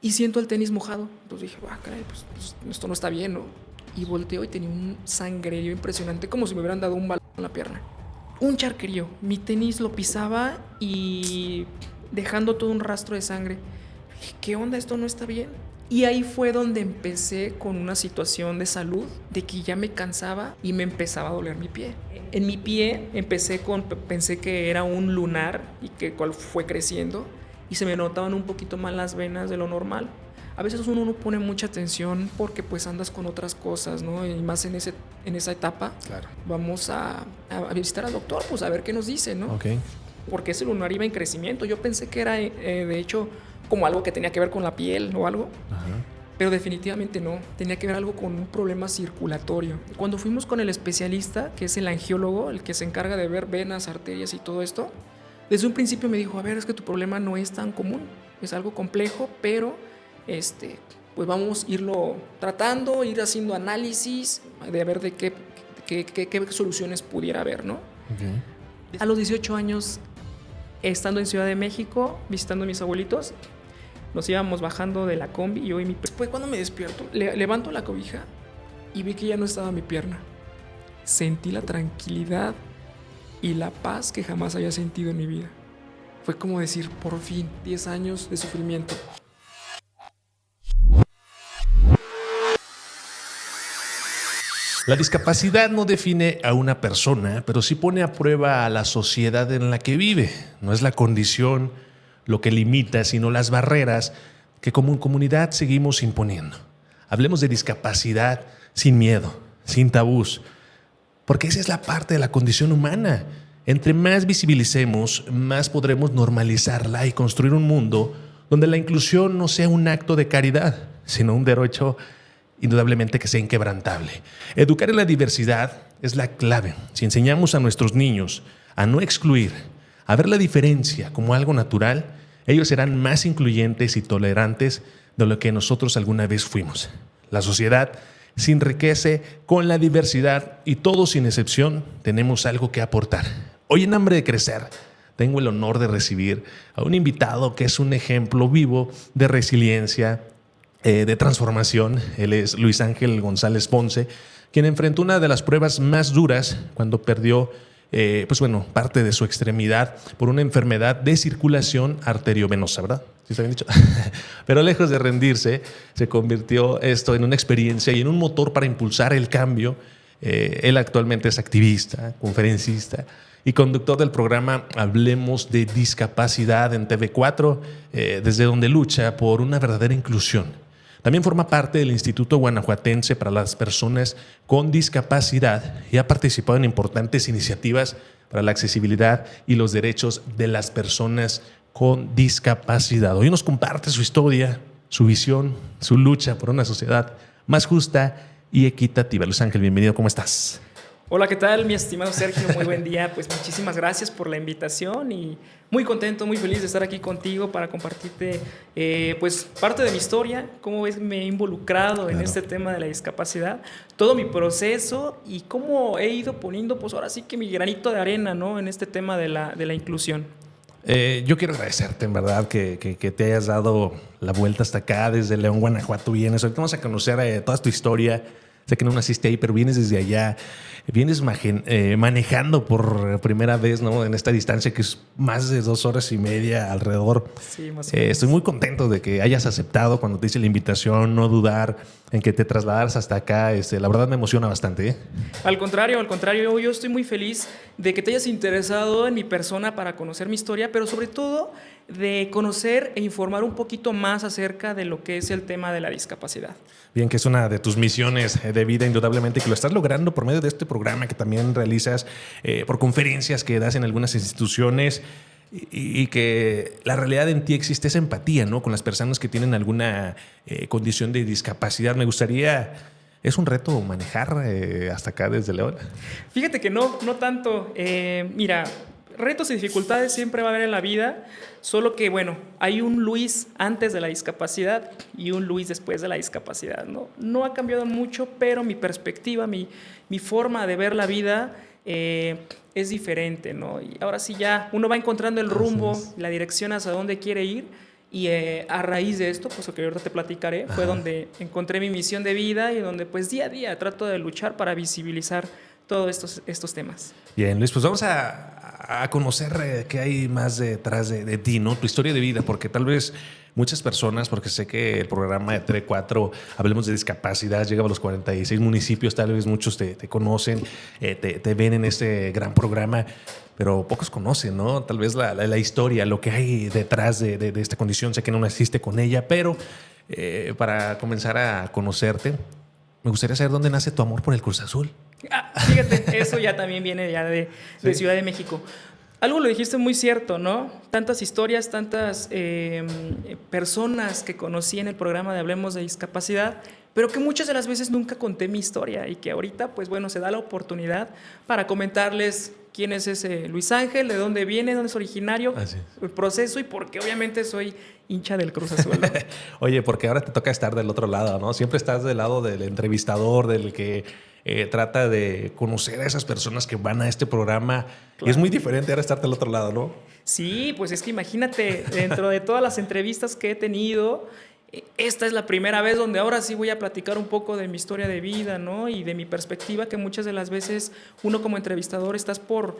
y siento el tenis mojado. Entonces dije, caray, pues esto no está bien, ¿no? Y volteo y tenía un sangrerío impresionante, como si me hubieran dado un balón en la pierna. Un charquerío. Mi tenis lo pisaba y dejando todo un rastro de sangre. Dije, ¿qué onda? Esto no está bien. Y ahí fue donde empecé con una situación de salud, de que ya me cansaba y me empezaba a doler mi pie. En mi pie pensé que era un lunar y que cual fue creciendo y se me notaban un poquito más las venas de lo normal. A veces uno no pone mucha atención porque pues andas con otras cosas, ¿no? Y más en esa etapa. Claro. Vamos a visitar al doctor, pues a ver qué nos dice, ¿no? Ok. Porque ese lunar iba en crecimiento. Yo pensé que era, de hecho, como algo que tenía que ver con la piel o algo. Ajá. Pero definitivamente no. Tenía que ver algo con un problema circulatorio. Cuando fuimos con el especialista, que es el angiólogo, el que se encarga de ver venas, arterias y todo esto, desde un principio me dijo, a ver, es que tu problema no es tan común. Es algo complejo, pero pues vamos a irlo tratando, ir haciendo análisis, de ver de qué soluciones pudiera haber, ¿no? Okay. A los 18 años, estando en Ciudad de México, visitando a mis abuelitos, nos íbamos bajando de la combi y yo y pues cuando me despierto, levanto la cobija y vi que ya no estaba mi pierna. Sentí la tranquilidad y la paz que jamás había sentido en mi vida. Fue como decir, por fin, 10 años de sufrimiento. La discapacidad no define a una persona, pero sí pone a prueba a la sociedad en la que vive. No es la condición lo que limita, sino las barreras que como comunidad seguimos imponiendo. Hablemos de discapacidad sin miedo, sin tabús, porque esa es la parte de la condición humana. Entre más visibilicemos, más podremos normalizarla y construir un mundo donde la inclusión no sea un acto de caridad, sino un derecho indudablemente que sea inquebrantable. Educar en la diversidad es la clave. Si enseñamos a nuestros niños a no excluir, a ver la diferencia como algo natural, ellos serán más incluyentes y tolerantes de lo que nosotros alguna vez fuimos. La sociedad se enriquece con la diversidad y todos sin excepción tenemos algo que aportar. Hoy en Hambre de Crecer tengo el honor de recibir a un invitado que es un ejemplo vivo de resiliencia, de transformación. Él es Luis Ángel González Ponce, quien enfrentó una de las pruebas más duras cuando perdió parte de su extremidad por una enfermedad de circulación arteriovenosa, ¿verdad? ¿Sí está bien dicho? Pero lejos de rendirse, se convirtió esto en una experiencia y en un motor para impulsar el cambio. Él actualmente es activista, conferencista y conductor del programa Hablemos de Discapacidad en TV4, desde donde lucha por una verdadera inclusión. También forma parte del Instituto Guanajuatense para las Personas con Discapacidad y ha participado en importantes iniciativas para la accesibilidad y los derechos de las personas con discapacidad. Hoy nos comparte su historia, su visión, su lucha por una sociedad más justa y equitativa. Luis Ángel, bienvenido, ¿cómo estás? Hola, ¿qué tal, mi estimado Sergio? Muy buen día. Pues muchísimas gracias por la invitación y muy contento, muy feliz de estar aquí contigo para compartirte pues parte de mi historia, cómo ves me he involucrado en este tema de la discapacidad, todo mi proceso y cómo he ido poniendo pues ahora sí que mi granito de arena, ¿no? En este tema de la inclusión. Yo quiero agradecerte, en verdad, que te hayas dado la vuelta hasta acá, desde León, Guanajuato. Vienes, ahorita vamos a conocer toda tu historia. Sé que no naciste ahí, pero vienes desde allá. Vienes manejando por primera vez, ¿no? En esta distancia que es más de 2 horas y media alrededor. Sí, más o menos. Estoy muy contento de que hayas aceptado cuando te hice la invitación, no dudar en que te trasladaras hasta acá. La verdad me emociona bastante, ¿eh? Al contrario, yo estoy muy feliz de que te hayas interesado en mi persona para conocer mi historia, pero sobre todo de conocer e informar un poquito más acerca de lo que es el tema de la discapacidad. Bien, que es una de tus misiones de vida, indudablemente, que lo estás logrando por medio de este programa que también realizas, por conferencias que das en algunas instituciones y que la realidad en ti existe esa empatía, ¿no? Con las personas que tienen alguna condición de discapacidad. Me gustaría... ¿Es un reto manejar hasta acá desde León? Fíjate que no tanto. Mira, retos y dificultades siempre va a haber en la vida, solo que, bueno, hay un Luis antes de la discapacidad y un Luis después de la discapacidad, ¿no? No ha cambiado mucho, pero mi perspectiva, mi forma de ver la vida es diferente, ¿no? Y ahora sí ya uno va encontrando el rumbo, la dirección hacia dónde quiere ir Y a raíz de esto, pues lo que ahorita te platicaré, fue donde encontré mi misión de vida y donde pues día a día trato de luchar para visibilizar todos estos temas. Bien, Luis, pues vamos a conocer qué hay más detrás de ti, ¿no? Tu historia de vida, porque tal vez muchas personas, porque sé que el programa de TV4, hablemos de discapacidad, llega a los 46 municipios, tal vez muchos te conocen, te ven en este gran programa, pero pocos conocen, ¿no? Tal vez la historia, lo que hay detrás de esta condición. Sé que no naciste con ella, pero para comenzar a conocerte, me gustaría saber dónde nace tu amor por el Cruz Azul. Fíjate, eso ya también viene ya de Ciudad de México. Algo lo dijiste muy cierto, ¿no? Tantas historias, tantas personas que conocí en el programa de Hablemos de Discapacidad, pero que muchas de las veces nunca conté mi historia y que ahorita, pues bueno, se da la oportunidad para comentarles quién es ese Luis Ángel, de dónde viene, dónde es originario, el proceso y por qué obviamente soy hincha del Cruz Azul, ¿no? Oye, porque ahora te toca estar del otro lado, ¿no? Siempre estás del lado del entrevistador, del que trata de conocer a esas personas que van a este programa. Claro. Y es muy diferente ahora estar del otro lado, ¿no? Sí, pues es que imagínate, dentro de todas las entrevistas que he tenido, esta es la primera vez donde ahora sí voy a platicar un poco de mi historia de vida, ¿no? Y de mi perspectiva, que muchas de las veces uno como entrevistador estás por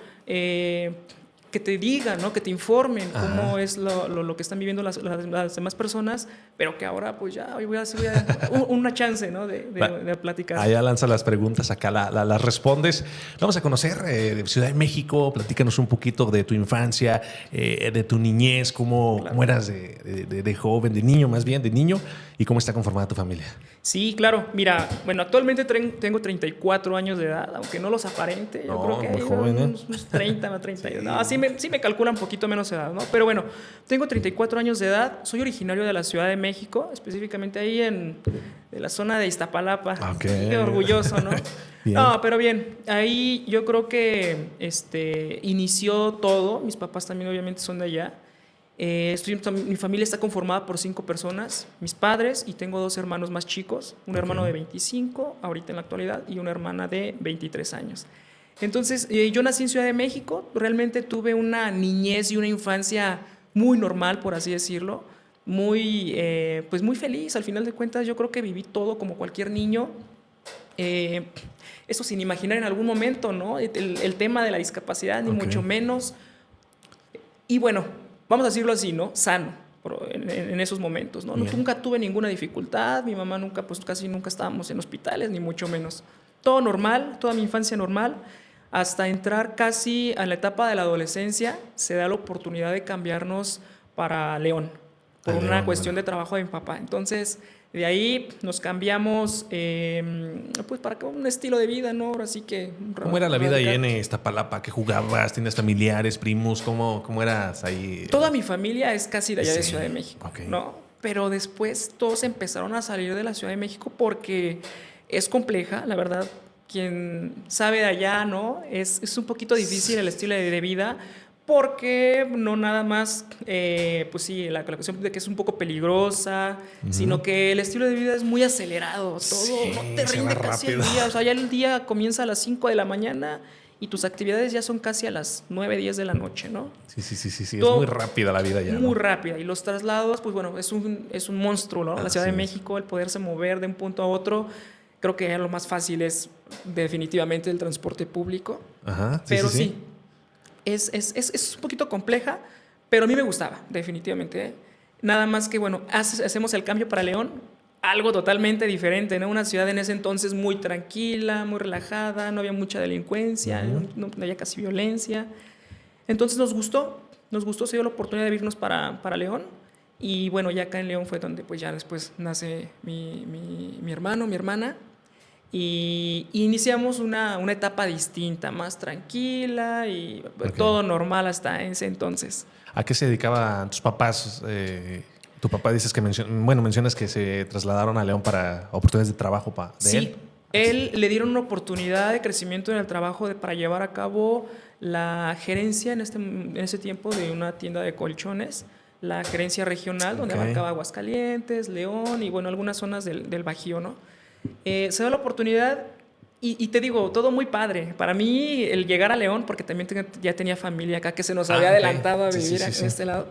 que te digan, ¿no? Que te informen cómo es lo que están viviendo las demás personas, pero que ahora pues ya hoy voy a una chance, ¿no? de platicar. Allá lanza las preguntas, acá las respondes. Vamos a conocer Ciudad de México. Platícanos un poquito de tu infancia, de tu niñez, cómo eras de joven, de niño más bien, de niño, y cómo está conformada tu familia. Sí, claro. Mira, bueno, actualmente tengo 34 años de edad, aunque no los aparente. Yo creo que muy joven, unos 30, 32. Sí. No, sí me calcula un poquito menos edad, ¿no? Pero bueno, tengo 34 años de edad. Soy originario de la Ciudad de México, específicamente ahí de la zona de Iztapalapa. Okay. Qué orgulloso, ¿no? No, pero bien, ahí yo creo que inició todo. Mis papás también obviamente son de allá. Mi familia está conformada por 5 personas, mis padres, y tengo 2 hermanos más chicos, un hermano de 25 ahorita en la actualidad y una hermana de 23 años. Entonces yo nací en Ciudad de México, realmente tuve una niñez y una infancia muy normal, por así decirlo, pues muy feliz. Al final de cuentas yo creo que viví todo como cualquier niño, eso sin imaginar en algún momento, ¿no? El tema de la discapacidad, ni mucho menos. Y bueno, vamos a decirlo así, ¿no? Sano en esos momentos, ¿no? Nunca tuve ninguna dificultad, mi mamá nunca, pues casi nunca estábamos en hospitales, ni mucho menos. Todo normal, toda mi infancia normal, hasta entrar casi a la etapa de la adolescencia, se da la oportunidad de cambiarnos para León, por una cuestión de trabajo de mi papá. Entonces, de ahí nos cambiamos pues para un estilo de vida, ¿no? Ahora sí que... ¿Cómo era la vida ahí en Iztapalapa? ¿Qué jugabas? ¿Tienes familiares, primos? ¿Cómo eras ahí? Toda mi familia es casi de allá de Ciudad de México, ¿no? Pero después todos empezaron a salir de la Ciudad de México porque es compleja, la verdad. Quien sabe de allá, ¿no? Es un poquito difícil el estilo de vida, porque no nada más, pues sí, la cuestión de que es un poco peligrosa, sino que el estilo de vida es muy acelerado, todo no te rinde casi el día, o sea, ya el día comienza a las 5 de la mañana y tus actividades ya son casi a las 9, 10 de la noche, ¿no? Sí, todo, es muy rápida la vida ya, muy rápida, y los traslados, pues bueno, es un monstruo, ¿no? La Ciudad de México, el poderse mover de un punto a otro, creo que lo más fácil es definitivamente el transporte público, pero sí. Es un poquito compleja, pero a mí me gustaba, definitivamente. Nada más que, bueno, hacemos el cambio para León, algo totalmente diferente, ¿no? Una ciudad en ese entonces muy tranquila, muy relajada, no había mucha delincuencia, no había casi violencia. Entonces nos gustó, se dio la oportunidad de irnos para León. Y bueno, ya acá en León fue donde pues ya después nace mi hermano, mi hermana. Y iniciamos una etapa distinta, más tranquila y todo normal hasta ese entonces. ¿A qué se dedicaban tus papás? Tu papá dices que mencionas que se trasladaron a León para oportunidades de trabajo Sí, él le dieron una oportunidad de crecimiento en el trabajo para llevar a cabo la gerencia en ese tiempo de una tienda de colchones, la gerencia regional, donde abarcaba Aguascalientes, León y bueno, algunas zonas del Bajío, ¿no? Se da la oportunidad y te digo, todo muy padre. Para mí, el llegar a León, porque también ya tenía familia acá que se nos había adelantado a vivir en este lado,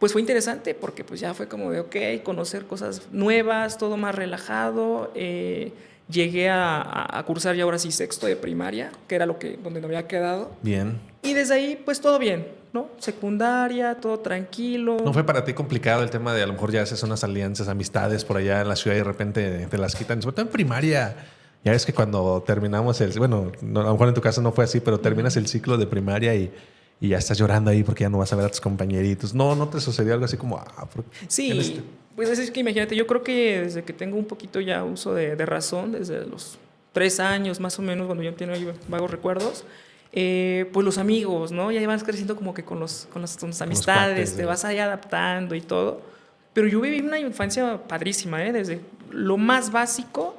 pues fue interesante porque pues ya fue como de, ok, conocer cosas nuevas, todo más relajado. Llegué a cursar ya ahora sí sexto de primaria, que era donde me había quedado. Bien. Y desde ahí, pues todo bien, ¿no? Secundaria, todo tranquilo. ¿No fue para ti complicado el tema de a lo mejor ya haces unas alianzas, amistades por allá en la ciudad y de repente te las quitan? Sobre todo en primaria. Ya ves que cuando terminamos bueno, a lo mejor en tu caso no fue así, pero terminas el ciclo de primaria y ya estás llorando ahí porque ya no vas a ver a tus compañeritos. ¿No te sucedió algo así como... Sí, pues es que imagínate, yo creo que desde que tengo un poquito ya uso de razón, desde los 3 años más o menos, cuando yo tengo vagos recuerdos, pues los amigos, ¿no? Ya vas creciendo como que con las amistades, cuates, te vas ahí adaptando y todo. Pero yo viví una infancia padrísima, ¿eh? Desde lo más básico,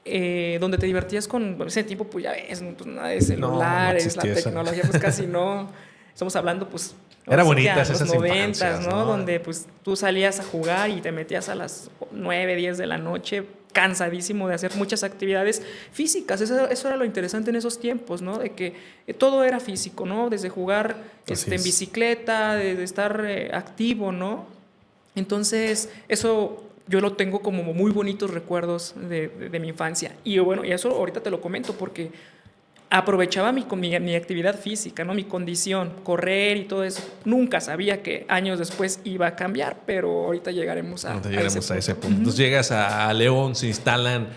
donde te divertías con ese tipo, pues ya ves, ¿no? Pues nada de celulares, la tecnología, pues casi no. Estamos hablando, pues... Era bonita los esas 90s, ¿no? Donde pues tú salías a jugar y te metías a las 9, 10 de la noche, cansadísimo de hacer muchas actividades físicas. Eso era lo interesante en esos tiempos, ¿no? De que todo era físico, ¿no? Desde jugar en bicicleta, de estar activo, ¿no? Entonces, eso yo lo tengo como muy bonitos recuerdos de mi infancia. Y bueno, y eso ahorita te lo comento porque aprovechaba mi actividad física, ¿no? Mi condición, correr y todo eso. Nunca sabía que años después iba a cambiar, pero ahorita llegaremos a ese punto. Entonces llegas a León, se instalan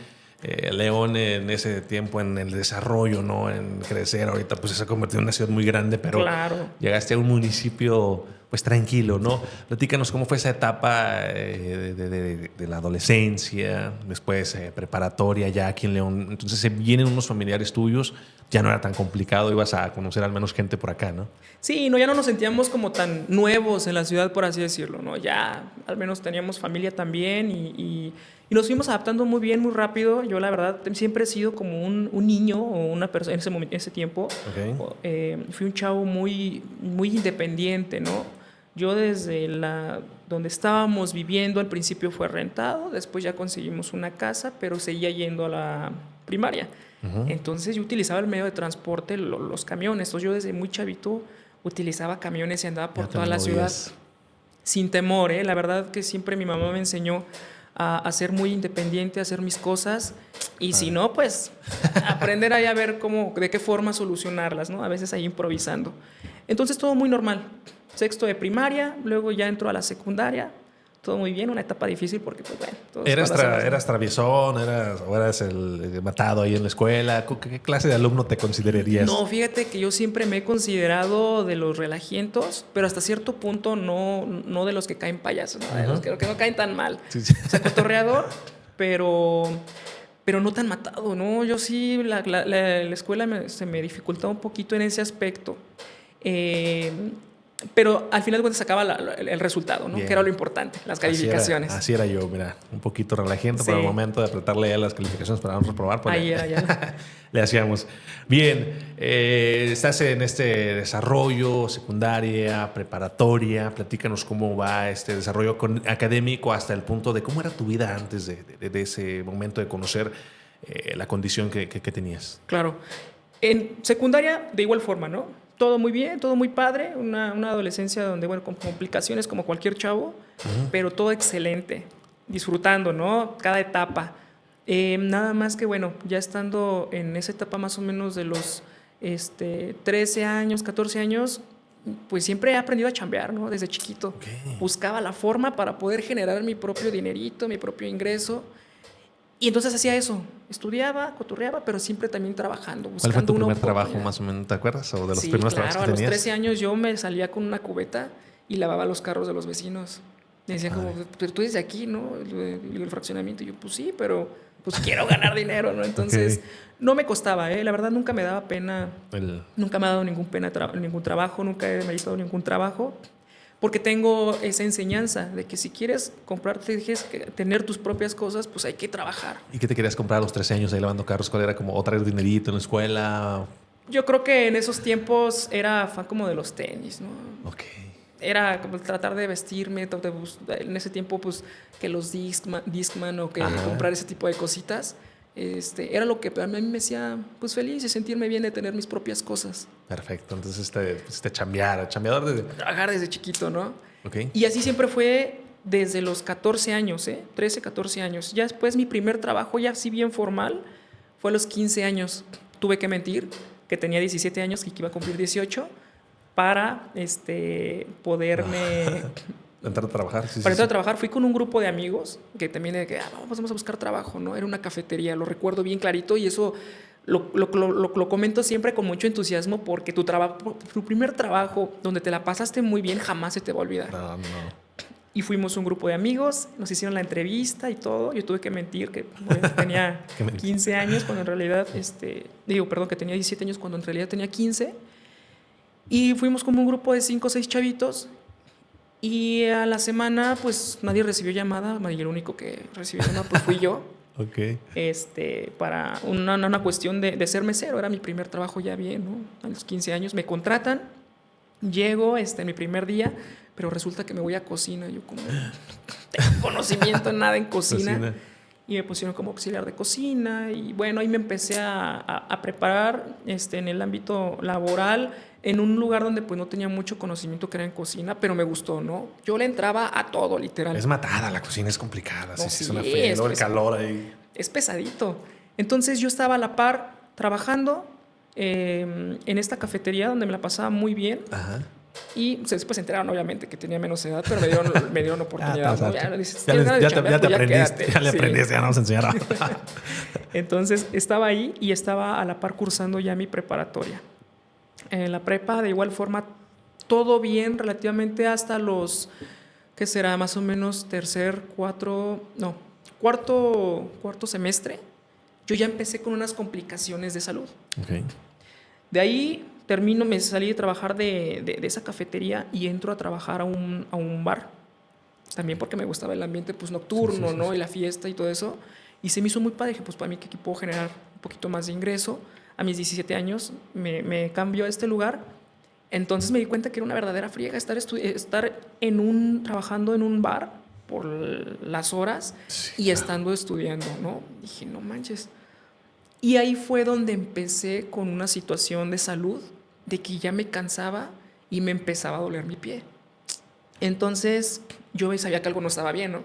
León en ese tiempo en el desarrollo, ¿no? En crecer. Ahorita pues se ha convertido en una ciudad muy grande, pero claro, llegaste a un municipio pues tranquilo, ¿no? Platícanos cómo fue esa etapa de la adolescencia, después preparatoria ya aquí en León. Entonces vienen unos familiares tuyos, ya no era tan complicado, ibas a conocer al menos gente por acá, ¿no? Sí, no, ya no nos sentíamos como tan nuevos en la ciudad, por así decirlo, ¿no? Ya al menos teníamos familia también y nos fuimos adaptando muy bien, muy rápido. Yo la verdad siempre he sido como un niño o una persona en ese tiempo. Okay. Fui un chavo muy, muy independiente, ¿no? Yo desde donde estábamos viviendo al principio fue rentado, después ya conseguimos una casa, pero seguía yendo a la primaria. Entonces yo utilizaba el medio de transporte, los camiones. Entonces yo desde muy chavito utilizaba camiones y andaba por toda la ciudad sin temor, ¿eh? La verdad que siempre mi mamá me enseñó a ser muy independiente, a hacer mis cosas y si no, pues aprender ahí a ver de qué forma solucionarlas, ¿no? A veces ahí improvisando. Entonces todo muy normal. Sexto de primaria, luego ya entro a la secundaria. Todo muy bien, una etapa difícil porque, pues bueno... ¿Eras traviesón? ¿O eras el matado ahí en la escuela? ¿Qué clase de alumno te considerarías? No, fíjate que yo siempre me he considerado de los relajientos, pero hasta cierto punto no de los que caen payasos, ¿no? De los que no caen tan mal. Sí. O sea, cotorreador, pero no tan matado, ¿no? Yo sí, la escuela se me dificultaba un poquito en ese aspecto. Pero al final de cuentas sacaba el resultado, ¿no? Que era lo importante, las calificaciones. Así era yo, mira, un poquito relajante, sí. Pero al momento de apretarle ya las calificaciones para no reprobar, pues ahí era ya. Le hacíamos. Bien, estás en este desarrollo, secundaria, preparatoria. Platícanos cómo va este desarrollo académico hasta el punto de cómo era tu vida antes de ese momento de conocer la condición que tenías. Claro. En secundaria, de igual forma, ¿no? Todo muy bien, todo muy padre, una adolescencia donde, bueno, con complicaciones como cualquier chavo, pero todo excelente, disfrutando, ¿no? Cada etapa. Nada más que, bueno, ya estando en esa etapa más o menos de los 13 años, 14 años, pues siempre he aprendido a chambear, ¿no? Desde chiquito. Okay. Buscaba la forma para poder generar mi propio dinerito, mi propio ingreso. Y entonces hacía eso, estudiaba, cotorreaba, pero siempre también trabajando. ¿Cuál fue tu primer trabajo más o menos, te acuerdas? ¿O de los primeros trabajos que tenías? A los 13 años yo me salía con una cubeta y lavaba los carros de los vecinos. Me decían como, pero tú eres de aquí, ¿no? El fraccionamiento. Y yo, pues sí, pero pues quiero ganar dinero, ¿no? Entonces, no me costaba, ¿eh? La verdad nunca me daba pena. Nunca me ha dado ningún trabajo, nunca he meritado ningún trabajo. Porque tengo esa enseñanza de que si quieres comprarte, tener tus propias cosas, pues hay que trabajar. ¿Y qué te querías comprar a los 13 años ahí lavando carros? ¿Cuál era como o traer dinerito en la escuela? Yo creo que en esos tiempos era fan como de los tenis, ¿no? Ok. Era como tratar de vestirme, en ese tiempo pues que los Discman o que comprar ese tipo de cositas. Era lo que a mí me hacía pues feliz y sentirme bien de tener mis propias cosas. Perfecto, entonces chambeador desde... Trabajar desde chiquito, ¿no? Ok. Y así siempre fue desde los 14 años, 13, 14 años. Ya después mi primer trabajo, ya así bien formal, fue a los 15 años. Tuve que mentir que tenía 17 años y que iba a cumplir 18 para poderme... Entrar a trabajar. Sí, Para sí, entrar a sí. trabajar fui con un grupo de amigos que también de que vamos a buscar trabajo, ¿no? Era una cafetería, lo recuerdo bien clarito y eso lo comento siempre con mucho entusiasmo porque tu primer trabajo donde te la pasaste muy bien jamás se te va a olvidar. No. Y fuimos un grupo de amigos, nos hicieron la entrevista y todo. Yo tuve que mentir que bueno, tenía 15 años cuando en realidad, que tenía 17 años cuando en realidad tenía 15. Y fuimos como un grupo de 5 o 6 chavitos. Y a la semana, pues nadie recibió llamada. Y el único que recibió llamada pues fui yo. Ok. Para una cuestión de ser mesero. Era mi primer trabajo ya bien, ¿no? A los 15 años me contratan. Llego mi primer día, pero resulta que me voy a cocina. Yo como no tengo conocimiento en nada en cocina. Y me pusieron como auxiliar de cocina. Y bueno, ahí me empecé a preparar en el ámbito laboral, en un lugar donde pues no tenía mucho conocimiento que era en cocina, pero me gustó, ¿no? Yo le entraba a todo, literal. Es matada, la cocina es complicada. No, Sí, es una fea, el calor ahí. Es pesadito. Entonces yo estaba a la par trabajando en esta cafetería donde me la pasaba muy bien. Ajá. Y después se enteraron, obviamente, que tenía menos edad, pero me dieron oportunidad. ¿no? Ya te aprendiste, ya le aprendiste, ya no vamos a enseñar. Entonces estaba ahí y estaba a la par cursando ya mi preparatoria. En la prepa, de igual forma, todo bien relativamente hasta los, ¿qué será? Más o menos cuarto semestre. Yo ya empecé con unas complicaciones de salud. Okay. De ahí me salí de trabajar de esa cafetería y entro a trabajar a un bar. También porque me gustaba el ambiente pues, nocturno, sí. Y la fiesta y todo eso. Y se me hizo muy padre. Dije, pues para mí que aquí puedo generar un poquito más de ingreso. A mis 17 años me cambió a este lugar. Entonces me di cuenta que era una verdadera friega estar trabajando en un bar por las horas y estando estudiando, ¿no? Dije, no manches. Y ahí fue donde empecé con una situación de salud, de que ya me cansaba y me empezaba a doler mi pie. Entonces yo sabía que algo no estaba bien, ¿no?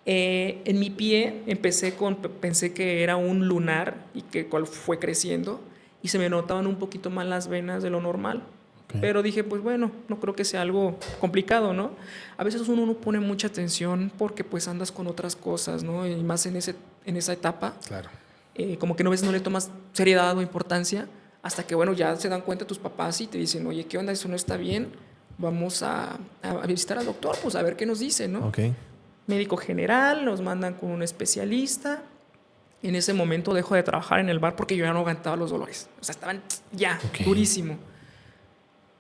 En mi pie pensé que era un lunar y que cual fue creciendo y se me notaban un poquito más las venas de lo normal. Okay. Pero dije, pues bueno, no creo que sea algo complicado, ¿no? A veces uno no pone mucha atención porque pues andas con otras cosas, ¿no? Y más en esa etapa. Claro. Como que a veces no le tomas seriedad o importancia hasta que, bueno, ya se dan cuenta tus papás y te dicen, oye, ¿qué onda? Eso no está bien. Vamos a visitar al doctor, pues a ver qué nos dice, ¿no? Okay. Médico general, nos mandan con un especialista. En ese momento dejo de trabajar en el bar porque yo ya no aguantaba los dolores. O sea, estaban durísimo.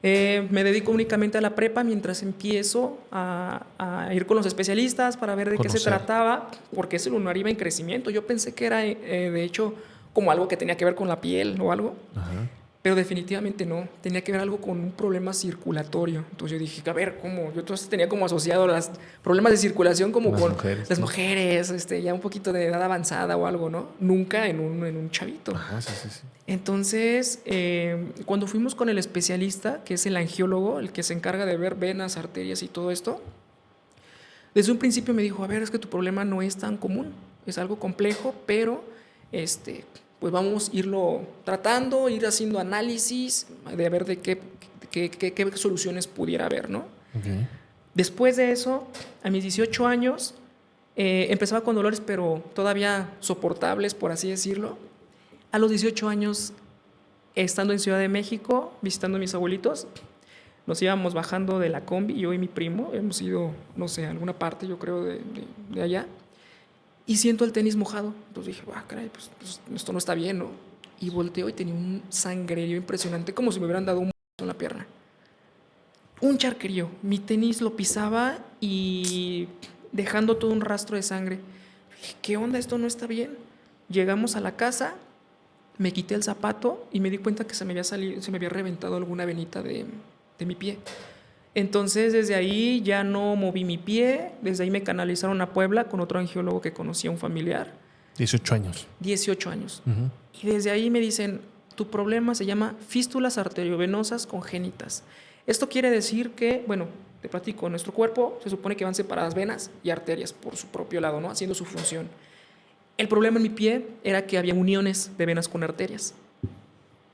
Me dedico únicamente a la prepa mientras empiezo a ir con los especialistas para ver de qué se trataba, porque ese lunar iba en crecimiento. Yo pensé que era, de hecho, como algo que tenía que ver con la piel o algo. Ajá. Pero definitivamente no. Tenía que ver algo con un problema circulatorio. Entonces yo dije, a ver, ¿cómo? Yo entonces tenía como asociado los problemas de circulación como con las mujeres, ya un poquito de edad avanzada o algo, ¿no? Nunca en un chavito. Ajá, sí. Entonces, cuando fuimos con el especialista, que es el angiólogo, el que se encarga de ver venas, arterias y todo esto, desde un principio me dijo, a ver, es que tu problema no es tan común, es algo complejo, pero pues vamos a irlo tratando, ir haciendo análisis, de ver de qué soluciones pudiera haber, ¿no? Okay. Después de eso, a mis 18 años, empezaba con dolores, pero todavía soportables, por así decirlo. A los 18 años, estando en Ciudad de México, visitando a mis abuelitos, nos íbamos bajando de la combi, yo y mi primo, hemos ido, no sé, a alguna parte, yo creo, de allá, y siento el tenis mojado. Entonces dije, caray, pues esto no está bien, ¿no? Y volteo y tenía un sangrerío impresionante, como si me hubieran dado un en la pierna. Un charquerío. Mi tenis lo pisaba y dejando todo un rastro de sangre. Dije, ¿qué onda? Esto no está bien. Llegamos a la casa, me quité el zapato y me di cuenta que se me había reventado alguna venita de mi pie. Entonces, desde ahí ya no moví mi pie. Desde ahí me canalizaron a Puebla con otro angiólogo que conocía, un familiar. 18 años. 18 años. Uh-huh. Y desde ahí me dicen, tu problema se llama fístulas arteriovenosas congénitas. Esto quiere decir que, bueno, Te platico, en nuestro cuerpo se supone que van separadas venas y arterias por su propio lado, ¿no? Haciendo su función. El problema en mi pie era que había uniones de venas con arterias.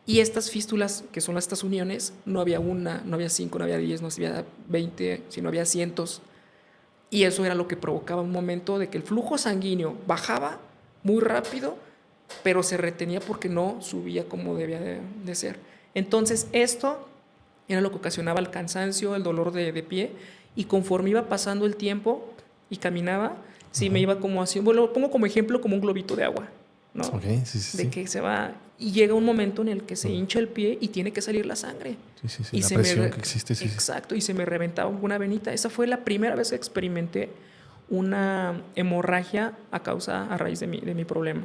Y estas fístulas, que son estas uniones, no había una, no había 5, no había 10, no había 20, sino había cientos. Y eso era lo que provocaba un momento de que el flujo sanguíneo bajaba muy rápido, pero se retenía porque no subía como debía de ser. Entonces esto era lo que ocasionaba el cansancio, el dolor de pie, y conforme iba pasando el tiempo y caminaba, sí me iba como así, bueno, lo pongo como ejemplo como un globito de agua, ¿no? Okay, sí. De que se va, y llega un momento en el que se hincha el pie y tiene que salir la sangre. Sí. Y La presión que existe, sí. Exacto, y se me reventaba una venita. Esa fue la primera vez que experimenté una hemorragia a raíz de mi problema.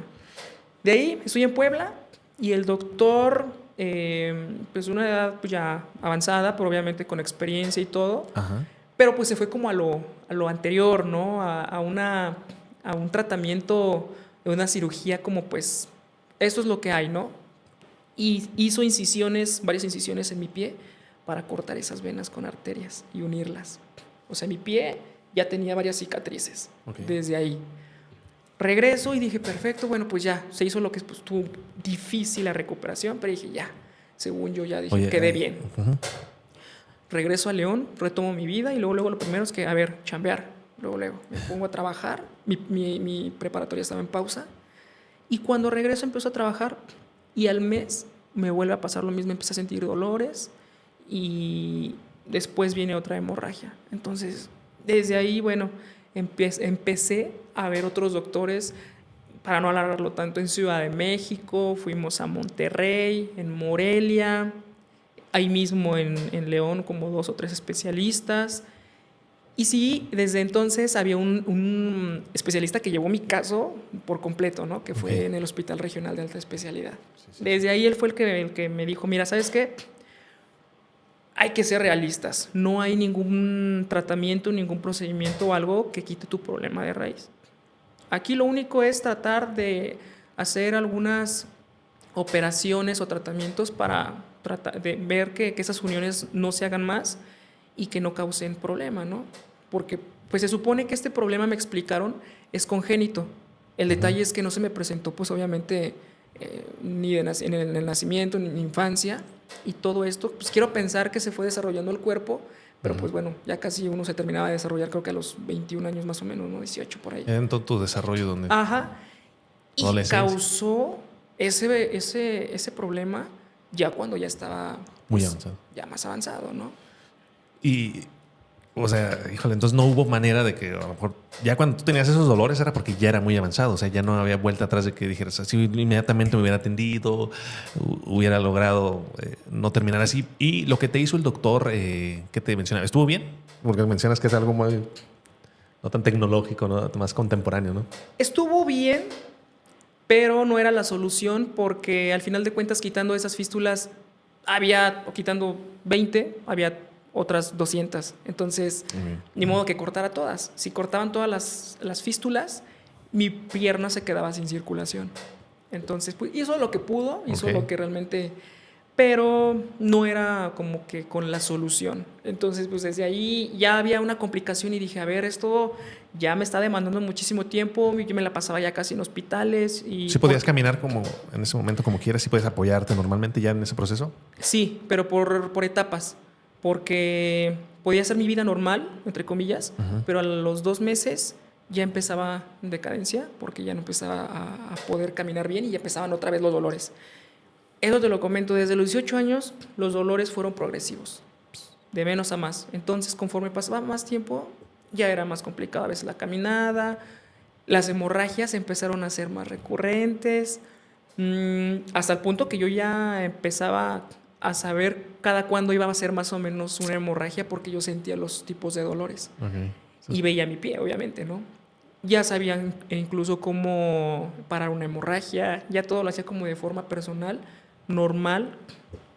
De ahí estoy en Puebla y el doctor, pues una edad pues ya avanzada, pero obviamente con experiencia y todo, Ajá. pero pues se fue como a lo anterior, ¿no? A un tratamiento de una cirugía como pues, esto es lo que hay, ¿no? Y hizo varias incisiones en mi pie para cortar esas venas con arterias y unirlas. O sea, mi pie ya tenía varias cicatrices desde ahí. Regreso y dije, perfecto, bueno, pues ya, se hizo lo que pues, estuvo difícil la recuperación, pero dije, ya, según yo ya dije, Oye, quedé bien. Regreso a León, retomo mi vida y luego lo primero es que, a ver, chambear. Luego me pongo a trabajar, mi preparatoria estaba en pausa y cuando regreso empiezo a trabajar y al mes me vuelve a pasar lo mismo, empecé a sentir dolores y después viene otra hemorragia. Entonces, desde ahí, bueno, empecé a ver otros doctores, para no alargarlo tanto, en Ciudad de México, fuimos a Monterrey, en Morelia, ahí mismo en León como 2 o 3 especialistas. Y sí, desde entonces había un especialista que llevó mi caso por completo, ¿no? Que fue en el Hospital Regional de Alta Especialidad. Sí. Desde ahí él fue el que me dijo, mira, ¿sabes qué? Hay que ser realistas. No hay ningún tratamiento, ningún procedimiento o algo que quite tu problema de raíz. Aquí lo único es tratar de hacer algunas operaciones o tratamientos para tratar de ver que esas uniones no se hagan más y que no causen problema, ¿no? Porque pues se supone que este problema, me explicaron, es congénito. El detalle es que no se me presentó, pues obviamente, ni en el nacimiento, ni en mi infancia, y todo esto, pues quiero pensar que se fue desarrollando el cuerpo, pero pues bueno, ya casi uno se terminaba de desarrollar, creo que a los 21 años más o menos, ¿no? 18 por ahí. En todo tu desarrollo, ¿dónde? Ajá. Y causó ese problema ya cuando ya estaba muy pues, avanzado. Ya más avanzado, ¿no? Y, o sea, híjole, entonces no hubo manera de que a lo mejor ya cuando tú tenías esos dolores era porque ya era muy avanzado. O sea, ya no había vuelta atrás de que dijeras así, inmediatamente me hubiera atendido, hubiera logrado no terminar así. Y lo que te hizo el doctor, ¿qué te mencionaba? ¿Estuvo bien? Porque mencionas que es algo muy, no tan tecnológico, ¿no? Más contemporáneo, ¿no? Estuvo bien, pero no era la solución porque al final de cuentas, quitando esas fístulas, quitando 20, había otras 200. Entonces, ni modo que cortara todas. Si cortaban todas las fístulas, mi pierna se quedaba sin circulación. Entonces, pues, hizo lo que pudo, hizo lo que realmente... Pero no era como que con la solución. Entonces, pues desde ahí ya había una complicación y dije, a ver, esto ya me está demandando muchísimo tiempo. Yo me la pasaba ya casi en hospitales. Y ¿Sí podías caminar como en ese momento como quieras? ¿Sí puedes apoyarte normalmente ya en ese proceso? Sí, pero por etapas. Porque podía hacer mi vida normal, entre comillas, pero a los 2 meses ya empezaba decadencia porque ya no empezaba a poder caminar bien y ya empezaban otra vez los dolores. Eso te lo comento, desde los 18 años los dolores fueron progresivos, de menos a más. Entonces, conforme pasaba más tiempo, ya era más complicado a veces la caminada, las hemorragias empezaron a ser más recurrentes, hasta el punto que yo ya empezaba a saber cada cuándo iba a ser más o menos una hemorragia porque yo sentía los tipos de dolores. Y veía mi pie, obviamente, ¿no? Ya sabían incluso cómo parar una hemorragia, ya todo lo hacía como de forma personal, normal,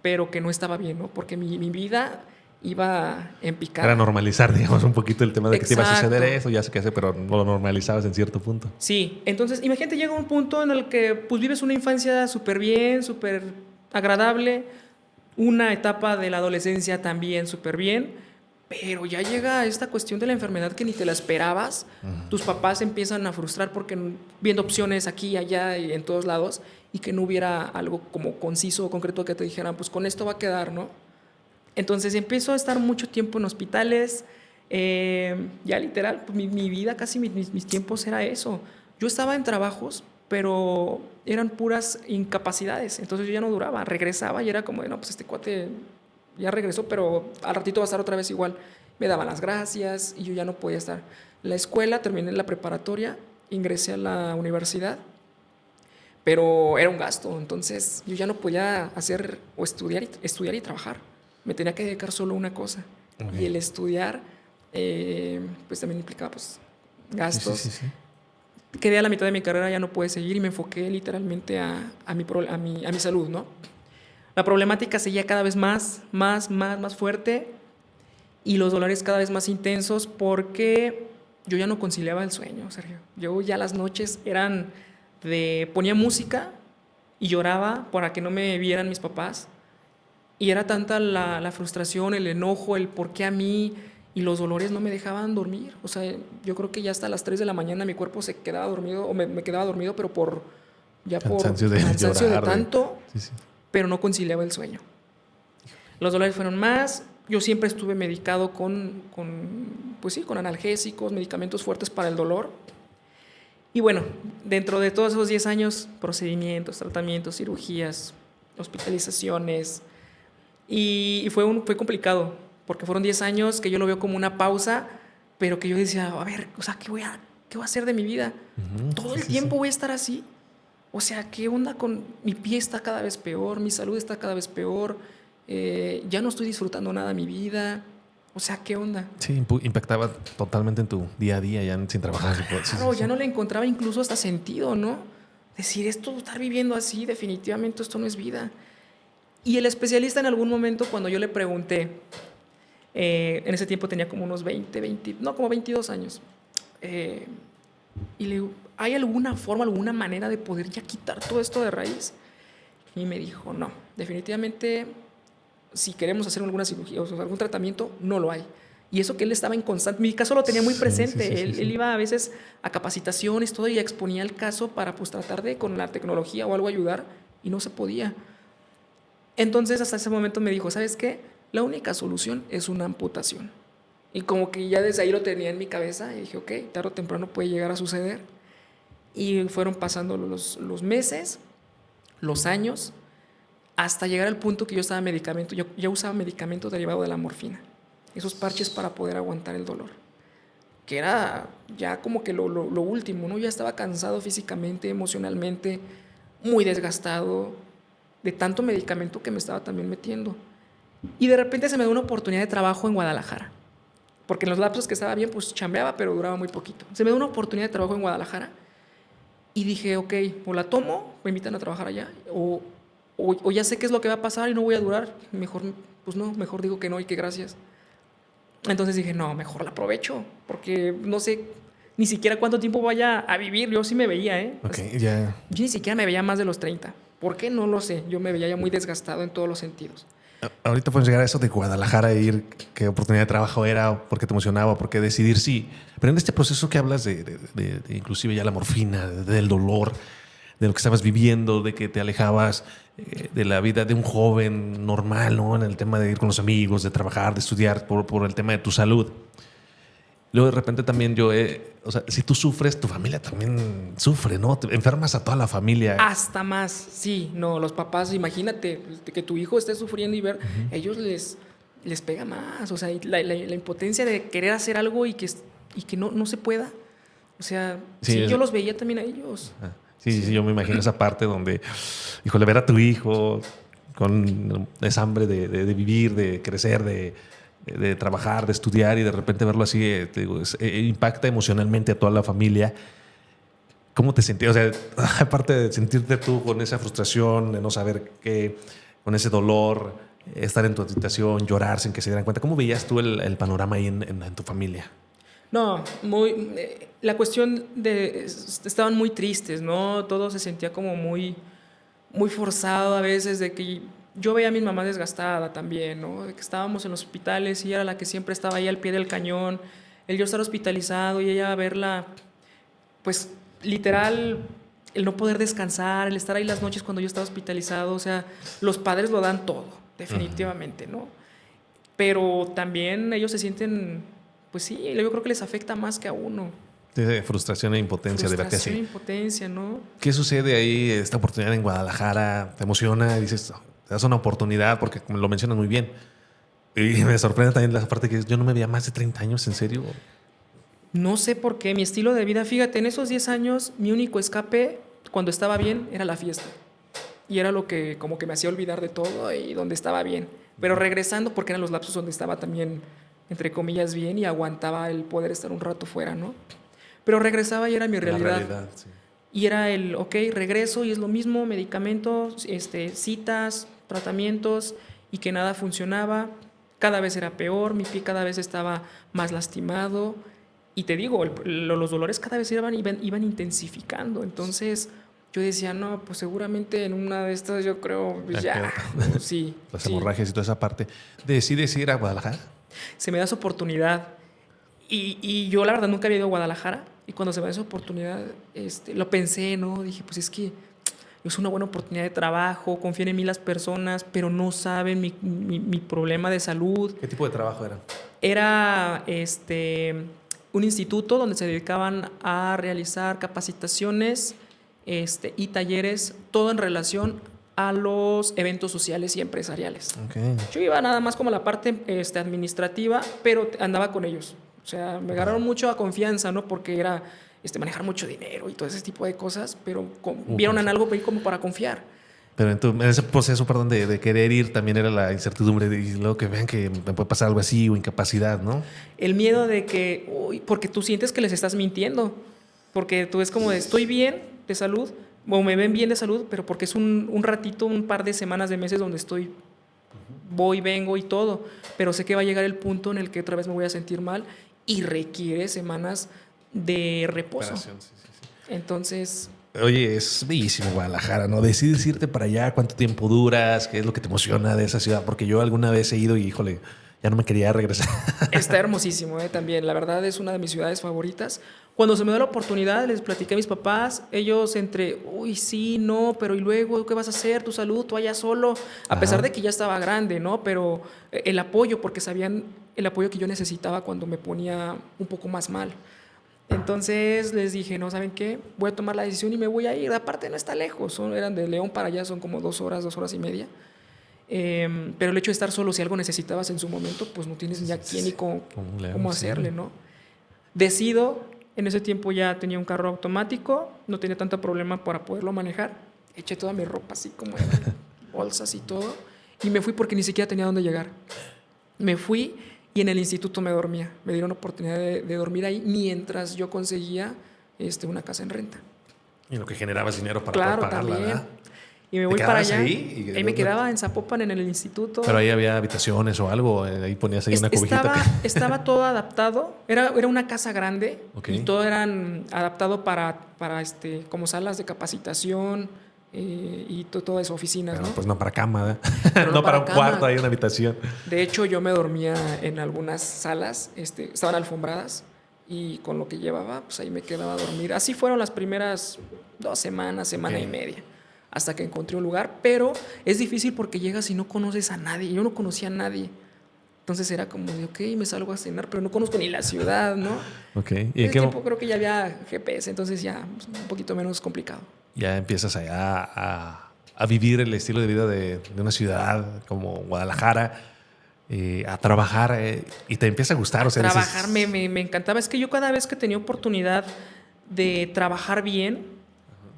pero que no estaba bien, ¿no? Porque mi vida iba en picada. Era normalizar, digamos, un poquito el tema de que te iba a suceder eso, ya sé qué hace, pero no lo normalizabas en cierto punto. Sí, entonces imagínate, llega un punto en el que pues vives una infancia súper bien, súper agradable, una etapa de la adolescencia también súper bien, Pero ya llega esta cuestión de la enfermedad que ni te la esperabas. Tus papás empiezan a frustrar porque viendo opciones aquí, allá y en todos lados, y que no hubiera algo como conciso o concreto que te dijeran, pues con esto va a quedar, ¿no? Entonces empiezo a estar mucho tiempo en hospitales. Ya literal, pues, mi vida, casi mis tiempos era eso. Yo estaba en trabajos, pero eran puras incapacidades. Entonces yo ya no duraba. Regresaba y era como, no, pues este cuate ya regresó, pero al ratito va a estar otra vez igual. Me daban las gracias y yo ya no podía estar. La escuela, terminé la preparatoria, ingresé a la universidad, pero era un gasto. Entonces yo ya no podía hacer o estudiar y trabajar. Me tenía que dedicar solo a una cosa. Okay. Y el estudiar, pues también implicaba pues, gastos. Sí. Quedé a la mitad de mi carrera, ya no pude seguir y me enfoqué literalmente a mi salud, ¿no? La problemática seguía cada vez más fuerte y los dolores cada vez más intensos porque yo ya no conciliaba el sueño, Sergio. Yo ya las noches eran ponía música y lloraba para que no me vieran mis papás. Y era tanta la frustración, el enojo, el por qué a mí, y los dolores no me dejaban dormir. O sea, yo creo que ya hasta las 3 de la mañana mi cuerpo se quedaba dormido, o me quedaba dormido, pero por Cansancio de llorar, tanto, sí. pero no conciliaba el sueño. Los dolores fueron más. Yo siempre estuve medicado pues sí, con analgésicos, medicamentos fuertes para el dolor. Y bueno, dentro de todos esos 10 años, procedimientos, tratamientos, cirugías, hospitalizaciones. Y fue complicado, porque fueron 10 años que yo lo veo como una pausa, pero que yo decía, a ver, o sea, ¿qué voy a hacer de mi vida? Todo el tiempo voy a estar así. O sea, ¿qué onda con mi pie? Está cada vez peor, mi salud está cada vez peor, ya no estoy disfrutando nada de mi vida. O sea, ¿qué onda? Sí, impactaba totalmente en tu día a día, ya sin trabajar. Claro, ya no le encontraba incluso hasta sentido, ¿no? Decir, estar viviendo así, definitivamente esto no es vida. Y el especialista en algún momento, cuando yo le pregunté, en ese tiempo tenía como unos 22 años, y le digo, ¿hay alguna forma, alguna manera de poder ya quitar todo esto de raíz? Y me dijo, no, definitivamente, si queremos hacer alguna cirugía o algún tratamiento, no lo hay. Y eso que él estaba en constante, mi caso lo tenía muy presente, él iba a veces a capacitaciones, todo, y exponía el caso para pues tratar de, con la tecnología o algo, ayudar, y no se podía. Entonces hasta ese momento me dijo, ¿sabes qué? La única solución es una amputación. Y como que ya desde ahí lo tenía en mi cabeza y dije, ok, tarde o temprano puede llegar a suceder. Y fueron pasando los meses, los años, hasta llegar al punto que yo usaba medicamento derivado de la morfina. Esos parches para poder aguantar el dolor. Que era ya como que lo último, ¿no? Ya estaba cansado físicamente, emocionalmente, muy desgastado de tanto medicamento que me estaba también metiendo. Y de repente se me dio una oportunidad de trabajo en Guadalajara. Porque en los lapsos que estaba bien, pues chambeaba, pero duraba muy poquito. Se me dio una oportunidad de trabajo en Guadalajara y dije, ok, o la tomo, me invitan a trabajar allá, o ya sé qué es lo que va a pasar y no voy a durar. Mejor, pues no, mejor digo que no y que gracias. Entonces dije, no, mejor la aprovecho, porque no sé ni siquiera cuánto tiempo vaya a vivir. Yo sí me veía, ¿eh? Ok, ya. Yo ni siquiera me veía más de los 30. ¿Por qué? No lo sé. Yo me veía ya muy desgastado en todos los sentidos. Ahorita podemos llegar a eso de Guadalajara e ir, qué oportunidad de trabajo era, por qué te emocionaba, por qué decidir sí. Pero en este proceso que hablas de inclusive ya la morfina, del dolor, de lo que estabas viviendo, de que te alejabas de la vida de un joven normal, ¿no? En el tema de ir con los amigos, de trabajar, de estudiar, por el tema de tu salud. Luego de repente también o sea, si tú sufres, tu familia también sufre, ¿no? Te enfermas a toda la familia. Hasta más, sí. No, los papás, imagínate que tu hijo esté sufriendo y ver, ellos les pega más. O sea, la impotencia de querer hacer algo y que no se pueda. O sea, sí, yo los veía también a ellos. Sí, yo me imagino esa parte donde, híjole, ver a tu hijo con esa hambre de vivir, de crecer, de trabajar, de estudiar y de repente verlo así, te digo, impacta emocionalmente a toda la familia. ¿Cómo te sentías? O sea, aparte de sentirte tú con esa frustración, de no saber qué, con ese dolor, estar en tu habitación, llorar sin que se dieran cuenta, ¿cómo veías tú el panorama ahí en tu familia? No, la cuestión estaban muy tristes, ¿no? Todo se sentía como muy forzado a veces, de que yo veía a mi mamá desgastada también, ¿no? De que estábamos en los hospitales y era la que siempre estaba ahí al pie del cañón. El yo estar hospitalizado y ella verla, pues literal, el no poder descansar, el estar ahí las noches cuando yo estaba hospitalizado. O sea, los padres lo dan todo, definitivamente, ¿no? Pero también ellos se sienten, pues sí, yo creo que les afecta más que a uno. De frustración e impotencia de verte Frustración e así. impotencia, ¿no? ¿Qué sucede ahí, esta oportunidad en Guadalajara? ¿Te emociona? Dices, "Oh, te das una oportunidad", porque como lo mencionas muy bien. Y me sorprende también la parte que yo no me veía más de 30 años, ¿en serio? No sé por qué, mi estilo de vida, fíjate, en esos 10 años, mi único escape cuando estaba bien era la fiesta. Y era lo que como que me hacía olvidar de todo y donde estaba bien. Pero regresando, porque eran los lapsos donde estaba también, entre comillas, bien y aguantaba el poder estar un rato fuera, ¿no? Pero regresaba y era mi realidad. La realidad, sí. Y era el, ok, regreso y es lo mismo, medicamentos, citas, tratamientos, y que nada funcionaba. Cada vez era peor, mi pie cada vez estaba más lastimado. Y te digo, los dolores cada vez iban intensificando. Entonces yo decía, no, pues seguramente en una de estas yo creo, pues ya, sí. Las sí. hemorragias y toda esa parte. ¿Decides ir a Guadalajara? Se me da esa oportunidad. Y yo la verdad nunca había ido a Guadalajara. Y cuando se me da esa oportunidad, lo pensé, ¿no? Dije, pues es que es una buena oportunidad de trabajo, confían en mí las personas, pero no saben mi problema de salud. ¿Qué tipo de trabajo era? Era un instituto donde se dedicaban a realizar capacitaciones y talleres, todo en relación a los eventos sociales y empresariales. Okay. Yo iba nada más como la parte administrativa, pero andaba con ellos. O sea, me agarraron mucho a confianza, ¿no? Porque era manejar mucho dinero y todo ese tipo de cosas, pero vieron en algo ahí como para confiar. Pero en ese proceso, perdón, de querer ir también era la incertidumbre y luego que vean que me puede pasar algo así o incapacidad, ¿no? El miedo de que, uy, porque tú sientes que les estás mintiendo, porque tú es como de, estoy bien de salud, o me ven bien de salud, pero porque es un ratito, un par de semanas, de meses donde estoy, voy, vengo y todo, pero sé que va a llegar el punto en el que otra vez me voy a sentir mal y requiere semanas de reposo. Sí, sí, sí. Entonces... Oye, es bellísimo Guadalajara, ¿no? ¿Decides irte para allá? ¿Cuánto tiempo duras? ¿Qué es lo que te emociona de esa ciudad? Porque yo alguna vez he ido y, híjole, ya no me quería regresar. Está hermosísimo, también. La verdad es una de mis ciudades favoritas. Cuando se me dio la oportunidad, les platiqué a mis papás. Ellos entre, uy, sí, no, pero ¿y luego qué vas a hacer? Tu salud, tú allá solo. A pesar de que ya estaba grande, ¿no? Pero el apoyo, porque sabían el apoyo que yo necesitaba cuando me ponía un poco más mal. Entonces les dije, no, ¿saben qué? Voy a tomar la decisión y me voy a ir. Aparte no está lejos, eran de León para allá, son como 2 horas y media. Pero el hecho de estar solo, si algo necesitabas en su momento, pues no tienes ni a quién ni cómo hacerle, ¿no? Decido, en ese tiempo ya tenía un carro automático, no tenía tanto problema para poderlo manejar. Eché toda mi ropa así como en bolsas y todo, y me fui porque ni siquiera tenía dónde llegar. Me fui y en el instituto me dormía. Me dieron la oportunidad de dormir ahí mientras yo conseguía una casa en renta. Y lo que generabas dinero para claro, poder pagarla, también. ¿verdad? Y me voy para allá. Ahí me quedaba en Zapopan, en el instituto. Pero ahí había habitaciones o algo. Ahí ponías ahí una cobijita. Estaba todo adaptado. Era una casa grande. Okay. Y todo eran adaptado para como salas de capacitación y todo eso, oficinas, Pero, ¿no? pues no para cama, Pero no para un cama. cuarto, hay una habitación. De hecho, yo me dormía en algunas salas. Estaban alfombradas. Y con lo que llevaba, pues ahí me quedaba a dormir. Así fueron las primeras 2 semanas, semana y media. Hasta que encontré un lugar, pero es difícil porque llegas y no conoces a nadie. Yo no conocía a nadie. Entonces era como de, ok, me salgo a cenar, pero no conozco ni la ciudad, ¿no? Ok. ¿Y en ese tiempo creo que ya había GPS, entonces ya un poquito menos complicado. Ya empiezas allá a vivir el estilo de vida de una ciudad como Guadalajara, a trabajar y te empieza a gustar. O sea, trabajar me encantaba. Es que yo cada vez que tenía oportunidad de trabajar bien,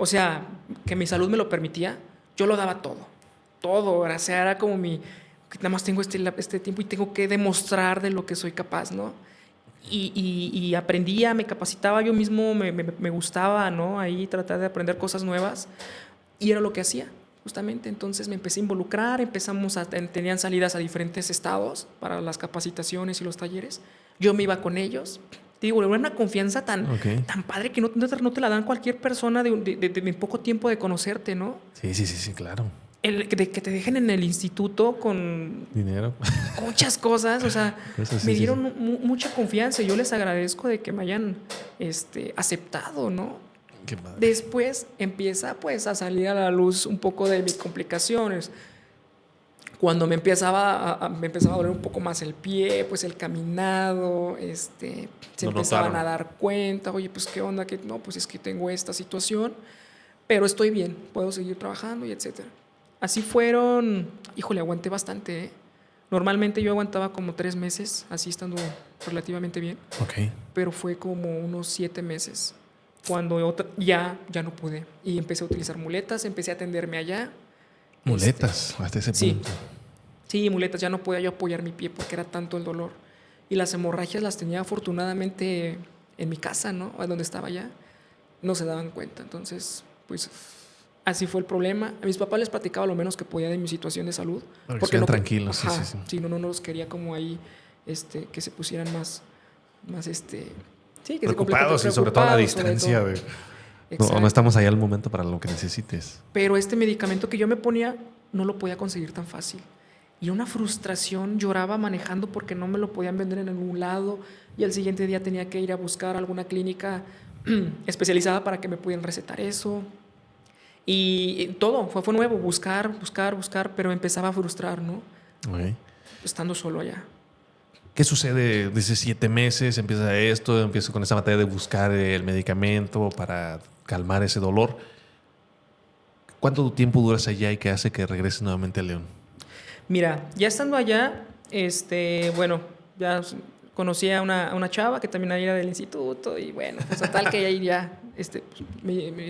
o sea, que mi salud me lo permitía, yo lo daba todo. Todo. O sea, era como nada más tengo este tiempo y tengo que demostrar de lo que soy capaz, ¿no? Y aprendía, me capacitaba yo mismo, me gustaba, ¿no? Ahí tratar de aprender cosas nuevas. Y era lo que hacía, justamente. Entonces me empecé a involucrar, tenían salidas a diferentes estados para las capacitaciones y los talleres. Yo me iba con ellos. Te digo, era una confianza tan padre que no te la dan cualquier persona de poco tiempo de conocerte, ¿no? Sí, claro. de que te dejen en el instituto con Dinero. muchas cosas, o sea, Eso sí, me sí, dieron sí. mucha confianza y yo les agradezco de que me hayan aceptado, ¿no? Qué padre. Después empieza pues a salir a la luz un poco de mis complicaciones. Cuando me empezaba a doler un poco más el pie, pues el caminado, se Lo empezaban notaron. a dar cuenta, oye, pues qué onda, que no, pues es que tengo esta situación, pero estoy bien, puedo seguir trabajando y etcétera. Así fueron, híjole, aguanté bastante, ¿eh? Normalmente yo aguantaba como 3 meses, así estando relativamente bien, Ok. pero fue como unos 7 meses. Cuando ya no pude y empecé a utilizar muletas, empecé a atenderme allá. Muletas, hasta ese Sí, punto. sí, muletas, ya no podía yo apoyar mi pie porque era tanto el dolor. Y las hemorragias las tenía afortunadamente en mi casa, ¿no? A donde estaba ya. No se daban cuenta. Entonces, pues así fue el problema. A mis papás les platicaba lo menos que podía de mi situación de salud. Para que Porque estén no, tranquilos, ajá, sí, sí, sí. sí, no los quería como ahí, que se pusieran más, sí, que Preocupados y sobre todo a la preocupados, sobre distancia. todo. De... No, no Exacto. estamos ahí al momento para lo que necesites. Pero este medicamento que yo me ponía no lo podía conseguir tan fácil. Y una frustración, lloraba manejando porque no me lo podían vender en ningún lado y al siguiente día tenía que ir a buscar alguna clínica especializada para que me pudieran recetar eso. Y todo, fue nuevo, buscar, pero empezaba a frustrar, ¿no? Ok. Estando solo allá. ¿Qué sucede? Dice 7 meses, empieza esto, empieza con esa batalla de buscar el medicamento para calmar ese dolor. ¿Cuánto tiempo duras allá y qué hace que regreses nuevamente a León? Mira, ya estando allá, bueno, ya conocí a una chava que también era del instituto y bueno, pues total que ahí ya pues,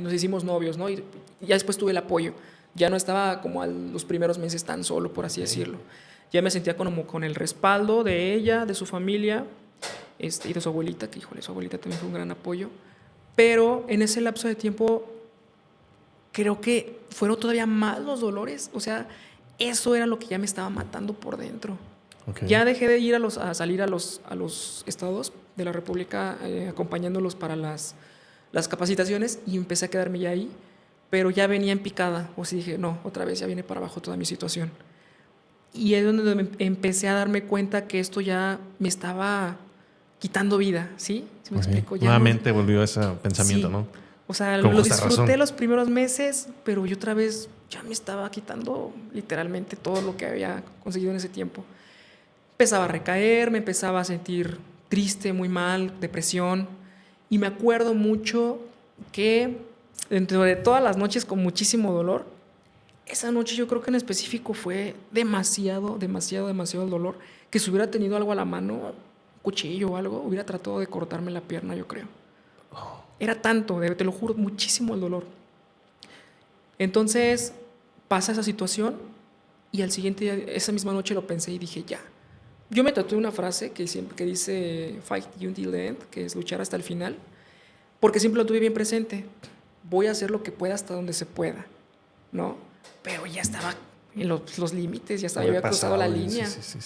nos hicimos novios, ¿no? Y ya después tuve el apoyo. Ya no estaba como a los primeros meses tan solo, por así decirlo. Ya me sentía como con el respaldo de ella, de su familia, y de su abuelita, que híjole, su abuelita también fue un gran apoyo. Pero en ese lapso de tiempo creo que fueron todavía más los dolores. O sea, eso era lo que ya me estaba matando por dentro. Okay. Ya dejé de ir a salir a los estados de la República acompañándolos para las capacitaciones y empecé a quedarme ya ahí, pero ya venía en picada. O sea, dije, no, otra vez ya viene para abajo toda mi situación. Y es donde empecé a darme cuenta que esto ya me estaba quitando vida, ¿sí? ¿Sí me explico? Ya nuevamente volvió ese pensamiento, sí. ¿no? O sea, Con lo justa disfruté razón. los primeros meses, pero yo otra vez ya me estaba quitando literalmente todo lo que había conseguido en ese tiempo. Empezaba a recaer, me empezaba a sentir triste, muy mal, depresión. Y me acuerdo mucho que dentro de todas las noches con muchísimo dolor, esa noche yo creo que en específico fue demasiado el dolor, que si hubiera tenido algo a la mano, un cuchillo o algo, hubiera tratado de cortarme la pierna, yo creo. Era tanto, te lo juro, muchísimo el dolor. Entonces pasa esa situación y al siguiente día, esa misma noche lo pensé y dije, ya. Yo me tatué una frase que dice fight until the end, que es luchar hasta el final, porque siempre lo tuve bien presente. Voy a hacer lo que pueda hasta donde se pueda, ¿no? Pero ya estaba en los límites, ya había cruzado la línea. Sí.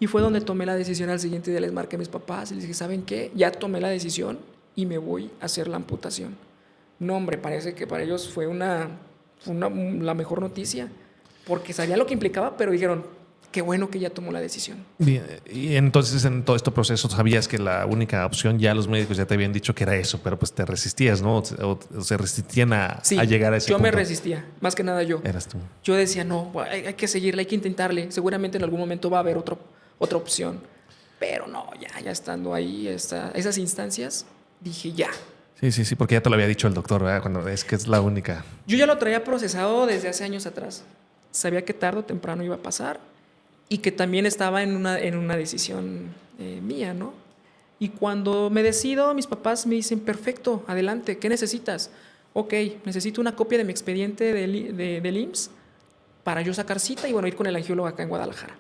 Y fue donde tomé la decisión. Al siguiente día les marqué a mis papás y les dije, ¿saben qué? Ya tomé la decisión y me voy a hacer la amputación. No, hombre, parece que para ellos fue la mejor noticia, porque sabían lo que implicaba, pero dijeron, qué bueno que ya tomó la decisión. Bien, y entonces en todo este proceso sabías que la única opción, ya los médicos ya te habían dicho que era eso, pero pues te resistías, ¿no? O se resistían a llegar a ese punto. Yo me resistía, más que nada yo. Eras tú. Yo decía, no, hay que seguirle, hay que intentarle, seguramente en algún momento va a haber otra opción. Pero no, ya estando ahí, esas instancias, dije ya. Sí, porque ya te lo había dicho el doctor, ¿verdad? Cuando es que es la única. Yo ya lo traía procesado desde hace años atrás. Sabía que tarde o temprano iba a pasar y que también estaba en una decisión mía, ¿no? Y cuando me decido, mis papás me dicen, perfecto, adelante, ¿qué necesitas? Ok, necesito una copia de mi expediente del IMSS para yo sacar cita y bueno, ir con el angiólogo acá en Guadalajara.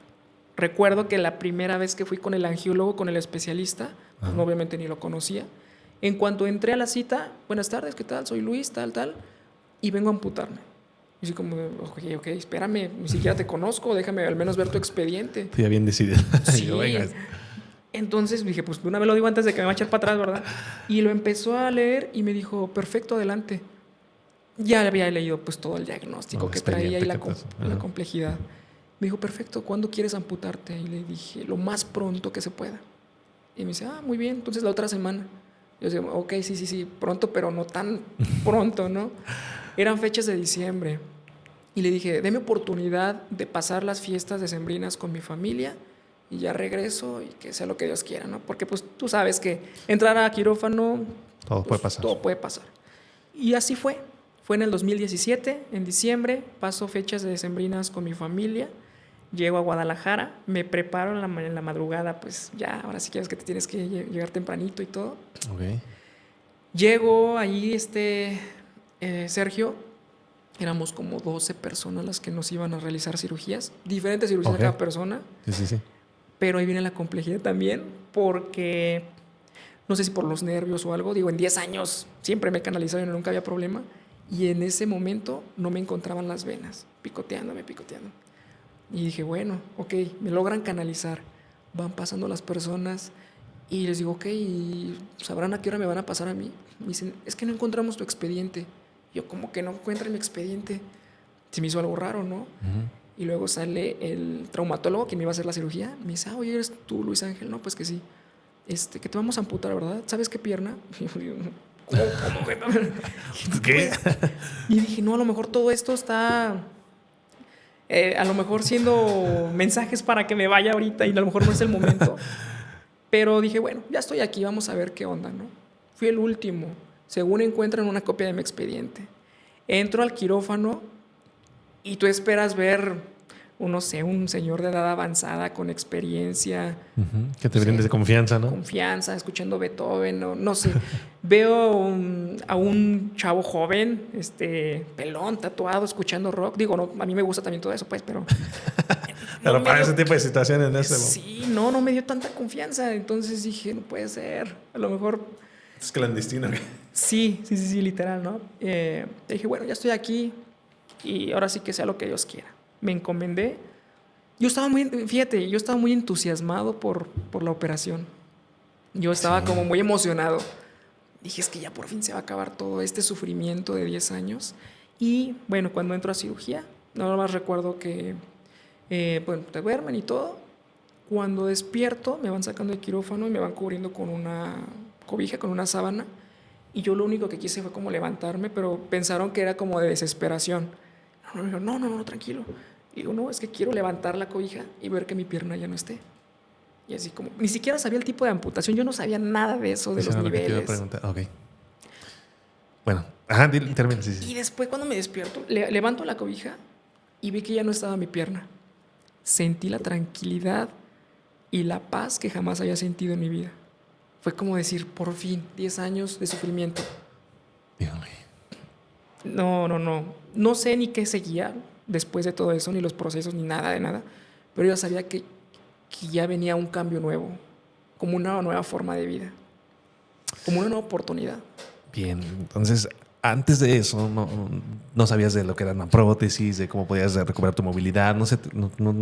Recuerdo que la primera vez que fui con el angiólogo, con el especialista, pues, obviamente ni lo conocía. En cuanto entré a la cita, buenas tardes, ¿qué tal? Soy Luis, tal, y vengo a amputarme. Y así como, ok, espérame, ni siquiera te conozco, déjame al menos ver tu expediente. Ya bien decidido. Sí. Entonces dije, pues de una vez lo digo antes de que me vaya a echar para atrás, ¿verdad? Y lo empezó a leer y me dijo, perfecto, adelante. Ya había leído pues todo el diagnóstico que traía y la Ajá. complejidad. Me dijo, perfecto, ¿cuándo quieres amputarte? Y le dije, lo más pronto que se pueda. Y me dice, muy bien, entonces la otra semana. Yo decía, ok, sí, pronto, pero no tan pronto, ¿no? Eran fechas de diciembre. Y le dije, deme oportunidad de pasar las fiestas decembrinas con mi familia y ya regreso y que sea lo que Dios quiera, ¿no? Porque pues tú sabes que entrar a quirófano, Todo pues, puede pasar. todo puede pasar. Y así fue. Fue en el 2017, en diciembre, paso fechas de decembrinas con mi familia, llego a Guadalajara, me preparo en la madrugada, pues ya, ahora sí quieres que te tienes que llegar tempranito y todo. Ok. Llego allí, Sergio, éramos como 12 personas las que nos iban a realizar cirugías, diferentes cirugías a cada persona, Sí. pero ahí viene la complejidad también, porque no sé si por los nervios o algo, digo, en 10 años siempre me he canalizado y nunca había problema, y en ese momento no me encontraban las venas, picoteándome. Y dije, bueno, ok, me logran canalizar, van pasando las personas y les digo, ok, ¿y sabrán a qué hora me van a pasar a mí? Me dicen, es que no encontramos tu expediente. Yo, como que no encuentran mi expediente. Se me hizo algo raro, ¿no? Uh-huh. Y luego sale el traumatólogo que me iba a hacer la cirugía. Me dice, oye, ¿eres tú, Luis Ángel? No, pues que sí. Que te vamos a amputar, ¿verdad? ¿Sabes qué pierna? Y yo, ¿Cómo? ¿Qué? Y dije, no, a lo mejor todo esto está... a lo mejor siendo mensajes para que me vaya ahorita y a lo mejor no es el momento. Pero dije, bueno, ya estoy aquí, vamos a ver qué onda, ¿no? Fui el último. Según encuentran una copia de mi expediente. Entro al quirófano y tú esperas ver, no sé, un señor de edad avanzada con experiencia. Uh-huh. Que te brindes de confianza, ¿no? Confianza, escuchando Beethoven, no sé. Veo a un chavo joven, pelón, tatuado, escuchando rock. Digo, no, a mí me gusta también todo eso, pues, pero... Pero para ese tipo de situaciones en ese momento. Sí, no me dio tanta confianza. Entonces dije, no puede ser. A lo mejor... Es clandestino. Sí, literal, ¿no? Dije, bueno, ya estoy aquí y ahora sí que sea lo que Dios quiera. Me encomendé. Yo estaba muy entusiasmado por la operación. Yo estaba como muy emocionado. Dije, es que ya por fin se va a acabar todo este sufrimiento de 10 años. Y bueno, cuando entro a cirugía, nada más recuerdo que, bueno, te duermen y todo. Cuando despierto, me van sacando del quirófano y me van cubriendo con una cobija, con una sábana. Y yo lo único que quise fue como levantarme, pero pensaron que era como de desesperación. No, tranquilo. Y digo, no, es que quiero levantar la cobija y ver que mi pierna ya no esté. Y así como, ni siquiera sabía el tipo de amputación, yo no sabía nada de eso, de los niveles. Okay. Bueno, termina. Sí. Y después cuando me despierto, levanto la cobija y vi que ya no estaba mi pierna. Sentí la tranquilidad y la paz que jamás había sentido en mi vida. Fue como decir, por fin, 10 años de sufrimiento. Dígame. No. No sé ni qué seguía después de todo eso, ni los procesos, ni nada de nada. Pero yo sabía que ya venía un cambio nuevo, como una nueva forma de vida, como una nueva oportunidad. Bien, entonces, antes de eso, no sabías de lo que era una prótesis, de cómo podías recuperar tu movilidad, no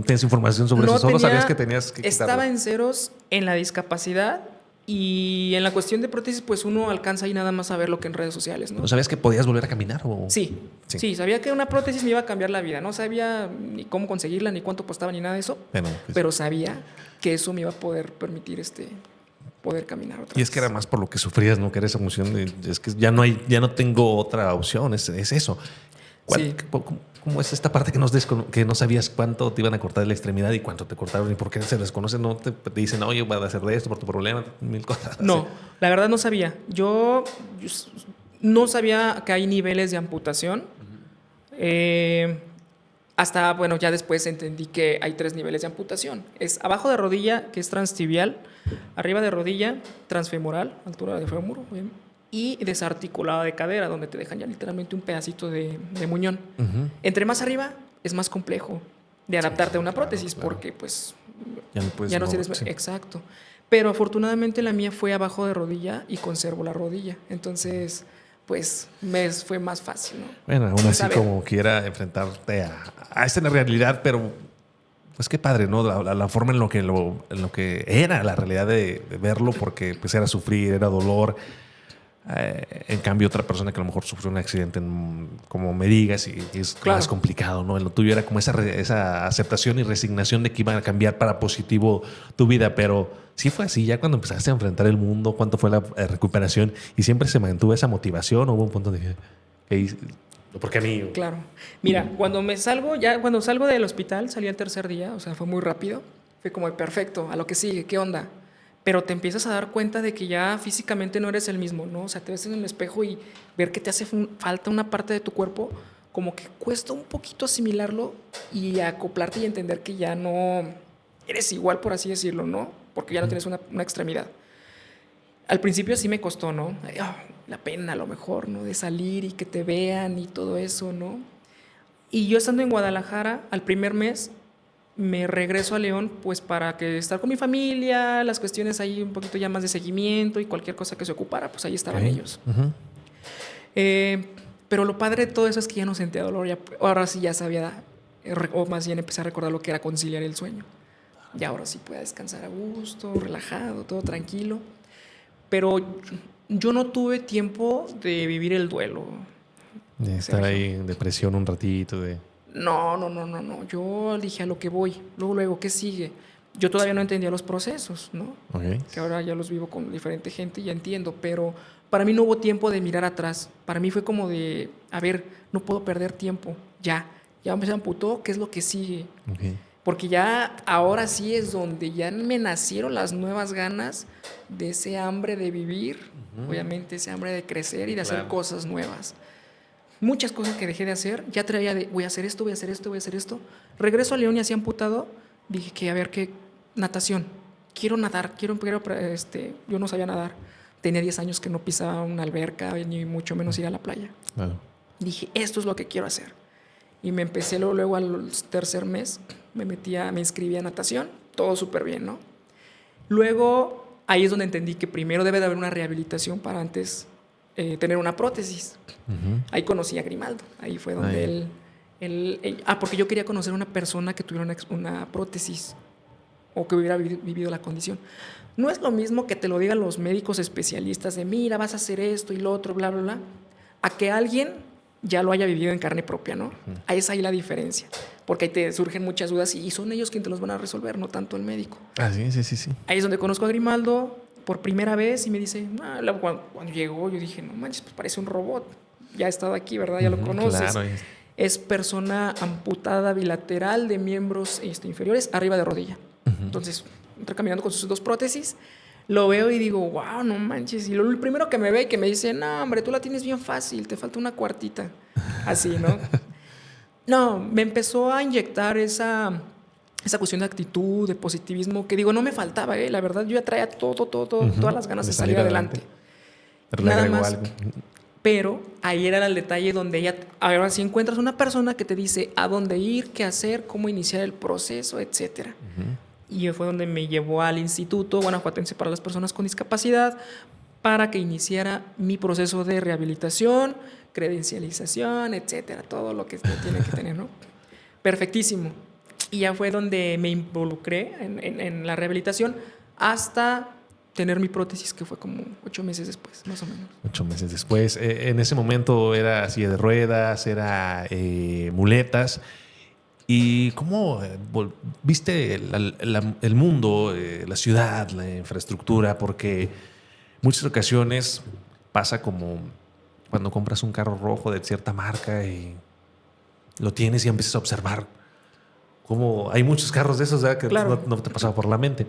tenías información sobre eso, solo sabías que tenías que quitarlo. Estaba en ceros en la discapacidad. Y en la cuestión de prótesis, pues uno alcanza ahí nada más a ver lo que en redes sociales, ¿no? ¿No sabías que podías volver a caminar? ¿O? Sí, sabía que una prótesis me iba a cambiar la vida. No sabía ni cómo conseguirla, ni cuánto costaba, ni nada de eso. Pero sabía que eso me iba a poder permitir poder caminar otra vez. Y es que era más por lo que sufrías, ¿no? Que era esa emoción de, es que ya no tengo otra opción, es eso. Sí. ¿Cómo es esta parte que no sabías cuánto te iban a cortar la extremidad y cuánto te cortaron y por qué se desconoce? No te dicen, oye, voy a hacer de esto por tu problema, 1000 cosas. No, la verdad no sabía. Yo no sabía que hay niveles de amputación. Hasta, bueno, ya después entendí que hay 3 niveles de amputación. Es abajo de rodilla, que es transtibial, arriba de rodilla, transfemoral, altura de fémur, y desarticulada de cadera, donde te dejan ya literalmente un pedacito de muñón. Uh-huh. Entre más arriba es más complejo de adaptarte a una prótesis, claro. Porque pues ya no sirves. Sí. Exacto. Pero afortunadamente la mía fue abajo de rodilla y conservo la rodilla. Entonces, pues me fue más fácil, ¿no? Bueno, aún así como quiera enfrentarte a esta realidad, pero pues qué padre, ¿no? La forma en lo que era la realidad de verlo, porque pues era sufrir, era dolor. En cambio, otra persona que a lo mejor sufrió un accidente, como me digas, y es más complicado, ¿no? Lo tuyo era como esa aceptación y resignación de que iba a cambiar para positivo tu vida, pero sí fue así. Ya cuando empezaste a enfrentar el mundo, ¿cuánto fue la recuperación? Y siempre se mantuvo esa motivación, ¿o hubo un punto de que ¿por qué a mí? Claro. Mira, cuando salgo del hospital, salí al tercer día, o sea, fue muy rápido. Fue como perfecto, a lo que sigue, ¿qué onda? Pero te empiezas a dar cuenta de que ya físicamente no eres el mismo, ¿no? O sea, te ves en el espejo y ver que te hace falta una parte de tu cuerpo, como que cuesta un poquito asimilarlo y acoplarte y entender que ya no eres igual, por así decirlo, ¿no? Porque ya no tienes una extremidad. Al principio sí me costó, ¿no? La pena a lo mejor, ¿no? De salir y que te vean y todo eso, ¿no? Y yo estando en Guadalajara, al primer mes, me regreso a León pues para que estar con mi familia, las cuestiones ahí un poquito ya más de seguimiento y cualquier cosa que se ocupara, pues ahí estaban ellos. Pero lo padre de todo eso es que ya no sentía dolor, ahora sí ya sabía, o más bien empecé a recordar lo que era conciliar el sueño. Y ahora sí puedo descansar a gusto, relajado, todo tranquilo. Pero yo no tuve tiempo de vivir el duelo. De estar ahí en depresión un ratito, No. Yo dije a lo que voy. Luego, ¿qué sigue? Yo todavía no entendía los procesos, ¿no? Okay. Que ahora ya los vivo con diferente gente y ya entiendo. Pero para mí no hubo tiempo de mirar atrás. Para mí fue como de, a ver, no puedo perder tiempo. Ya me se amputó, ¿qué es lo que sigue? Okay. Porque ya ahora sí es donde ya me nacieron las nuevas ganas de ese hambre de vivir, obviamente ese hambre de crecer y de hacer cosas nuevas. Muchas cosas que dejé de hacer, ya traía de voy a hacer esto. Regreso a León y así amputado, dije que a ver qué natación. Quiero nadar, yo no sabía nadar. Tenía 10 años que no pisaba una alberca ni mucho menos ir a la playa. Claro. Dije, esto es lo que quiero hacer. Y me empecé luego al tercer mes, me inscribí a natación, todo súper bien, ¿no? Luego, ahí es donde entendí que primero debe de haber una rehabilitación para antes tener una prótesis. Ahí conocí a Grimaldo, ahí fue donde porque yo quería conocer a una persona que tuviera una prótesis o que hubiera vivido la condición. No es lo mismo que te lo digan los médicos especialistas de mira, vas a hacer esto y lo otro, bla, bla, bla, a que alguien ya lo haya vivido en carne propia, ¿no? Ahí es ahí la diferencia, porque ahí te surgen muchas dudas y son ellos quienes te los van a resolver, no tanto el médico. Sí. Ahí es donde conozco a Grimaldo por primera vez y me dice, cuando llegó yo dije, no manches, pues parece un robot, ya ha estado aquí, ¿verdad? Ya lo conoces. Claro. Es persona amputada bilateral de miembros inferiores arriba de rodilla. Entonces, entra caminando con sus 2 prótesis, lo veo y digo, wow, no manches. Y el primero que me ve y que me dice, no, hombre, tú la tienes bien fácil, te falta una cuartita. Así, ¿no? No, me empezó a inyectar esa cuestión de actitud, de positivismo, que digo, no me faltaba, la verdad, yo ya traía todas las ganas de salir adelante. Pero nada más. Algo. Pero ahí era el detalle donde ahora si encuentras una persona que te dice a dónde ir, qué hacer, cómo iniciar el proceso, etcétera. Y fue donde me llevó al Instituto Guanajuatense para las Personas con Discapacidad para que iniciara mi proceso de rehabilitación, credencialización, etcétera, todo lo que tiene que tener, ¿no? Perfectísimo. Y ya fue donde me involucré en la rehabilitación hasta tener mi prótesis, que fue como 8 meses después, más o menos. 8 meses después. En ese momento era silla de ruedas, era muletas. ¿Y cómo viste el mundo, la ciudad, la infraestructura? Porque muchas ocasiones pasa como cuando compras un carro rojo de cierta marca y lo tienes y empiezas a observar cómo hay muchos carros de esos, ¿verdad? Que claro, no te pasaba por la mente.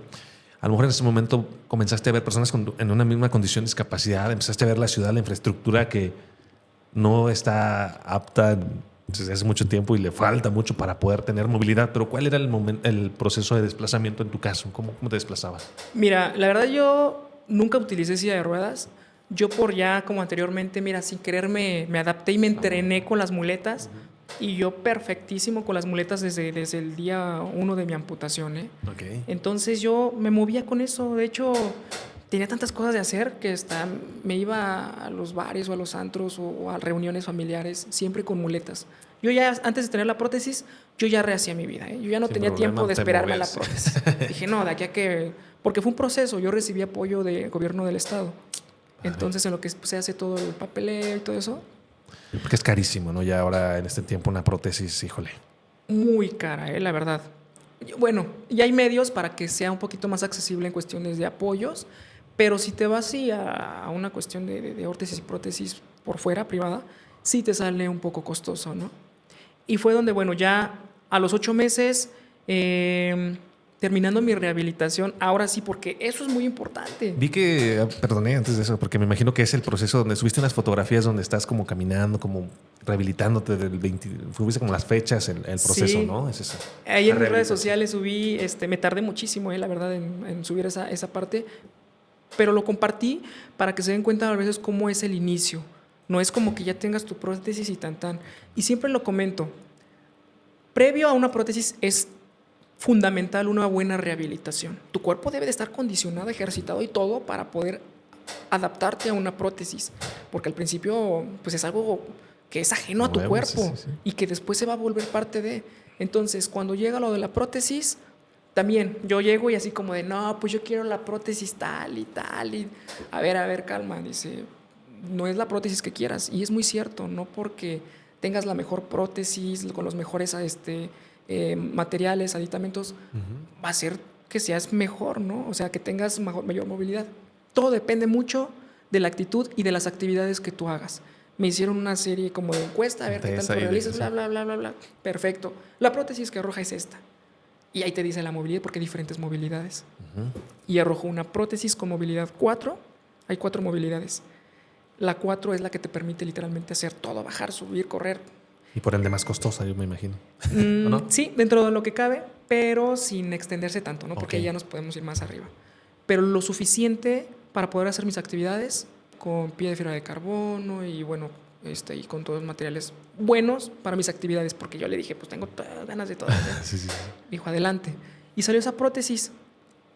A lo mejor en ese momento comenzaste a ver personas en una misma condición de discapacidad, empezaste a ver la ciudad, la infraestructura que no está apta desde hace mucho tiempo y le falta mucho para poder tener movilidad. Pero ¿cuál era el proceso de desplazamiento en tu caso? ¿Cómo te desplazabas? Mira, la verdad yo nunca utilicé silla de ruedas. Yo como anteriormente, mira, sin querer me adapté y me entrené con las muletas. Y yo perfectísimo con las muletas desde el día 1 de mi amputación, ¿eh? Okay. Entonces yo me movía con eso. De hecho, tenía tantas cosas de hacer que me iba a los bares o a los antros o a reuniones familiares siempre con muletas. Yo ya, antes de tener la prótesis, yo ya rehacía mi vida, ¿eh? Yo ya no tenía tiempo de esperarme a la prótesis. Dije, no, de aquí a que... Porque fue un proceso. Yo recibí apoyo del gobierno del estado. Entonces, en lo que se hace todo el papeleo y todo eso, Porque es carísimo, ¿no? Ya ahora en este tiempo una prótesis, híjole. muy cara, la verdad. Bueno, y hay medios para que sea un poquito más accesible en cuestiones de apoyos, pero si te vas sí a una cuestión de órtesis y prótesis por fuera, privada, sí te sale un poco costoso, ¿no? Y fue donde, bueno, ya a los 8 meses, terminando mi rehabilitación, ahora sí, porque eso es muy importante. Vi que, perdoné antes de eso, porque me imagino que es el proceso donde subiste unas fotografías donde estás como caminando, como rehabilitándote del 20, subiste como las fechas, el proceso, Sí. ¿no? Es eso. Ahí en La mis redes rehabilitación. sociales subí, me tardé muchísimo, la verdad, en subir esa parte, pero lo compartí para que se den cuenta a veces cómo es el inicio. No es como que ya tengas tu prótesis y tan tan. Y siempre lo comento, previo a una prótesis es fundamental una buena rehabilitación. Tu cuerpo debe de estar condicionado, ejercitado y todo para poder adaptarte a una prótesis, porque al principio pues es algo que es ajeno a tu Nuevo, cuerpo sí, sí, sí. y que después se va a volver parte de. Entonces, cuando llega lo de la prótesis, también yo llego y así como de, no, pues yo quiero la prótesis tal y tal. Y a ver, calma, dice, no es la prótesis que quieras. Y es muy cierto, no porque tengas la mejor prótesis con los mejores materiales, aditamentos, va a ser que seas mejor, ¿no? O sea, que tengas mayor movilidad. Todo depende mucho de la actitud y de las actividades que tú hagas. Me hicieron una serie como de encuesta, a ver qué tanto realizas, bla, bla, bla, bla, bla. Perfecto. La prótesis que arroja es esta. Y ahí te dice la movilidad, porque hay diferentes movilidades. Y arrojó una prótesis con movilidad 4. Hay 4 movilidades. La 4 es la que te permite literalmente hacer todo, bajar, subir, correr. Y por ende más costosa, yo me imagino. ¿O no? Sí, dentro de lo que cabe, pero sin extenderse tanto, ¿no? Porque Ok. ya nos podemos ir más arriba. Pero lo suficiente para poder hacer mis actividades con pie de fibra de carbono y bueno, y con todos los materiales buenos para mis actividades, porque yo le dije, pues tengo ganas de todo. Sí, sí, sí. Dijo, adelante. Y salió esa prótesis.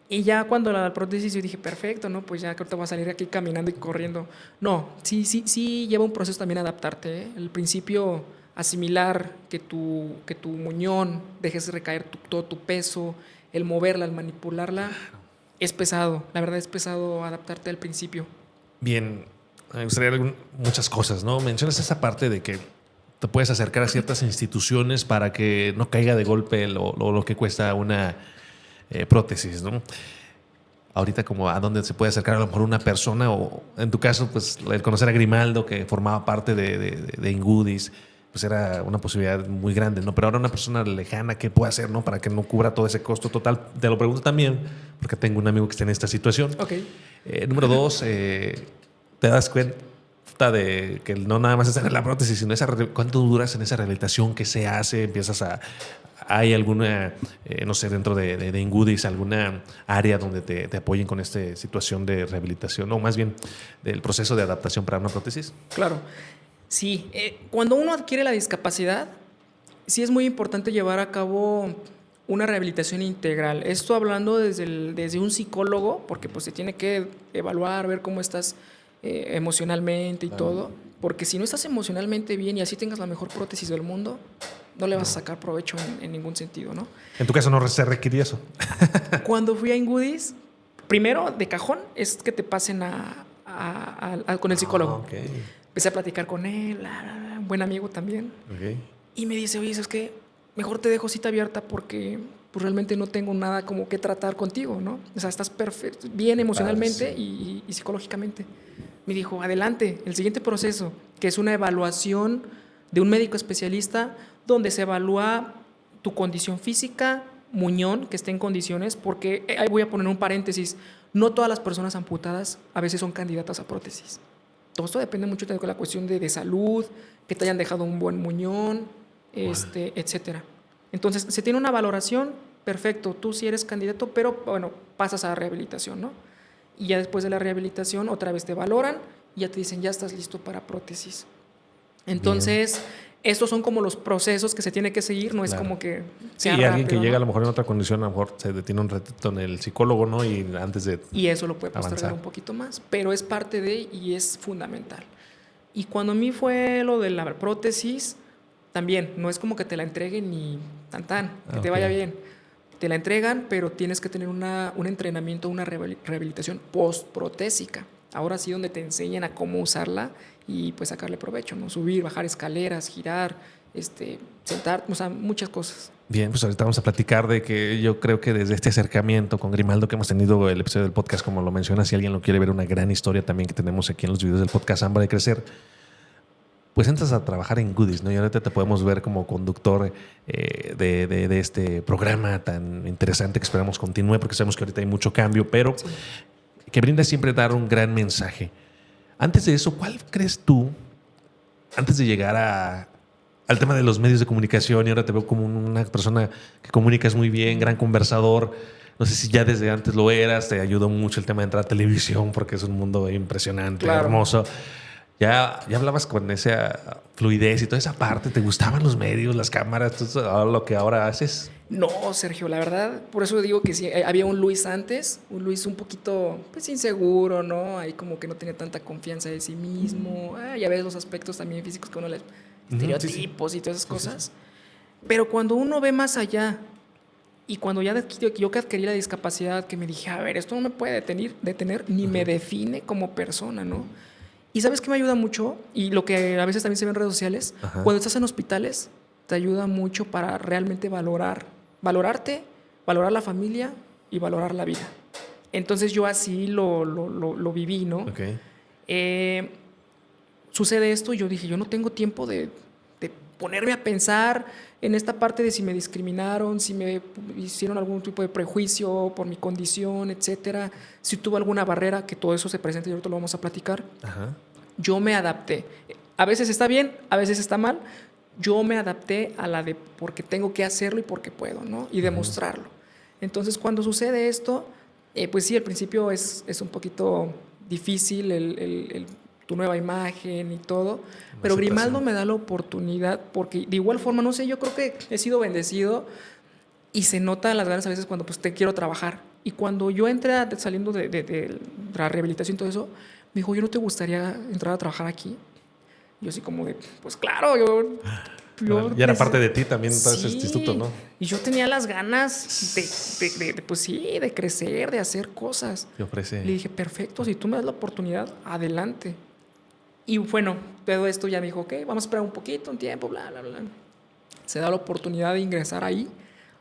Y ya cuando la prótesis yo dije, perfecto, ¿no? Pues ya creo que voy a salir aquí caminando y corriendo. No, sí lleva un proceso también adaptarte, ¿eh? El principio, asimilar que tu muñón dejes recaer todo tu peso, el moverla, el manipularla, es pesado. La verdad es pesado adaptarte al principio. Bien, me gustaría muchas cosas, ¿no? Mencionas esa parte de que te puedes acercar a ciertas instituciones para que no caiga de golpe lo que cuesta una prótesis, ¿no? Ahorita como a dónde se puede acercar a lo mejor una persona o en tu caso pues el conocer a Grimaldo que formaba parte de Ingudis pues era una posibilidad muy grande, ¿no? Pero ahora una persona lejana, ¿qué puede hacer, no? Para que no cubra todo ese costo total. Te lo pregunto también porque tengo un amigo que está en esta situación. Ok. Número 2, te das cuenta de que no nada más es tener la prótesis, sino cuánto duras en esa rehabilitación, qué se hace, hay alguna, no sé, dentro de Ingudis, alguna área donde te apoyen con esta situación de rehabilitación, o más bien del proceso de adaptación para una prótesis. Claro. Sí, cuando uno adquiere la discapacidad, sí es muy importante llevar a cabo una rehabilitación integral. Esto hablando desde un psicólogo, porque pues se tiene que evaluar, ver cómo estás emocionalmente y todo. Porque si no estás emocionalmente bien y así tengas la mejor prótesis del mundo, no le vas a sacar provecho en ningún sentido, ¿no? En tu caso no se requiere eso. Cuando fui a Ingudis, primero de cajón es que te pasen con el psicólogo. Okay. Empecé a platicar con él, un buen amigo también. Okay. Y me dice, oye, ¿sabes qué? Mejor te dejo cita abierta porque pues, realmente no tengo nada como que tratar contigo, ¿no? O sea, estás perfecto, bien emocionalmente y psicológicamente. Me dijo, adelante, el siguiente proceso, que es una evaluación de un médico especialista donde se evalúa tu condición física, muñón, que esté en condiciones, porque ahí voy a poner un paréntesis, no todas las personas amputadas a veces son candidatas a prótesis. Todo esto depende mucho de la cuestión de salud, que te hayan dejado un buen muñón, etcétera. Entonces, se tiene una valoración, perfecto, tú sí eres candidato, pero bueno, pasas a rehabilitación, ¿no? Y ya después de la rehabilitación, otra vez te valoran y ya te dicen, ya estás listo para prótesis. Entonces, estos son como los procesos que se tiene que seguir, no es como que sea sí, rápido, alguien que ¿no? llega a lo mejor en otra condición, a lo mejor se detiene un ratito en el psicólogo, ¿no? Y antes de Y eso lo puede postergar avanzar un poquito más, pero es parte de y es fundamental. Y cuando a mí fue lo de la prótesis, también no es como que te la entreguen y que te vaya bien. Te la entregan, pero tienes que tener un entrenamiento, una rehabilitación post-protésica. Ahora sí donde te enseñan a cómo usarla y pues sacarle provecho, ¿no? Subir, bajar escaleras, girar, sentar, o sea, muchas cosas. Bien, pues ahorita vamos a platicar de que yo creo que desde este acercamiento con Grimaldo que hemos tenido el episodio del podcast, como lo mencionas, si alguien lo quiere ver, una gran historia también que tenemos aquí en los videos del podcast Hambre de Crecer, pues entras a trabajar en Goodies, ¿no? Y ahorita te podemos ver como conductor de este programa tan interesante que esperamos continúe, porque sabemos que ahorita hay mucho cambio, pero Sí. que brinda siempre dar un gran mensaje. Antes de eso, ¿cuál crees tú, antes de llegar al tema de los medios de comunicación, y ahora te veo como una persona que comunicas muy bien, gran conversador, no sé si ya desde antes lo eras, te ayudó mucho el tema de entrar a televisión porque es un mundo impresionante, Claro. hermoso. Ya hablabas con esa fluidez y toda esa parte, ¿te gustaban los medios, las cámaras, todo lo que ahora haces? No, Sergio, la verdad, por eso digo que sí, había un Luis antes, un Luis un poquito pues inseguro, ¿no? Ahí como que no tenía tanta confianza de sí mismo. Ya ves los aspectos también físicos que uno le estereotipos y todas esas cosas. Pero cuando uno ve más allá y cuando yo que adquirí la discapacidad, que me dije, a ver, esto no me puede detener ni me define como persona, ¿no? Y ¿sabes qué me ayuda mucho? Y lo que a veces también se ve en redes sociales, cuando estás en hospitales, te ayuda mucho para realmente valorarte, valorar la familia y valorar la vida. Entonces yo así lo viví, ¿no? Okay. Sucede esto y yo dije, yo no tengo tiempo de ponerme a pensar en esta parte de si me discriminaron, si me hicieron algún tipo de prejuicio por mi condición, etcétera, si tuve alguna barrera, que todo eso se presenta y ahorita lo vamos a platicar. Ajá. Yo me adapté. A veces está bien, a veces está mal. Yo me adapté a la de porque tengo que hacerlo y porque puedo, ¿no? Y demostrarlo. Entonces, cuando sucede esto, pues sí, al principio es un poquito difícil tu nueva imagen y todo, pero Grimaldo me da la oportunidad porque de igual forma, no sé, yo creo que he sido bendecido y se nota las ganas a veces cuando pues te quiero trabajar. Y cuando yo entré saliendo de la rehabilitación y todo eso, me dijo, ¿yo no te gustaría entrar a trabajar aquí? Yo así como de, pues claro, ya era parte de ti también todo ese sí, instituto, ¿no? Y yo tenía las ganas pues sí, de crecer, de hacer cosas. Te ofrece. Le dije, perfecto, si tú me das la oportunidad, adelante. Y bueno, todo esto ya me dijo, ok, vamos a esperar un poquito, un tiempo, bla, bla, bla. Se da la oportunidad de ingresar ahí,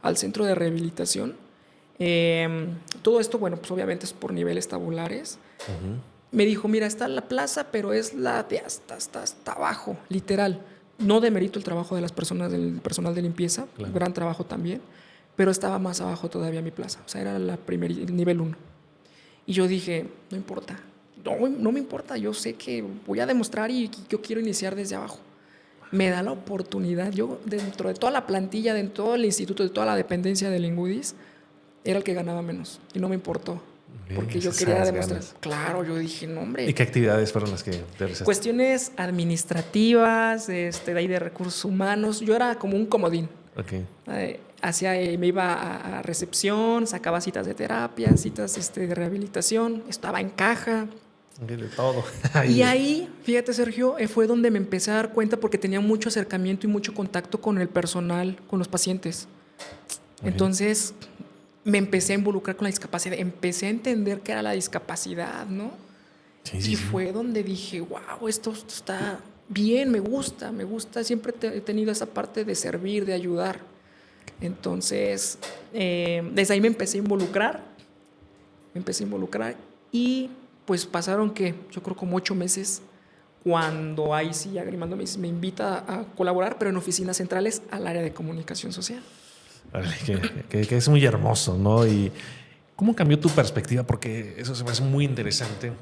al centro de rehabilitación. Todo esto, bueno, pues obviamente es por niveles tabulares. Me dijo, mira, está la plaza, pero es la de hasta abajo, literal. No demerito el trabajo de las personas, del personal de limpieza, claro. Gran trabajo también, pero estaba más abajo todavía mi plaza. O sea, era el nivel 1. Y yo dije, no importa, no me importa, yo sé que voy a demostrar y yo quiero iniciar desde abajo. Me da la oportunidad, yo dentro de toda la plantilla, dentro de todo el instituto, de toda la dependencia del Ingudis, era el que ganaba menos y no me importó. Porque yo quería demostrar. Claro, yo dije, no, hombre. ¿Y qué actividades fueron las que te realizaste? Cuestiones administrativas, de ahí de recursos humanos. Yo era como un comodín. Okay. Me iba a recepción, sacaba citas de terapia, citas de rehabilitación, estaba en caja. De todo. Y ahí, fíjate, Sergio, fue donde me empecé a dar cuenta porque tenía mucho acercamiento y mucho contacto con el personal, con los pacientes. Okay. Entonces me empecé a involucrar con la discapacidad, empecé a entender qué era la discapacidad, ¿no? Sí. Fue donde dije, wow, esto está bien, me gusta, siempre he tenido esa parte de servir, de ayudar. Entonces, desde ahí me empecé a involucrar y pues pasaron que yo creo como 8 meses, cuando ahí sí ya Grimaldo me invita a colaborar, pero en oficinas centrales al área de comunicación social. Que es muy hermoso, ¿no? Y ¿cómo cambió tu perspectiva? Porque eso se me hace muy interesante.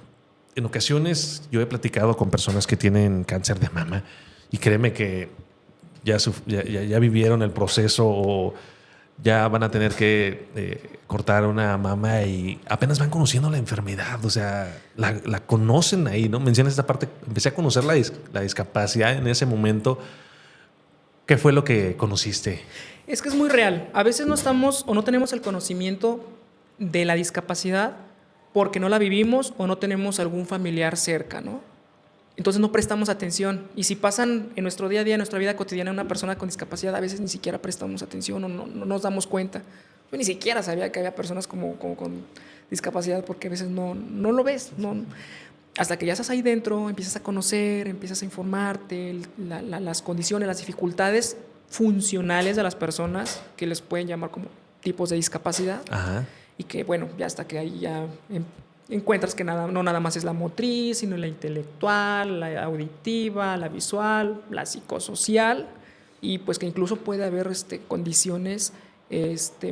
En ocasiones yo he platicado con personas que tienen cáncer de mama y créeme que ya vivieron el proceso o ya van a tener que cortar una mama y apenas van conociendo la enfermedad, o sea, la conocen ahí, ¿no? Mencionas esta parte, empecé a conocer la discapacidad en ese momento. ¿Qué fue lo que conociste? Es que es muy real. A veces no estamos o no tenemos el conocimiento de la discapacidad porque no la vivimos o no tenemos algún familiar cerca, ¿no? Entonces no prestamos atención. Y si pasan en nuestro día a día, en nuestra vida cotidiana, una persona con discapacidad, a veces ni siquiera prestamos atención o no nos damos cuenta. Yo ni siquiera sabía que había personas con discapacidad porque a veces no lo ves. No. Hasta que ya estás ahí dentro, empiezas a conocer, empiezas a informarte, las condiciones, las dificultades funcionales de las personas, que les pueden llamar como tipos de discapacidad. Ajá. Y que, bueno, ya hasta que ahí ya encuentras que no nada más es la motriz, sino la intelectual, la auditiva, la visual, la psicosocial, y pues que incluso puede haber condiciones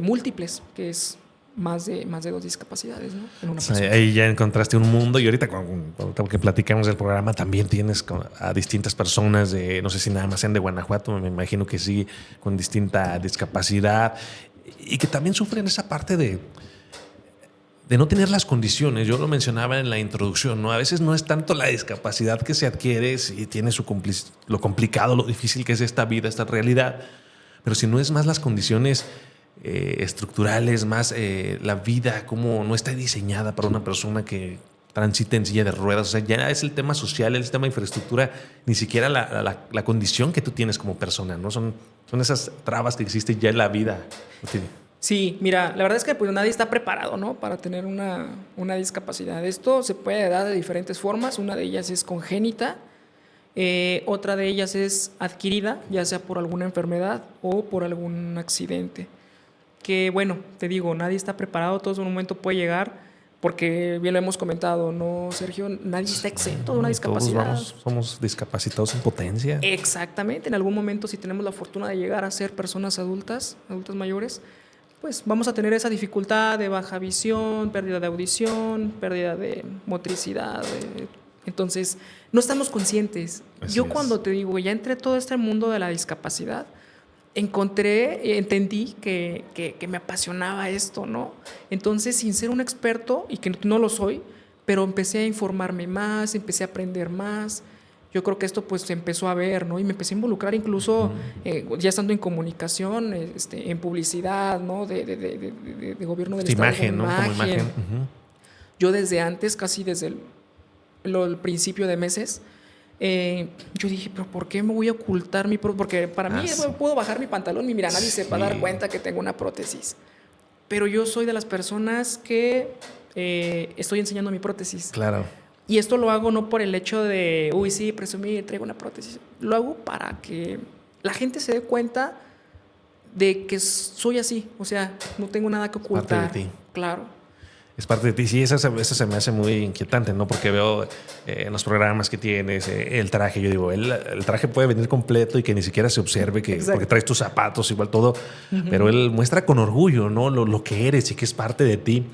múltiples, que es más de 2 discapacidades, ¿no? En una persona. Ahí ya encontraste un mundo y ahorita cuando que platicamos del programa también tienes a distintas personas de, no sé si nada más sean de Guanajuato, me imagino que sí, con distinta discapacidad y que también sufren esa parte de no tener las condiciones. Yo lo mencionaba en la introducción, ¿no? A veces no es tanto la discapacidad que se adquiere, si tiene lo complicado, lo difícil que es esta vida, esta realidad, pero si no es más las condiciones estructurales, más la vida, cómo no está diseñada para una persona que transita en silla de ruedas. O sea, ya es el tema social, el tema de infraestructura, ni siquiera la condición que tú tienes como persona, ¿no? Son esas trabas que existen ya en la vida. Sí, mira, la verdad es que pues nadie está preparado, ¿no? Para tener una discapacidad. Esto se puede dar de diferentes formas. Una de ellas es congénita, otra de ellas es adquirida, ya sea por alguna enfermedad o por algún accidente. Que bueno, te digo, nadie está preparado, todo en un momento puede llegar, porque bien lo hemos comentado, ¿no, Sergio? Nadie está exento de una discapacidad. Todos somos discapacitados en potencia. Exactamente, en algún momento si tenemos la fortuna de llegar a ser personas adultas mayores, pues vamos a tener esa dificultad de baja visión, pérdida de audición, pérdida de motricidad. Entonces, no estamos conscientes. Yo cuando te digo, ya entré todo este mundo de la discapacidad, entendí que me apasionaba esto, ¿no? Entonces, sin ser un experto, y que no lo soy, pero empecé a informarme más, empecé a aprender más. Yo creo que esto pues se empezó a ver, ¿no? Y me empecé a involucrar incluso ya estando en comunicación, en publicidad, ¿no? De gobierno del Estado. Imagen, ¿no? Como imagen. Yo desde antes, casi desde el principio de meses, yo dije, pero ¿por qué me voy a ocultar mi prótesis? Porque para mí puedo bajar mi pantalón y mira, nadie se va a dar cuenta que tengo una prótesis. Pero yo soy de las personas que estoy enseñando mi prótesis. Claro. Y esto lo hago no por el hecho de, uy, sí, presumir, traigo una prótesis. Lo hago para que la gente se dé cuenta de que soy así. O sea, no tengo nada que ocultar. Es parte de ti. Claro. Es parte de ti. Sí, eso se me hace muy inquietante, ¿no? Porque veo en los programas que tienes el traje. Yo digo, el traje puede venir completo y que ni siquiera se observe porque traes tus zapatos, igual todo. Pero él muestra con orgullo, ¿no? Lo que eres y que es parte de ti.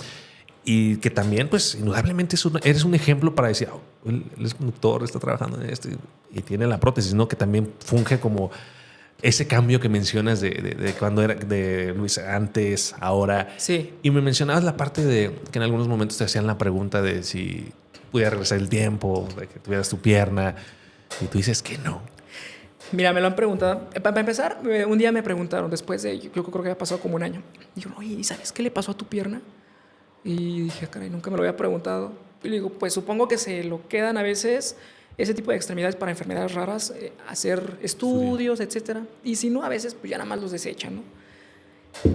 Y que también, pues, indudablemente eres un ejemplo para decir, él es conductor, está trabajando en esto y tiene la prótesis, ¿no? Que también funge como ese cambio que mencionas de cuando era de Luis antes, ahora. Sí. Y me mencionabas la parte de que en algunos momentos te hacían la pregunta de si pudiera regresar el tiempo, de que tuvieras tu pierna, y tú dices que no. Mira, me lo han preguntado. Para empezar, un día me preguntaron, después de, yo creo que había pasado como un año. Dijeron, oye, ¿sabes qué le pasó a tu pierna? Y dije, caray, nunca me lo había preguntado. Y le digo, pues supongo que se lo quedan a veces ese tipo de extremidades para enfermedades raras, hacer estudios, etcétera. Y si no, a veces pues ya nada más los desechan, ¿no?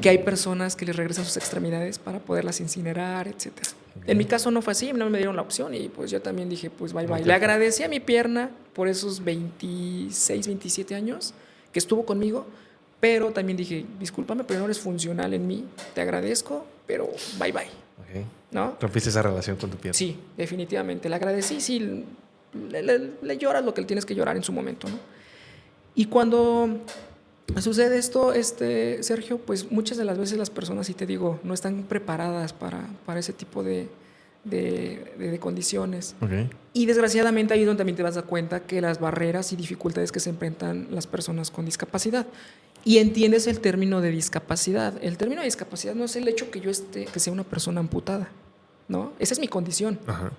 Que hay personas que les regresan sus extremidades para poderlas incinerar, etcétera. En mi caso no fue así, no me dieron la opción y pues yo también dije, pues bye bye. Le agradecí a mi pierna por esos 26, 27 años que estuvo conmigo, pero también dije, discúlpame, pero no eres funcional en mí, te agradezco, pero bye bye. Okay. ¿No? ¿Rompiste esa relación con tu pierna? Sí, definitivamente. Le agradecí, sí, le lloras lo que le tienes que llorar en su momento, ¿no? Y cuando sucede esto, Sergio, pues muchas de las veces las personas, y te digo, no están preparadas para ese tipo de condiciones. Okay. Y desgraciadamente ahí es donde también te vas a dar cuenta que las barreras y dificultades que se enfrentan las personas con discapacidad. Y entiendes el término de discapacidad. El término de discapacidad no es el hecho que sea una persona amputada, ¿no? Esa es mi condición. Ajá.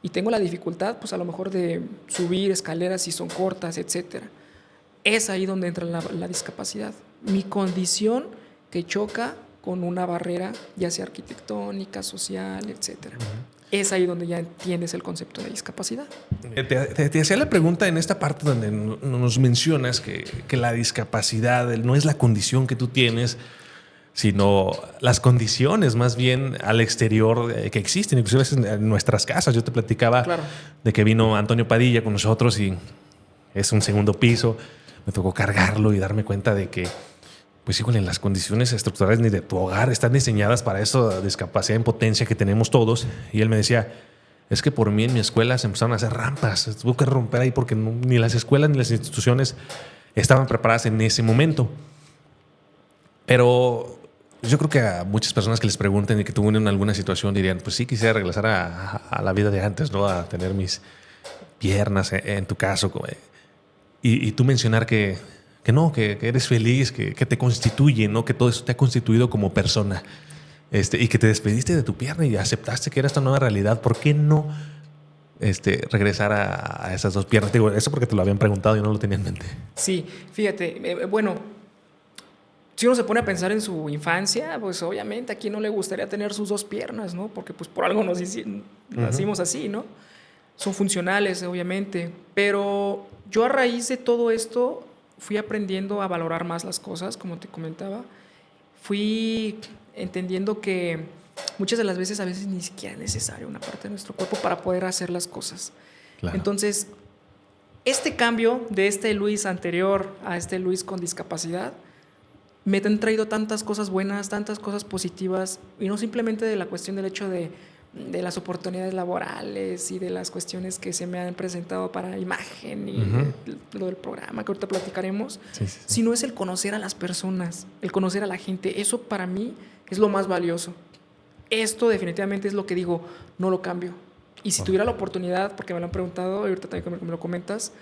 Y tengo la dificultad, pues a lo mejor de subir escaleras si son cortas, etcétera. Es ahí donde entra la discapacidad. Mi condición que choca con una barrera, ya sea arquitectónica, social, etcétera. Es ahí donde ya entiendes el concepto de discapacidad. Te hacía la pregunta en esta parte donde nos mencionas que la discapacidad no es la condición que tú tienes, sino las condiciones más bien al exterior que existen, inclusive en nuestras casas. Yo te platicaba de que vino Antonio Padilla con nosotros y es un segundo piso. Me tocó cargarlo y darme cuenta de que, pues híjole, las condiciones estructurales ni de tu hogar están diseñadas para esa discapacidad en potencia que tenemos todos. Y él me decía, es que por mí en mi escuela se empezaron a hacer rampas. Tuvo que romper ahí porque ni las escuelas ni las instituciones estaban preparadas en ese momento. Pero yo creo que a muchas personas que les pregunten y que tuvieron alguna situación dirían, pues sí, quisiera regresar a la vida de antes, ¿no? A tener mis piernas, en tu caso. Y tú mencionar que no, que eres feliz, que te constituye, ¿no? Que todo eso te ha constituido como persona. Y que te despediste de tu pierna y aceptaste que era esta nueva realidad. ¿Por qué no regresar a esas dos piernas? Digo, eso porque te lo habían preguntado y no lo tenía en mente. Sí, fíjate, bueno, si uno se pone a pensar en su infancia, pues obviamente a quién no le gustaría tener sus dos piernas, ¿no? Porque pues por algo nacimos así, ¿no? Son funcionales, obviamente. Pero yo a raíz de todo esto fui aprendiendo a valorar más las cosas, como te comentaba. Fui entendiendo que muchas de las veces, a veces ni siquiera es necesaria una parte de nuestro cuerpo para poder hacer las cosas. Claro. Entonces, este cambio de este Luis anterior a este Luis con discapacidad me han traído tantas cosas buenas, tantas cosas positivas, y no simplemente de la cuestión del hecho de las oportunidades laborales y de las cuestiones que se me han presentado para imagen y lo del programa que ahorita platicaremos, sino es el conocer a las personas, el conocer a la gente. Eso para mí es lo más valioso. Esto definitivamente es lo que digo, no lo cambio. Y si tuviera la oportunidad, porque me lo han preguntado, y ahorita también me lo comentas,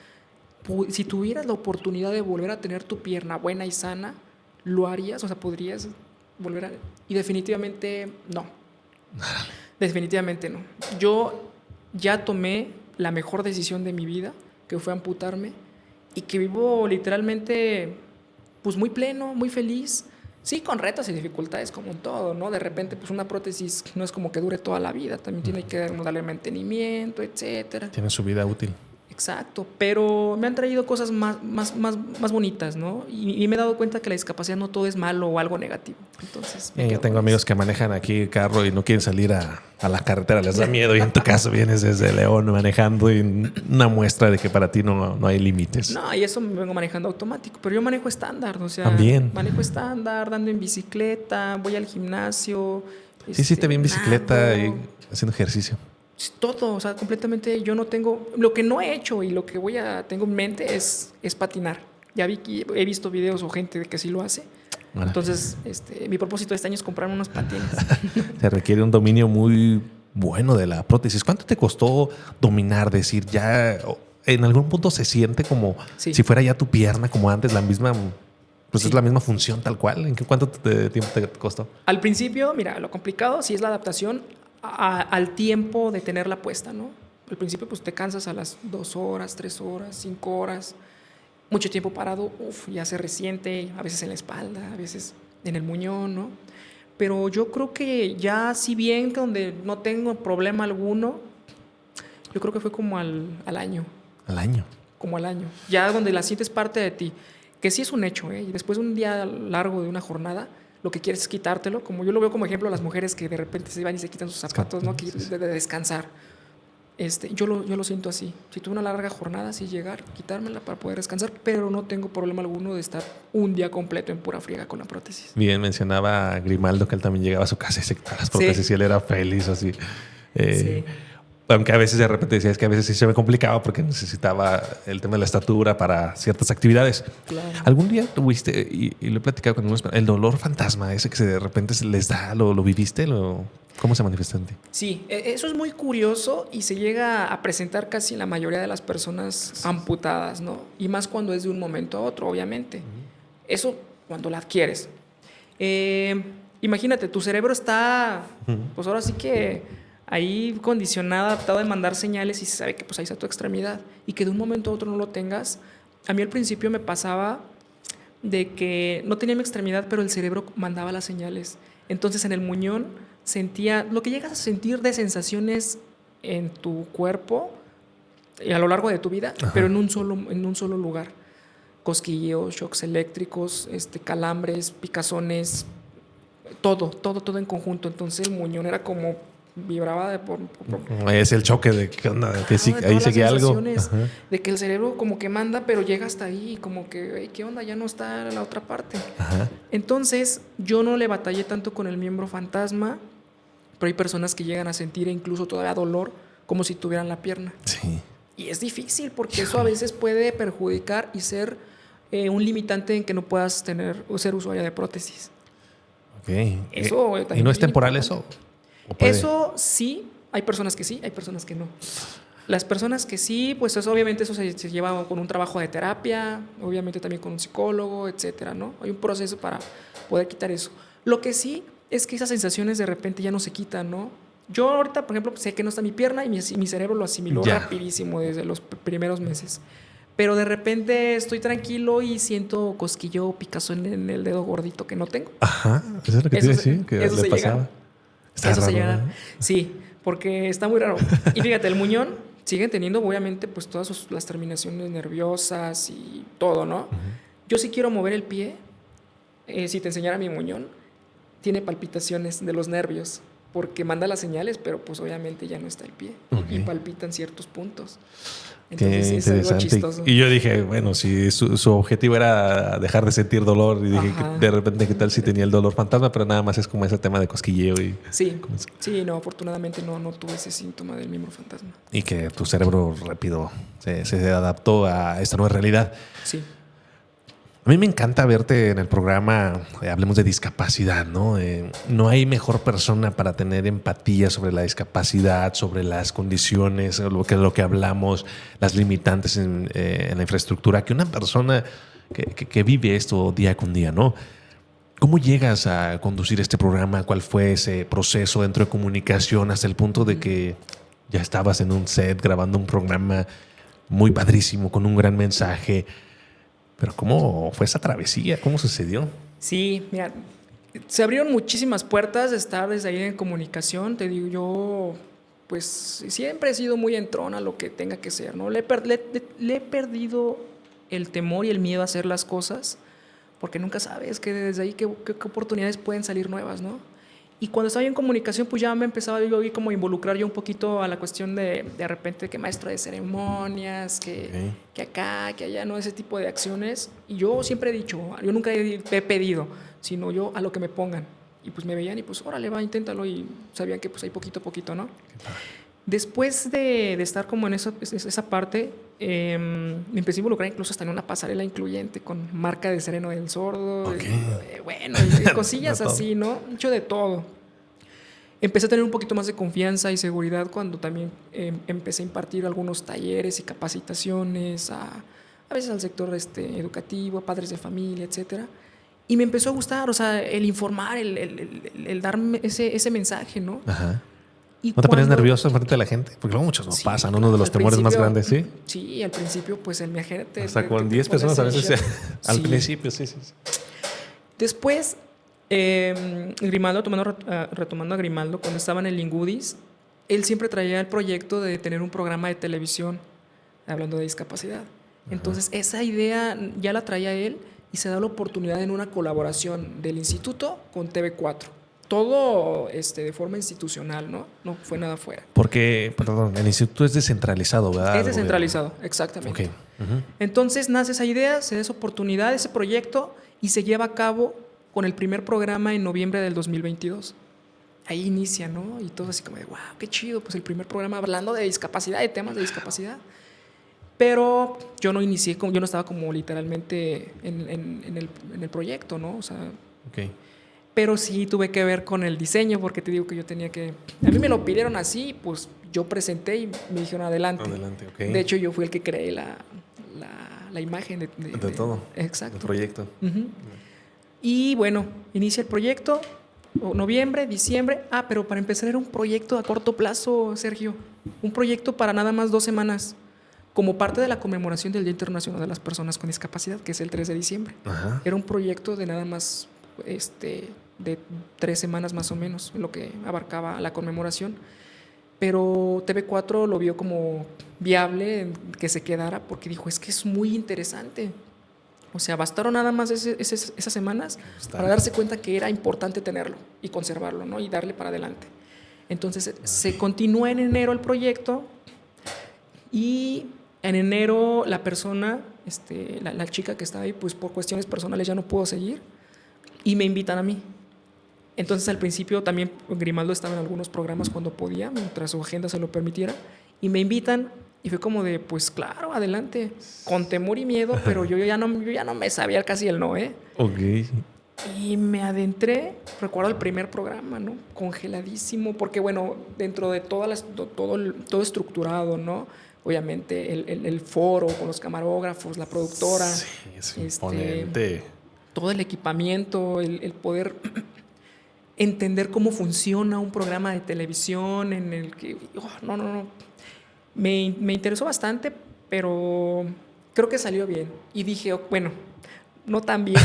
si tuvieras la oportunidad de volver a tener tu pierna buena y sana, ¿lo harías? O sea, ¿podrías volver a...? Y definitivamente no. Definitivamente no. Yo ya tomé la mejor decisión de mi vida, que fue amputarme, y que vivo literalmente pues muy pleno, muy feliz. Sí, con retos y dificultades como en todo, ¿no? De repente, pues una prótesis no es como que dure toda la vida. También tiene que darle mantenimiento, etcétera. Tiene su vida útil. Exacto, pero me han traído cosas más bonitas, ¿no? Y me he dado cuenta que la discapacidad no todo es malo o algo negativo. Entonces, yo tengo amigos que manejan aquí carro y no quieren salir a la carretera, les da miedo. Y en tu caso vienes desde León manejando y una muestra de que para ti no hay límites. No, y eso me vengo manejando automático, pero yo manejo estándar, o sea, también manejo estándar, ando en bicicleta, voy al gimnasio. Sí, te vi en bicicleta y haciendo ejercicio. Todo, o sea, completamente yo no tengo, lo que no he hecho y lo que tengo en mente es patinar. Ya he visto videos o gente que sí lo hace. Vale. Entonces, mi propósito de este año es comprarme unos patines. Se requiere un dominio muy bueno de la prótesis. ¿Cuánto te costó dominar? Decir, ya en algún punto se siente como si fuera ya tu pierna, como antes, la misma, pues es la misma función tal cual. ¿Cuánto tiempo te costó? Al principio, mira, lo complicado sí es la adaptación al tiempo de tenerla puesta, ¿no? Al principio pues te cansas a las 2 horas, 3 horas, 5 horas, mucho tiempo parado, ya se resiente, a veces en la espalda, a veces en el muñón, ¿no? Pero yo creo que ya, si bien donde no tengo problema alguno, yo creo que fue como al año. ¿Al año? Como al año. Ya donde la sientes parte de ti, que sí es un hecho, ¿eh? Y después de un día largo de una jornada, lo que quieres es quitártelo, como yo lo veo como ejemplo a las mujeres que de repente se van y se quitan sus zapatos, ¿no? De descansar. Yo lo siento así. Si tuve una larga jornada, sí llegar, quitármela para poder descansar, pero no tengo problema alguno de estar un día completo en pura friega con la prótesis. Bien, mencionaba Grimaldo que él también llegaba a su casa y se quitaba las prótesis y él era feliz así. Sí. Aunque a veces de repente decía, es que a veces sí se me complicaba porque necesitaba el tema de la estatura para ciertas actividades. Claro. ¿Algún día tuviste, y lo he platicado con unos, el dolor fantasma, ese que de repente les da, lo viviste? ¿Cómo se manifestó en ti? Sí, eso es muy curioso y se llega a presentar casi en la mayoría de las personas amputadas, ¿no? Y más cuando es de un momento a otro, obviamente. Eso cuando la adquieres. Imagínate, tu cerebro está, pues ahora sí que ahí condicionado, adaptado a mandar señales y se sabe que pues ahí está tu extremidad y que de un momento a otro no lo tengas. A mí al principio me pasaba de que no tenía mi extremidad, pero el cerebro mandaba las señales. Entonces en el muñón sentía lo que llegas a sentir de sensaciones en tu cuerpo y a lo largo de tu vida, pero en un solo lugar. Cosquilleos, shocks eléctricos, calambres, picazones, todo en conjunto. Entonces el muñón era como vibraba Es el choque de qué onda, de que sí, de ahí todas las sigue algo. sensaciones, Ajá. de que el cerebro como que manda, pero llega hasta ahí, como que, "Ey, ¿qué onda? Ya no está la otra parte". Ajá. Entonces, yo no le batallé tanto con el miembro fantasma, pero hay personas que llegan a sentir incluso todavía dolor como si tuvieran la pierna. Sí. Y es difícil porque eso a veces puede perjudicar y ser un limitante en que no puedas tener o ser usuaria de prótesis. Ok. Eso ¿Y también no es es bien temporal importante. eso? ¿O puede? Eso sí, hay personas que no. Las personas que sí, pues eso obviamente eso se lleva con un trabajo de terapia, obviamente también con un psicólogo, etcétera, ¿no? Hay un proceso para poder quitar eso. Lo que sí es que esas sensaciones de repente ya no se quitan, ¿no? Yo ahorita, por ejemplo, sé que no está mi pierna y mi cerebro lo asimiló Ya. rapidísimo desde los primeros meses. Pero de repente estoy tranquilo y siento cosquillo o picazón en el dedo gordito que no tengo. Ajá. Eso es lo que te iba a decir, que Eso le se pasaba. llega. Está Eso se raro, llega. ¿no? Sí, porque está muy raro. Y fíjate, el muñón siguen teniendo obviamente pues todas las terminaciones nerviosas y todo, ¿no? Yo sí quiero mover el pie. Si te enseñara mi muñón, tiene palpitaciones de los nervios porque manda las señales, pero pues obviamente ya no está el pie y Ok. palpitan ciertos puntos. Qué Entonces sí, es algo interesante. chistoso. Y yo dije, bueno, si su objetivo era dejar de sentir dolor, y dije, Ajá. de repente, ¿qué tal si tenía el dolor fantasma? Pero nada más es como ese tema de cosquilleo Sí, sí, no, afortunadamente no tuve ese síntoma del miembro fantasma. y que tu cerebro rápido se adaptó a esta nueva realidad. Sí. A mí me encanta verte en el programa, hablemos de discapacidad, ¿no? No hay mejor persona para tener empatía sobre la discapacidad, sobre las condiciones, lo que hablamos, las limitantes en la infraestructura, que una persona que vive esto día con día, ¿no? ¿Cómo llegas a conducir este programa? ¿Cuál fue ese proceso dentro de comunicación hasta el punto de que ya estabas en un set grabando un programa muy padrísimo, con un gran mensaje? Pero ¿cómo fue esa travesía? ¿Cómo sucedió? Sí, mira, se abrieron muchísimas puertas de estar desde ahí en comunicación. Te digo, yo pues siempre he sido muy entrona a lo que tenga que ser, ¿no? Le he perdido el temor y el miedo a hacer las cosas porque nunca sabes que desde ahí qué oportunidades pueden salir nuevas, ¿no? Y cuando estaba en comunicación, pues ya me empezaba yo como a involucrar yo un poquito a la cuestión de repente que maestro de ceremonias, que acá, que allá, ¿no? Ese tipo de acciones. Y yo siempre he dicho, yo nunca he pedido, sino yo a lo que me pongan. Y pues me veían y pues órale, va, inténtalo. Y sabían que pues hay poquito a poquito, ¿no? Después de estar como en esa parte, me empecé a involucrar incluso hasta en una pasarela incluyente con marca de Sereno del Sordo. Ok. Bueno, y cosillas así, ¿no? Mucho de todo. Empecé a tener un poquito más de confianza y seguridad cuando también empecé a impartir algunos talleres y capacitaciones a veces al sector educativo, a padres de familia, etcétera. Y me empezó a gustar, o sea, el informar, el darme ese mensaje, ¿no? Ajá. Y ¿No te pones nervioso enfrente de la gente? Porque luego muchos no Sí, pasan, uno de los al temores más principio, grandes, ¿sí? Sí, al principio, pues el viajete. Hasta con 10 personas a veces. Al Sí. principio, sí. Después, Grimaldo, retomando a Grimaldo, cuando estaba en el Ingudis, él siempre traía el proyecto de tener un programa de televisión hablando de discapacidad. Entonces, esa idea ya la traía él y se da la oportunidad en una colaboración del instituto con TV4. Todo de forma institucional, ¿no? No fue nada fuera. Porque, perdón, el instituto es descentralizado, ¿verdad? Es descentralizado, exactamente. Ok. Ujú. Entonces nace esa idea, se da esa oportunidad, ese proyecto y se lleva a cabo con el primer programa en noviembre del 2022. Ahí inicia, ¿no? Y todo así como de, wow, qué chido, pues el primer programa hablando de discapacidad, de temas de discapacidad. Pero yo no inicié, yo no estaba como literalmente en el proyecto, ¿no? O sea, Ok. pero sí tuve que ver con el diseño porque te digo que yo tenía que... A mí me lo pidieron así, pues yo presenté y me dijeron adelante. Adelante, ok. De hecho, yo fui el que creé la imagen de todo. Exacto. El proyecto. Uh-huh. Y bueno, inicia el proyecto, noviembre, diciembre. Pero para empezar era un proyecto a corto plazo, Sergio. Un proyecto para nada más 2 semanas, como parte de la conmemoración del Día Internacional de las Personas con Discapacidad, que es el 3 de diciembre. Ajá. Era un proyecto de nada más de 3 semanas más o menos, lo que abarcaba la conmemoración. Pero TV4 lo vio como viable que se quedara porque dijo, es que es muy interesante. O sea, bastaron nada más esas semanas para darse cuenta que era importante tenerlo y conservarlo, ¿no? Y darle para adelante. Entonces se continúa en enero el proyecto y en enero la persona, la chica que estaba ahí, pues por cuestiones personales ya no pudo seguir y me invitan a mí. Entonces al principio también Grimaldo estaba en algunos programas cuando podía, mientras su agenda se lo permitiera, y me invitan y fue como de, pues claro, adelante, con temor y miedo, pero yo ya no me sabía casi el no, ¿eh? Ok. Y me adentré, recuerdo el primer programa, ¿no? Congeladísimo, porque bueno, dentro de todo estructurado, ¿no? Obviamente el foro con los camarógrafos, la productora. Sí, es imponente. Todo el equipamiento, el poder entender cómo funciona un programa de televisión en el que... no. Me interesó bastante, pero creo que salió bien. Y dije, bueno, no tan bien,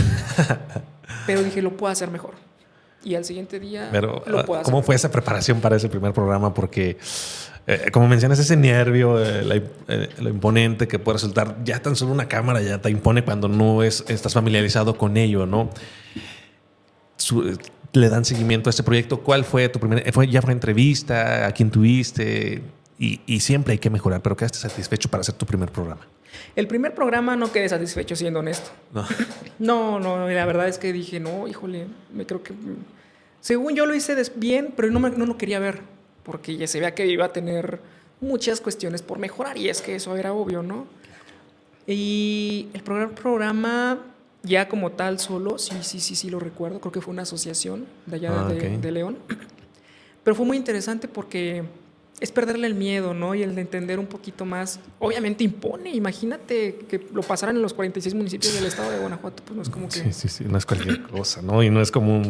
pero dije, lo puedo hacer mejor. Y al siguiente día pero, lo puedo hacer ¿cómo mejor. fue esa preparación para ese primer programa? Porque, como mencionas, ese nervio, lo imponente que puede resultar, ya tan solo una cámara ya te impone cuando no estás familiarizado con ello, ¿no? Le dan seguimiento a este proyecto. ¿Cuál fue tu primera? ¿Ya fue entrevista? ¿A quién tuviste? Y siempre hay que mejorar, pero quedaste satisfecho para hacer tu primer programa. El primer programa no quedé satisfecho, siendo honesto. No. No, la verdad es que dije, no, híjole, me creo que... Según yo lo hice bien, pero no lo quería ver, porque ya se veía que iba a tener muchas cuestiones por mejorar, y es que eso era obvio, ¿no? Y el programa, ya como tal solo, sí lo recuerdo, creo que fue una asociación de allá de León, pero fue muy interesante porque... es perderle el miedo, ¿no? Y el de entender un poquito más. Obviamente impone. Imagínate que lo pasaran en los 46 municipios del estado de Guanajuato. Pues no es como que... Sí. No es cualquier cosa, ¿no? Y no es como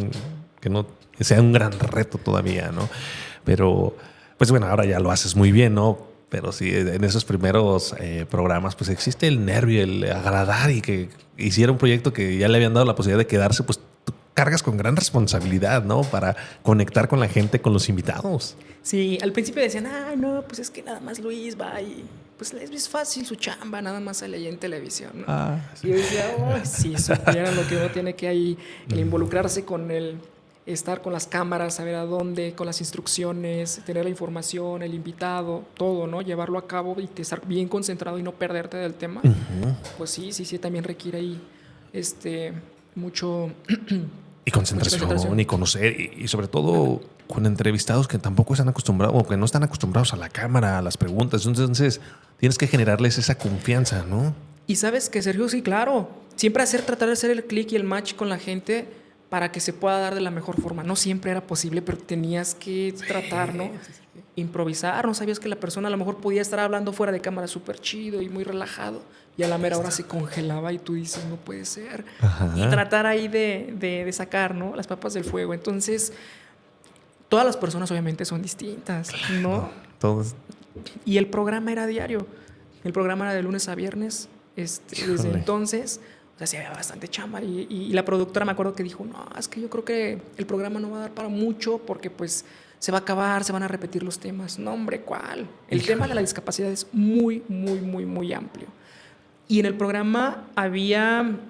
que no sea un gran reto todavía, ¿no? Pero, pues bueno, ahora ya lo haces muy bien, ¿no? Pero sí, en esos primeros programas, pues existe el nervio, el agradar y que hiciera un proyecto que ya le habían dado la posibilidad de quedarse, pues tú cargas con gran responsabilidad, ¿no? Para conectar con la gente, con los invitados. Sí, al principio decían, no, pues es que nada más Luis va y pues es fácil su chamba, nada más sale ahí en televisión, ¿no? Sí. Y yo decía, sí, supieran lo que uno tiene que ahí, el involucrarse con estar con las cámaras, saber a dónde, con las instrucciones, tener la información, el invitado, todo, ¿no? Llevarlo a cabo y estar bien concentrado y no perderte del tema. Uh-huh. Pues sí, también requiere ahí mucho... Y concentración y conocer y sobre todo con entrevistados que tampoco están acostumbrados o que no están acostumbrados a la cámara, a las preguntas. Entonces tienes que generarles esa confianza, ¿no? Y sabes que, Sergio, sí, claro. Siempre tratar de hacer el clic y el match con la gente para que se pueda dar de la mejor forma. No siempre era posible, pero tenías que tratar, ¿no? Sí. Improvisar. No sabías que la persona a lo mejor podía estar hablando fuera de cámara súper chido y muy relajado. Y a la mera hora se congelaba y tú dices, no puede ser. Ajá. Y tratar ahí de sacar, ¿no? Las papas del fuego. Entonces, todas las personas obviamente son distintas, ¿no? Todos. Y el programa era diario. El programa era de lunes a viernes. Desde entonces, o sea, se había bastante chamba. Y la productora me acuerdo que dijo, no, es que yo creo que el programa no va a dar para mucho porque pues se va a acabar, se van a repetir los temas. No, hombre, ¿cuál? El tema de la discapacidad es muy, muy, muy, muy amplio. Y en el programa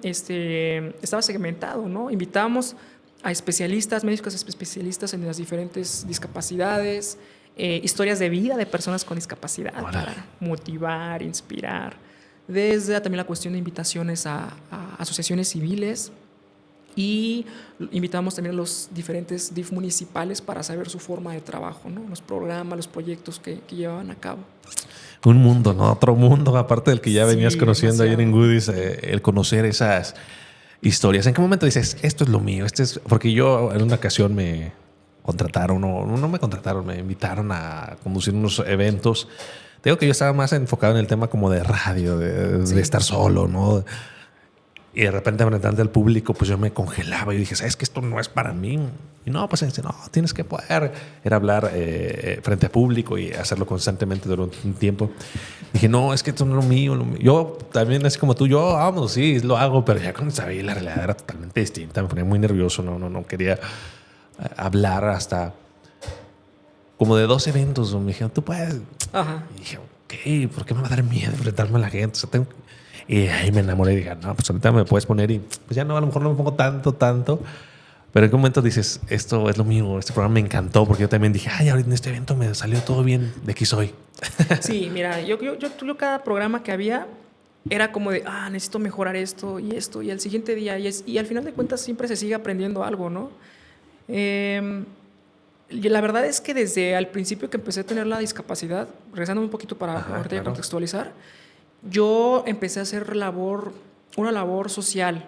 estaba segmentado, ¿no? Invitábamos a especialistas, médicos especialistas en las diferentes discapacidades, historias de vida de personas con discapacidad para motivar, inspirar. Desde también la cuestión de invitaciones a asociaciones civiles y invitamos también a los diferentes DIF municipales para saber su forma de trabajo, ¿no? Los programas, los proyectos que llevaban a cabo. Un mundo, ¿no? Otro mundo, aparte del que ya venías conociendo ayer en Goodies, el conocer esas historias. ¿En qué momento dices, esto es lo mío? Porque yo en una ocasión me contrataron, no me contrataron, me invitaron a conducir unos eventos. Te digo que yo estaba más enfocado en el tema como de radio, de estar solo, ¿no? Y de repente, frente al público, pues yo me congelaba y dije, ¿sabes que esto no es para mí? Y no, pues no, tienes que poder. Era hablar frente a público y hacerlo constantemente durante un tiempo. Dije, no, es que esto no es lo mío. Yo también, así como tú, vamos, sí, lo hago, pero ya cuando sabía la realidad era totalmente distinta. Me ponía muy nervioso, no quería hablar hasta como de 2 eventos. Me dijeron, tú puedes. Ajá. Y dije, ok, ¿por qué me va a dar miedo enfrentarme a la gente? O sea, Y ahí me enamoré y dije, no, pues ahorita me puedes poner y pues ya no, a lo mejor no me pongo tanto. Pero en qué momento dices, esto es lo mío, este programa me encantó, porque yo también dije, ay, ahorita en este evento me salió todo bien, de aquí soy. Sí, mira, yo cada programa que había era como de, necesito mejorar esto, y al siguiente día, y al final de cuentas siempre se sigue aprendiendo algo, ¿no? Y la verdad es que desde al principio que empecé a tener la discapacidad, regresando un poquito para ahorita claro. contextualizar, yo empecé a hacer una labor social,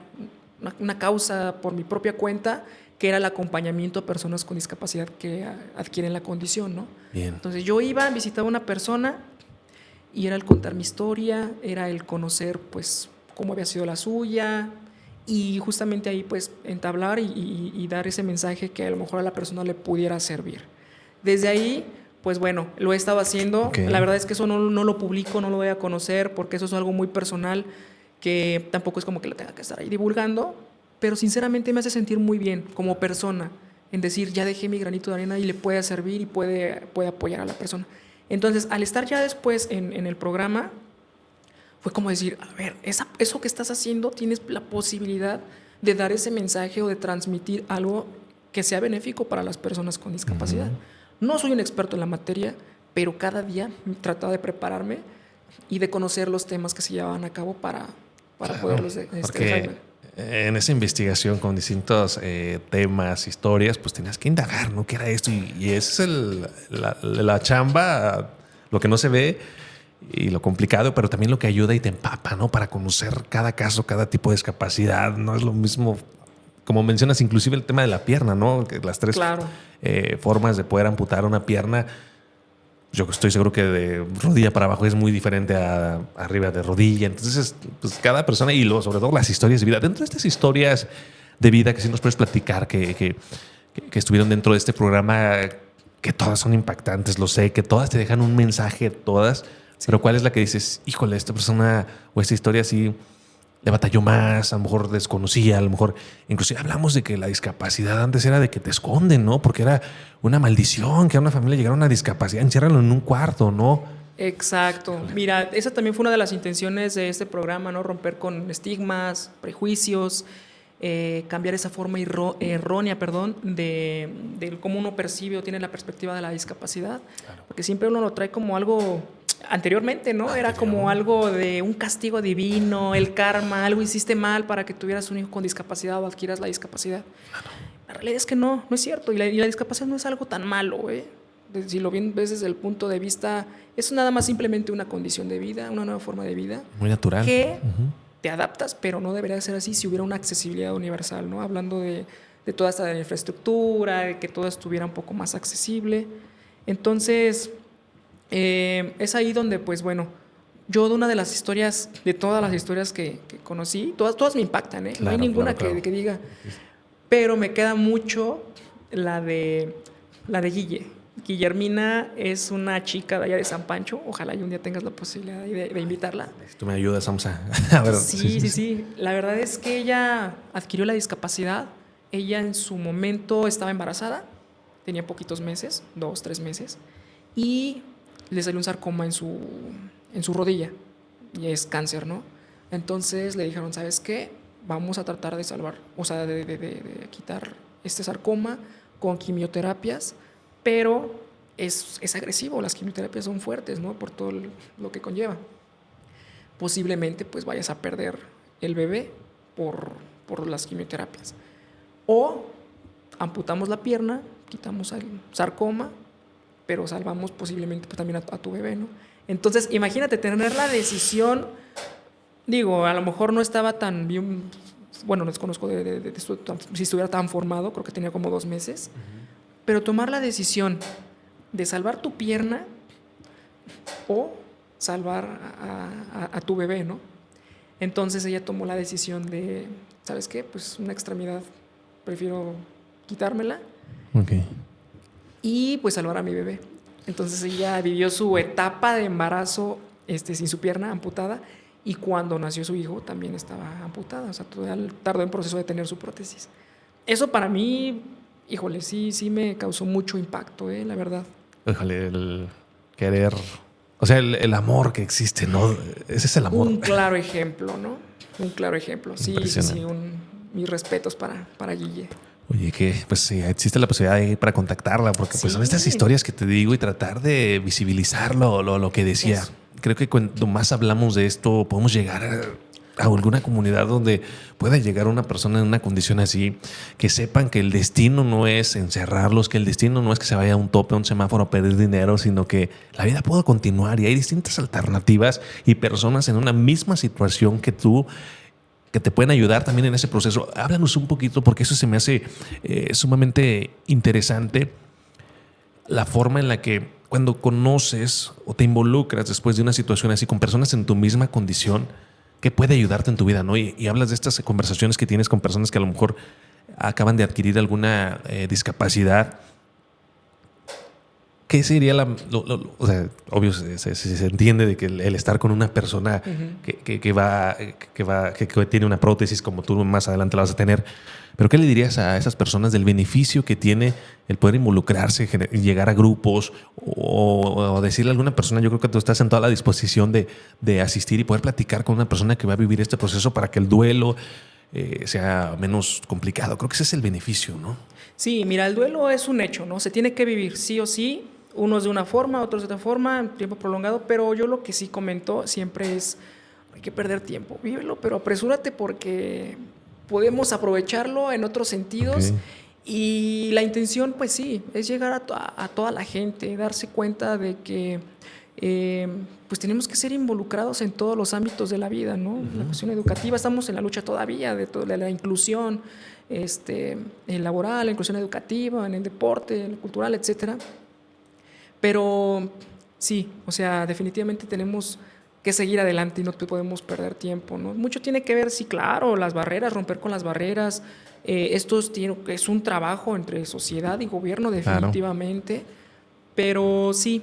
una causa por mi propia cuenta, que era el acompañamiento a personas con discapacidad que adquieren la condición, ¿no? Bien. Entonces yo iba, visitaba a una persona y era el contar mi historia, era el conocer pues cómo había sido la suya y justamente ahí pues entablar y dar ese mensaje que a lo mejor a la persona le pudiera servir. Desde ahí, pues bueno, lo he estado haciendo. Okay. La verdad es que eso no lo publico, no lo voy a conocer porque eso es algo muy personal que tampoco es como que lo tenga que estar ahí divulgando, pero sinceramente me hace sentir muy bien como persona en decir, ya dejé mi granito de arena y le puede servir y puede apoyar a la persona. Entonces, al estar ya después en el programa, fue como decir, a ver, eso que estás haciendo, tienes la posibilidad de dar ese mensaje o de transmitir algo que sea benéfico para las personas con discapacidad. No soy un experto en la materia, pero cada día trataba de prepararme y de conocer los temas que se llevaban a cabo para poderlos porque en esa investigación con distintos temas, historias, pues tenías que indagar, ¿no? ¿Qué era esto? Y esa es la chamba, lo que no se ve y lo complicado, pero también lo que ayuda y te empapa, ¿no? Para conocer cada caso, cada tipo de discapacidad. No es lo mismo, como mencionas, inclusive el tema de la pierna, ¿no? Que las tres formas de poder amputar una pierna. Yo estoy seguro que de rodilla para abajo es muy diferente a arriba de rodilla. Entonces, pues cada persona y sobre todo las historias de vida. Dentro de estas historias de vida que sí nos puedes platicar, que estuvieron dentro de este programa, que todas son impactantes, lo sé, que todas te dejan un mensaje, todas. Sí. Pero ¿cuál es la que dices, híjole, esta persona o esta historia sí le batalló más, a lo mejor desconocía, a lo mejor inclusive hablamos de que la discapacidad antes era de que te esconden, ¿no? Porque era una maldición que a una familia llegara una discapacidad, enciérralo en un cuarto, ¿no? Exacto. Mira, esa también fue una de las intenciones de este programa, ¿no? Romper con estigmas, prejuicios, cambiar esa forma errónea, de cómo uno percibe o tiene la perspectiva de la discapacidad. Claro. Porque siempre uno lo trae como algo anteriormente, ¿no? Era como algo de un castigo divino, el karma, algo hiciste mal para que tuvieras un hijo con discapacidad o adquieras la discapacidad. Claro. La realidad es que no es cierto. Y la discapacidad no es algo tan malo, ¿eh? Si lo ves desde el punto de vista, es nada más simplemente una condición de vida, una nueva forma de vida. Muy natural. Que te adaptas, pero no debería ser así si hubiera una accesibilidad universal, ¿no? Hablando de toda esta infraestructura, de que todo estuviera un poco más accesible. Entonces, es ahí donde, pues bueno, yo de una de las historias, de todas las historias que conocí, todas me impactan, ¿eh? Claro, no hay ninguna claro. Que diga, pero me queda mucho la de Guillermina es una chica de allá de San Pancho. Ojalá y un día tengas la posibilidad de invitarla. Si tú me ayudas, vamos a ver. Sí. La verdad es que ella adquirió la discapacidad. Ella en su momento estaba embarazada. Tenía poquitos meses, 2, 3 meses. Y le salió un sarcoma en su rodilla. Y es cáncer, ¿no? Entonces le dijeron, ¿sabes qué? Vamos a tratar de salvar, o sea, de quitar este sarcoma con quimioterapias. Pero es agresivo, las quimioterapias son fuertes, ¿no? Por todo lo que conlleva. Posiblemente pues vayas a perder el bebé por las quimioterapias. O amputamos la pierna, quitamos el sarcoma, pero salvamos posiblemente pues, también a tu bebé, ¿no? Entonces, imagínate tener la decisión, digo, a lo mejor no estaba tan bien, bueno, desconozco si estuviera tan formado, creo que tenía como 2 meses. Pero tomar la decisión de salvar tu pierna o salvar a tu bebé, ¿no? Entonces ella tomó la decisión de, ¿sabes qué? Pues una extremidad, prefiero quitármela. Okay. Y pues salvar a mi bebé. Entonces ella vivió su etapa de embarazo sin su pierna amputada y cuando nació su hijo también estaba amputada. O sea, tardó en proceso de tener su prótesis. Eso para mí... Híjole, sí me causó mucho impacto, la verdad. Híjole, el querer O sea, el amor que existe, ¿no? Ese es el amor. Un claro ejemplo, ¿no? Un claro ejemplo. Sí, mis respetos para Guille. Oye, que pues sí, existe la posibilidad de ir para contactarla, porque pues son estas historias que te digo y tratar de visibilizar lo que decía. Eso. Creo que cuanto más hablamos de esto, podemos llegar a alguna comunidad donde pueda llegar una persona en una condición así, que sepan que el destino no es encerrarlos, que el destino no es que se vaya a un tope, a un semáforo a pedir dinero, sino que la vida puede continuar y hay distintas alternativas y personas en una misma situación que tú, que te pueden ayudar también en ese proceso. Háblanos un poquito, porque eso se me hace sumamente interesante, la forma en la que cuando conoces o te involucras después de una situación así con personas en tu misma condición, que puede ayudarte en tu vida, ¿no? Y hablas de estas conversaciones que tienes con personas que a lo mejor acaban de adquirir alguna discapacidad. ¿Qué sería o sea, obvio, se entiende de que el estar con una persona que tiene una prótesis, como tú más adelante la vas a tener, pero ¿qué le dirías a esas personas del beneficio que tiene el poder involucrarse, llegar a grupos o decirle a alguna persona? Yo creo que tú estás en toda la disposición de asistir y poder platicar con una persona que va a vivir este proceso para que el duelo sea menos complicado. Creo que ese es el beneficio, ¿no? Sí, mira, el duelo es un hecho, ¿no? Se tiene que vivir sí o sí. Unos de una forma, otros de otra forma, tiempo prolongado, pero yo lo que sí comento siempre es, hay que perder tiempo, vívelo, pero apresúrate porque podemos aprovecharlo en otros sentidos. Okay. Y la intención, pues sí, es llegar a toda la gente, darse cuenta de que pues tenemos que ser involucrados en todos los ámbitos de la vida, ¿no? La cuestión educativa, estamos en la lucha todavía de la inclusión laboral, la inclusión educativa, en el deporte, en el cultural, etcétera. Pero sí, o sea, definitivamente tenemos que seguir adelante y no podemos perder tiempo, ¿no? Mucho tiene que ver, sí, claro, las barreras, romper con las barreras. Esto es un trabajo entre sociedad y gobierno, definitivamente. Claro. Pero sí,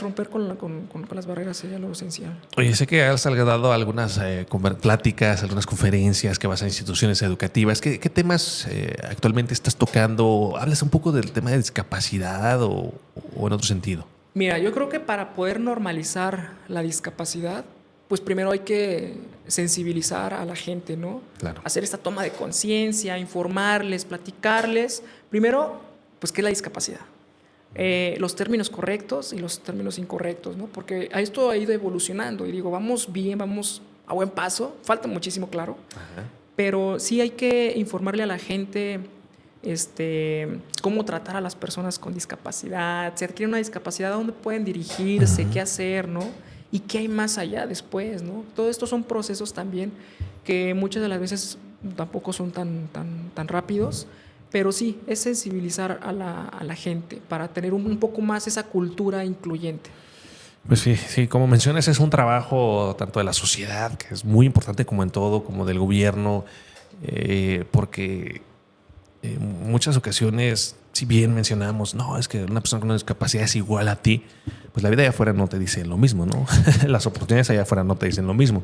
romper con las barreras sería lo esencial. Oye, sé que has dado algunas pláticas, algunas conferencias, que vas a instituciones educativas. ¿Qué temas actualmente estás tocando? ¿Hablas un poco del tema de discapacidad o en otro sentido? Mira, yo creo que para poder normalizar la discapacidad, pues primero hay que sensibilizar a la gente, ¿no? Claro. Hacer esta toma de conciencia, informarles, platicarles. Primero, pues, ¿qué es la discapacidad? Los términos correctos y los términos incorrectos, ¿no? Porque a esto ha ido evolucionando y digo, vamos bien, vamos a buen paso, falta muchísimo, claro. Ajá. Pero sí hay que informarle a la gente cómo tratar a las personas con discapacidad, si adquieren una discapacidad, a dónde pueden dirigirse, qué hacer, ¿no? Y qué hay más allá después, ¿no? Todo esto son procesos también que muchas de las veces tampoco son tan rápidos, pero sí, es sensibilizar a la gente para tener un poco más esa cultura incluyente. Pues sí, como mencionas, es un trabajo tanto de la sociedad, que es muy importante como en todo, como del gobierno, porque en muchas ocasiones, si bien mencionamos, no, es que una persona con una discapacidad es igual a ti, pues la vida allá afuera no te dice lo mismo, ¿no? Las oportunidades allá afuera no te dicen lo mismo.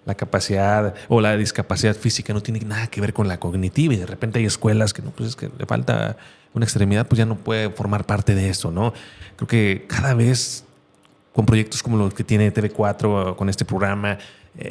La capacidad o la discapacidad física no tiene nada que ver con la cognitiva, y de repente hay escuelas que no, pues es que le falta una extremidad, pues ya no puede formar parte de esto, ¿no? Creo que cada vez con proyectos como los que tiene TV4, con este programa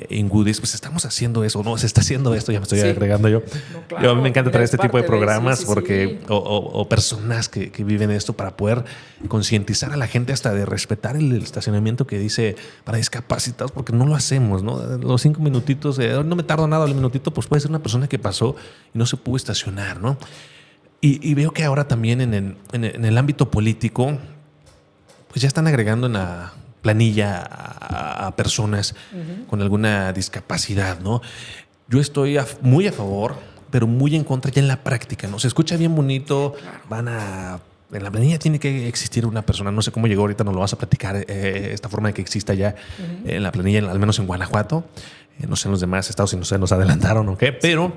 Ingudis, pues estamos haciendo eso, ¿no? Se está haciendo esto, ya me estoy agregando yo. No, claro, a mí me encanta traer este tipo de programas porque o personas que viven esto para poder concientizar a la gente hasta de respetar el estacionamiento que dice para discapacitados, porque no lo hacemos, ¿no? Los 5 minutitos, no me tardo nada, el minutito, pues puede ser una persona que pasó y no se pudo estacionar, ¿no? Y veo que ahora también en el ámbito político, pues ya están agregando en la planilla a personas con alguna discapacidad, ¿no? Yo estoy muy a favor, pero muy en contra ya en la práctica, ¿no? Se escucha bien bonito, en la planilla tiene que existir una persona, no sé cómo llegó, ahorita nos lo vas a platicar, esta forma de que exista ya en la planilla, al menos en Guanajuato, no sé en los demás estados si no se nos adelantaron o qué, pero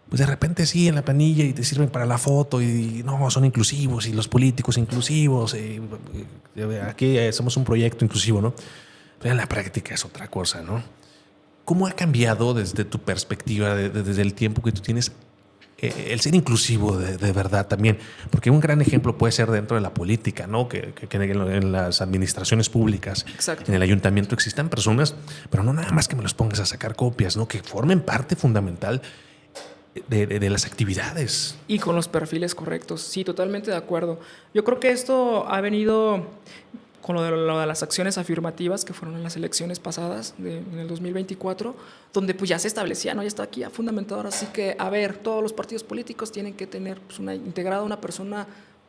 pues de repente sí en la planilla y te sirven para la foto y no, son inclusivos y los políticos inclusivos, aquí somos un proyecto inclusivo, ¿no? Pero en la práctica es otra cosa, ¿no? ¿Cómo ha cambiado desde tu perspectiva, desde el tiempo que tú tienes, el ser inclusivo de verdad también, porque un gran ejemplo puede ser dentro de la política, ¿no? Que en las administraciones públicas, Exacto. en el ayuntamiento existan personas, pero no nada más que me los pongas a sacar copias, ¿no? Que formen parte fundamental de las actividades. Y con los perfiles correctos, sí, totalmente de acuerdo. Yo creo que esto ha venido con lo de las acciones afirmativas que fueron en las elecciones pasadas, en el 2024, donde pues ya se establecía, ¿no? Ya está aquí ya fundamentado, así que, a ver, todos los partidos políticos tienen que tener pues, integrada una persona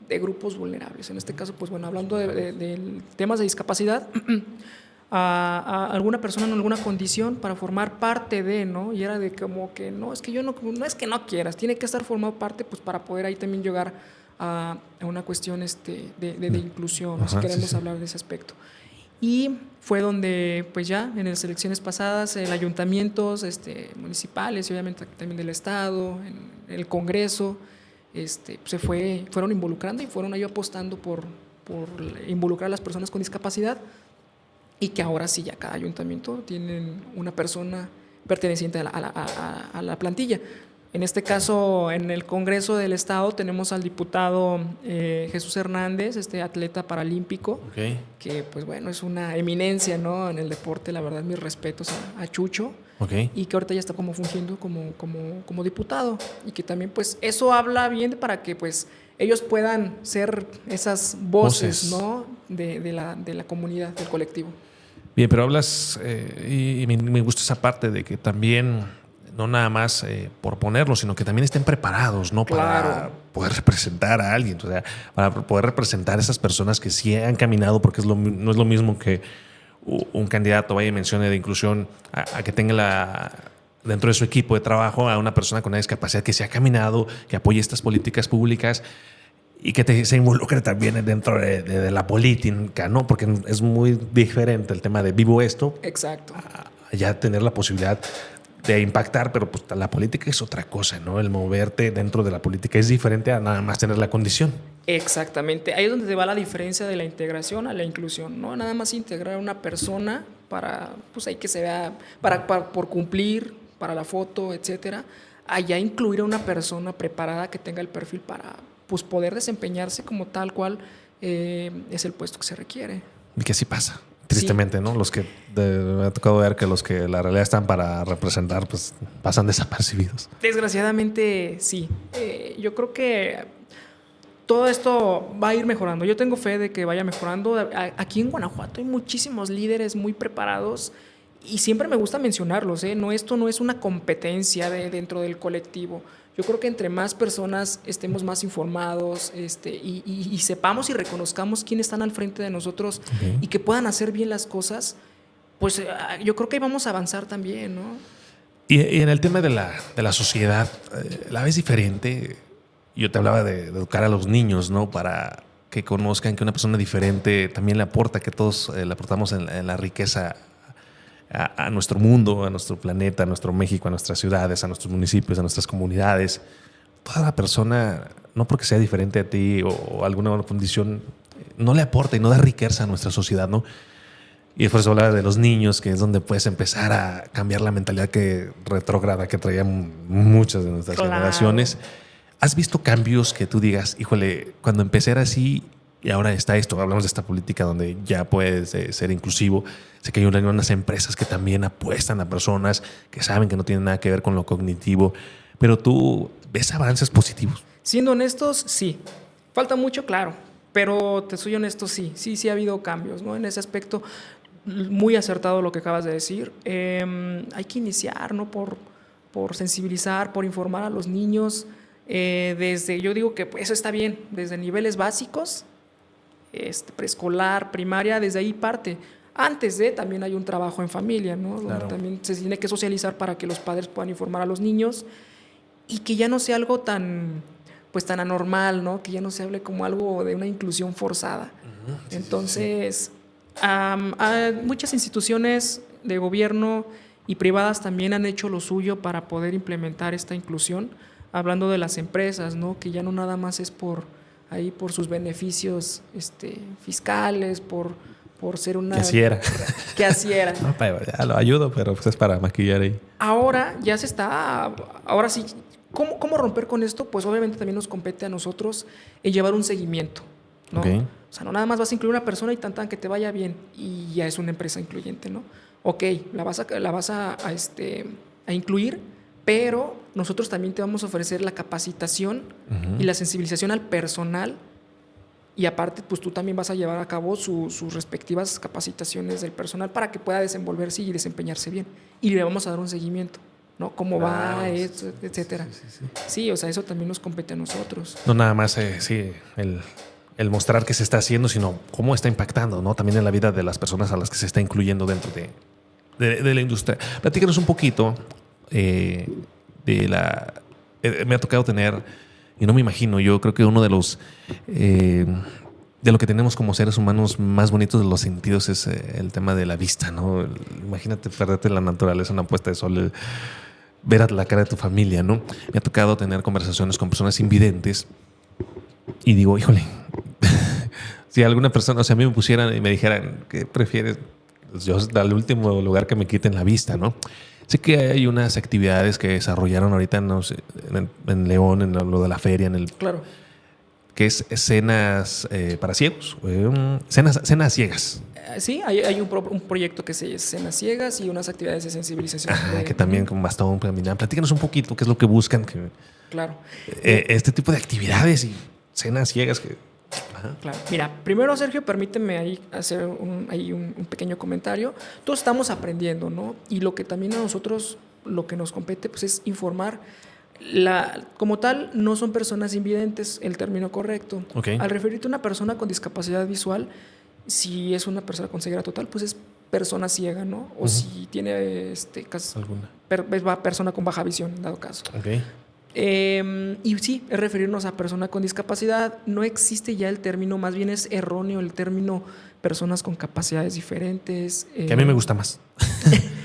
de grupos vulnerables. En este caso, pues bueno, hablando de temas de discapacidad, a alguna persona en alguna condición para formar parte de, ¿no? Y era de como que no, es que yo no es que no quieras, tiene que estar formado parte pues para poder ahí también llegar a una cuestión de inclusión, ¿no? Si queremos hablar de ese aspecto. Y fue donde pues ya en las elecciones pasadas el ayuntamientos municipales y obviamente también del estado, en el Congreso, fueron involucrando y fueron ahí apostando por involucrar a las personas con discapacidad. Y que ahora sí ya cada ayuntamiento tiene una persona perteneciente a la plantilla. En este caso, en el Congreso del Estado tenemos al diputado Jesús Hernández, atleta paralímpico, que pues bueno, es una eminencia, ¿no? En el deporte, la verdad, mis respetos a Chucho, y que ahorita ya está como fungiendo como diputado, y que también pues eso habla bien para que pues ellos puedan ser esas voces. ¿No? de la comunidad, del colectivo. Bien, pero hablas, y me gusta esa parte de que también no nada más por ponerlo, sino que también estén preparados, ¿no? Claro. Para poder representar a alguien, o sea, para poder representar a esas personas que sí han caminado, porque no es lo mismo que un candidato vaya y mencione de inclusión a que tenga dentro de su equipo de trabajo a una persona con una discapacidad que se ha caminado, que apoye estas políticas públicas y que se involucre también dentro de la política, ¿no? Porque es muy diferente el tema de vivo esto. Exacto. A ya tener la posibilidad de impactar, pero pues la política es otra cosa, ¿no? El moverte dentro de la política es diferente a nada más tener la condición. Exactamente. Ahí es donde va la diferencia de la integración a la inclusión, ¿no? Nada más integrar a una persona para, pues ahí que se vea, por cumplir, para la foto, etcétera. Allá incluir a una persona preparada que tenga el perfil para, pues, poder desempeñarse como tal cual es el puesto que se requiere. Y que así pasa. Tristemente, sí. ¿No? Me ha tocado ver que los que la realidad están para representar, pues pasan desapercibidos. Desgraciadamente, sí. Yo creo que todo esto va a ir mejorando. Yo tengo fe de que vaya mejorando. Aquí en Guanajuato hay muchísimos líderes muy preparados y siempre me gusta mencionarlos, ¿eh? Esto no es una competencia dentro del colectivo. Yo creo que entre más personas estemos más informados y sepamos y reconozcamos quiénes están al frente de nosotros y que puedan hacer bien las cosas, pues yo creo que ahí vamos a avanzar también, ¿no? Y en el tema de la sociedad, ¿la ves diferente? Yo te hablaba de educar a los niños, ¿no? Para que conozcan que una persona diferente también le aporta, que todos le aportamos en la riqueza a nuestro mundo, a nuestro planeta, a nuestro México, a nuestras ciudades, a nuestros municipios, a nuestras comunidades. Toda la persona, no porque sea diferente a ti o alguna condición, no le aporta y no da riqueza a nuestra sociedad, ¿no? Y después hablar de los niños, que es donde puedes empezar a cambiar la mentalidad retrógrada que traían muchas de nuestras generaciones. ¿Has visto cambios que tú digas, híjole, cuando empecé era así y ahora está esto? Hablamos de esta política donde ya puedes ser inclusivo. Sé que hay unas empresas que también apuestan a personas que saben que no tienen nada que ver con lo cognitivo, pero tú ves avances positivos. Siendo honestos, sí. Falta mucho, claro, pero te soy honesto, sí ha habido cambios, ¿no? En ese aspecto, muy acertado lo que acabas de decir. Hay que iniciar, ¿no? Por sensibilizar, por informar a los niños. Yo digo que eso está bien, desde niveles básicos, preescolar, primaria, desde ahí parte. Antes también hay un trabajo en familia, ¿no? Claro. También se tiene que socializar para que los padres puedan informar a los niños y que ya no sea algo tan anormal, ¿no? Que ya no se hable como algo de una inclusión forzada. Sí, entonces, sí. Muchas instituciones de gobierno y privadas también han hecho lo suyo para poder implementar esta inclusión. Hablando de las empresas, ¿no? Que ya no nada más es por sus beneficios fiscales, por ser una... Que así era. Que así era. No, ya lo ayudo, pero pues es para maquillar ahí. Ahora sí, ¿Cómo romper con esto? Pues obviamente también nos compete a nosotros el llevar un seguimiento, ¿no? Ok. O sea, no nada más vas a incluir una persona y tan que te vaya bien y ya es una empresa incluyente, ¿no? Ok, la vas a incluir, pero nosotros también te vamos a ofrecer la capacitación y la sensibilización al personal, y aparte pues tú también vas a llevar a cabo sus respectivas capacitaciones del personal para que pueda desenvolverse y desempeñarse bien. Y le vamos a dar un seguimiento, ¿no? ¿Cómo va, etcétera? Sí, o sea, eso también nos compete a nosotros. No nada más, el mostrar qué se está haciendo, sino cómo está impactando, ¿no? También en la vida de las personas a las que se está incluyendo dentro de la industria. Platícanos un poquito de la... me ha tocado tener, y no me imagino, yo creo que uno de los... de lo que tenemos como seres humanos más bonitos de los sentidos es el tema de la vista, ¿no? Imagínate perderte en la naturaleza, una puesta de sol, ver a la cara de tu familia, ¿no? Me ha tocado tener conversaciones con personas invidentes y digo, híjole, si alguna persona, o sea, a mí me pusieran y me dijeran, ¿qué prefieres? Pues yo al último lugar que me quiten la vista, ¿no? Sé que hay unas actividades que desarrollaron ahorita, no sé, en León, en lo de la feria, Claro. que es cenas para ciegos, cenas ciegas. Sí, hay un proyecto que se Cenas Ciegas y unas actividades de sensibilización. Que también con bastón, platícanos un poquito qué es lo que buscan. Claro. Este tipo de actividades y cenas ciegas. Claro. Mira, primero, Sergio, permíteme ahí hacer un pequeño comentario. Todos estamos aprendiendo, ¿no? Y lo que también a nosotros, lo que nos compete, pues es informar. Como tal, no son personas invidentes, el término correcto. Okay. Al referirte a una persona con discapacidad visual, si es una persona con ceguera total, pues es persona ciega, ¿no? O si tiene alguna persona con baja visión, en dado caso. Okay. Y sí, es referirnos a persona con discapacidad. No existe ya el término, más bien es erróneo el término personas con capacidades diferentes. Que a mí me gusta más.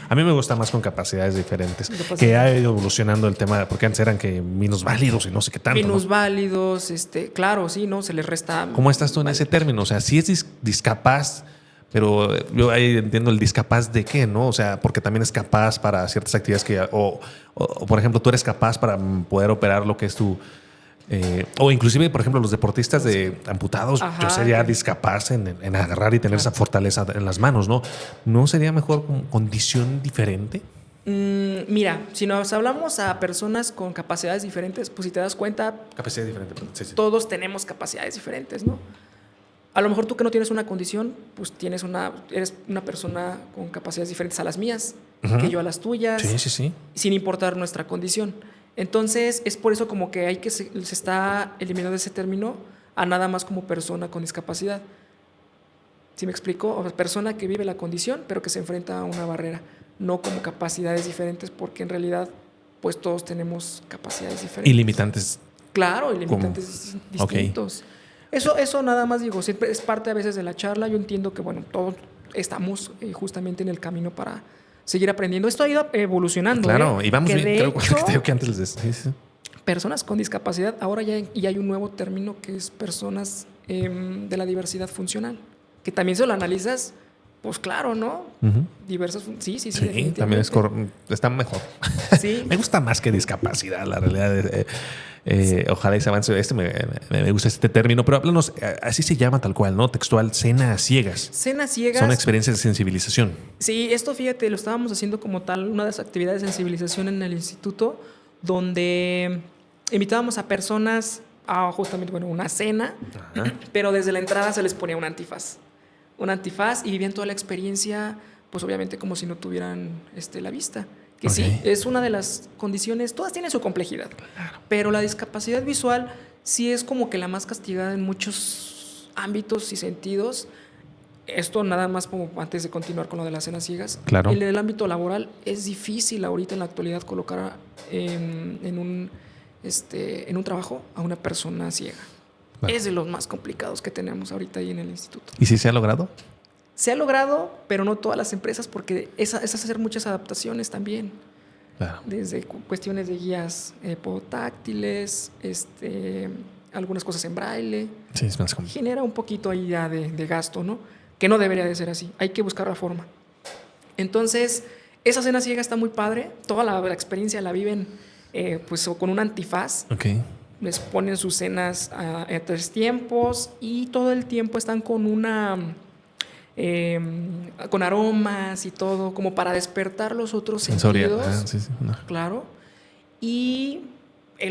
A mí me gusta más con capacidades diferentes. Que ha ido evolucionando el tema, porque antes eran que minusválidos y no sé qué tanto. Minusválidos, claro, sí, ¿no? Se les resta. ¿Cómo estás tú en ese término? O sea, sí es discapaz, pero yo ahí entiendo el discapaz de qué, ¿no? O sea, porque también es capaz para ciertas actividades o por ejemplo, tú eres capaz para poder operar lo que es tu... o inclusive, por ejemplo, los deportistas de amputados, yo sería discapaz en agarrar y tener esa fortaleza en las manos, ¿no? ¿No sería mejor con condición diferente? Mira, si nos hablamos a personas con capacidades diferentes, pues si te das cuenta, Capacidad diferente. Sí. Todos tenemos capacidades diferentes, ¿no? A lo mejor tú que no tienes una condición, pues eres una persona con capacidades diferentes a las mías, que yo a las tuyas, sí. Sin importar nuestra condición. Entonces, es por eso como que se está eliminando ese término a nada más como persona con discapacidad. ¿Sí me explico? O sea, persona que vive la condición, pero que se enfrenta a una barrera, no como capacidades diferentes, porque en realidad, pues todos tenemos capacidades diferentes. Y limitantes. Claro, y limitantes distintos. Okay. Eso nada más digo, siempre es parte a veces de la charla. Yo entiendo que, bueno, todos estamos justamente en el camino para seguir aprendiendo. Esto ha ido evolucionando. Claro, y vamos bien. Creo que antes les decía. Sí. Personas con discapacidad, ahora ya hay un nuevo término que es personas de la diversidad funcional, que también se lo analizas, pues claro, ¿no? Diversas, sí, también está mejor. Sí. Me gusta más que discapacidad, la realidad. Ojalá ese avance. Me gusta este término, pero háblanos, así se llama tal cual, ¿no? Textual, cenas ciegas. Cenas ciegas. Son experiencias de sensibilización. Sí, esto, fíjate, lo estábamos haciendo como tal, una de las actividades de sensibilización en el instituto, donde invitábamos a personas a justamente, una cena, pero desde la entrada se les ponía un antifaz y vivían toda la experiencia, pues obviamente como si no tuvieran la vista. Que sí, es una de las condiciones, todas tienen su complejidad, pero la discapacidad visual sí es como que la más castigada en muchos ámbitos y sentidos. Esto nada más como antes de continuar con lo de las cenas ciegas. Claro. En el ámbito laboral es difícil ahorita en la actualidad colocar en un trabajo a una persona ciega. Es de los más complicados que tenemos ahorita ahí en el instituto. ¿Y si se ha logrado? Se ha logrado, pero no todas las empresas, porque es hacer muchas adaptaciones también. Claro. Desde cuestiones de guías podotáctiles, algunas cosas en braille. Sí, es más complicado. Genera un poquito ahí ya de gasto, ¿no? Que no debería de ser así. Hay que buscar la forma. Entonces, esa cena ciega está muy padre. Toda la experiencia la viven pues con un antifaz. Ok. Les ponen sus cenas a 3 tiempos y todo el tiempo están con con aromas y todo, como para despertar los otros Sensorial. sentidos. Sí, sí. No. Claro. Y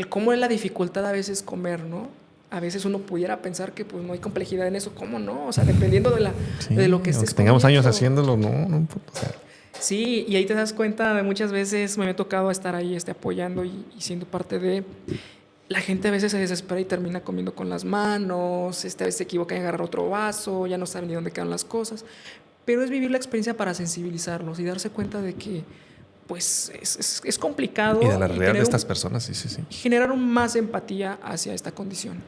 cómo es la dificultad a veces comer, ¿no? A veces uno pudiera pensar que pues no hay complejidad en eso, ¿cómo no? O sea, dependiendo de lo que estés tengamos comiendo. años haciéndolo, no. O sea, Sí, y ahí te das cuenta de muchas veces me ha tocado estar ahí apoyando y siendo parte de... La gente a veces se desespera y termina comiendo con las manos, a veces se equivoca y agarra otro vaso, ya no sabe ni dónde quedan las cosas. Pero es vivir la experiencia para sensibilizarlos y darse cuenta de que pues es complicado. y de la realidad de estas personas, sí. Generar más empatía hacia esta condición.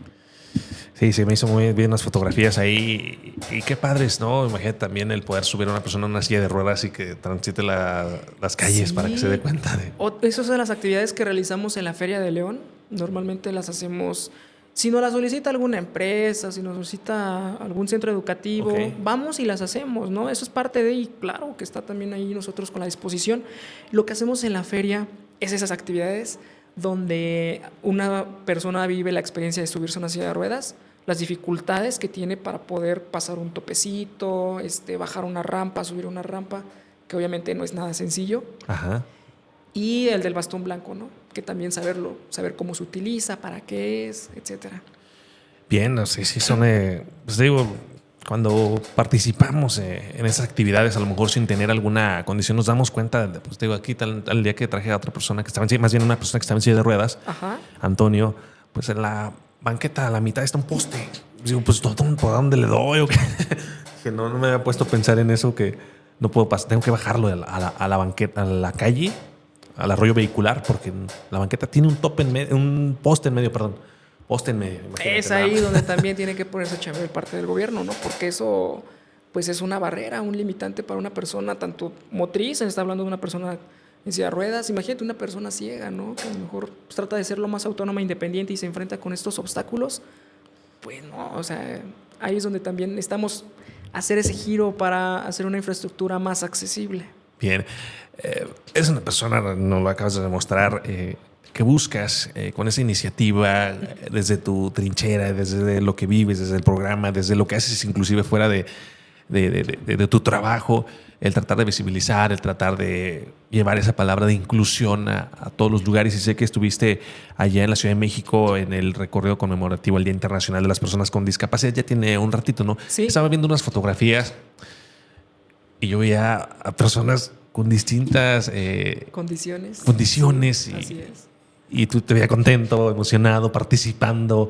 Sí, se me hizo muy bien las fotografías ahí. Y qué padres, ¿no? Imagínate también el poder subir a una persona en una silla de ruedas y que transite las calles para que se dé cuenta de... Esas son las actividades que realizamos en la Feria de León. Normalmente las hacemos, si nos las solicita alguna empresa, si nos solicita algún centro educativo, vamos y las hacemos, ¿no? Eso es parte de, y claro que está también ahí nosotros con la disposición. Lo que hacemos en la feria es esas actividades donde una persona vive la experiencia de subirse a una silla de ruedas, las dificultades que tiene para poder pasar un topecito, bajar una rampa, subir una rampa, que obviamente no es nada sencillo. Ajá. Y el del bastón blanco, ¿no? Que también saber cómo se utiliza, para qué es, etcétera. Bien, sí, son... pues digo, cuando participamos en esas actividades, a lo mejor sin tener alguna condición, nos damos cuenta, pues digo, aquí tal día que traje a otra persona que estaba en silla, más bien una persona que estaba en silla de ruedas, Ajá. Antonio, pues en la banqueta a la mitad está un poste. Digo, pues ¿por dónde le doy? ¿O qué? Que no me había puesto a pensar en eso, que no puedo pasar, tengo que bajarlo a la banqueta, a la calle, al arroyo vehicular, porque la banqueta tiene un tope en medio, un poste en medio, perdón. Poste en medio. Es ahí donde también tiene que ponerse a chambear parte del gobierno, ¿no? Porque eso pues es una barrera, un limitante para una persona tanto motriz, se está hablando de una persona en silla de ruedas, imagínate una persona ciega, ¿no? Que a lo mejor pues, trata de ser lo más autónoma, independiente y se enfrenta con estos obstáculos. Pues no, o sea, ahí es donde también necesitamos hacer ese giro para hacer una infraestructura más accesible. Bien, eres una persona, nos lo acabas de demostrar, que buscas con esa iniciativa desde tu trinchera, desde lo que vives, desde el programa, desde lo que haces inclusive fuera de tu trabajo, el tratar de visibilizar, el tratar de llevar esa palabra de inclusión a todos los lugares. Y sé que estuviste allá en la Ciudad de México en el recorrido conmemorativo al Día Internacional de las Personas con Discapacidad. Ya tiene un ratito, ¿no? Sí. Estaba viendo unas fotografías y yo veía a personas con distintas Condiciones. Sí, así es. Y tú te veías contento, emocionado, participando.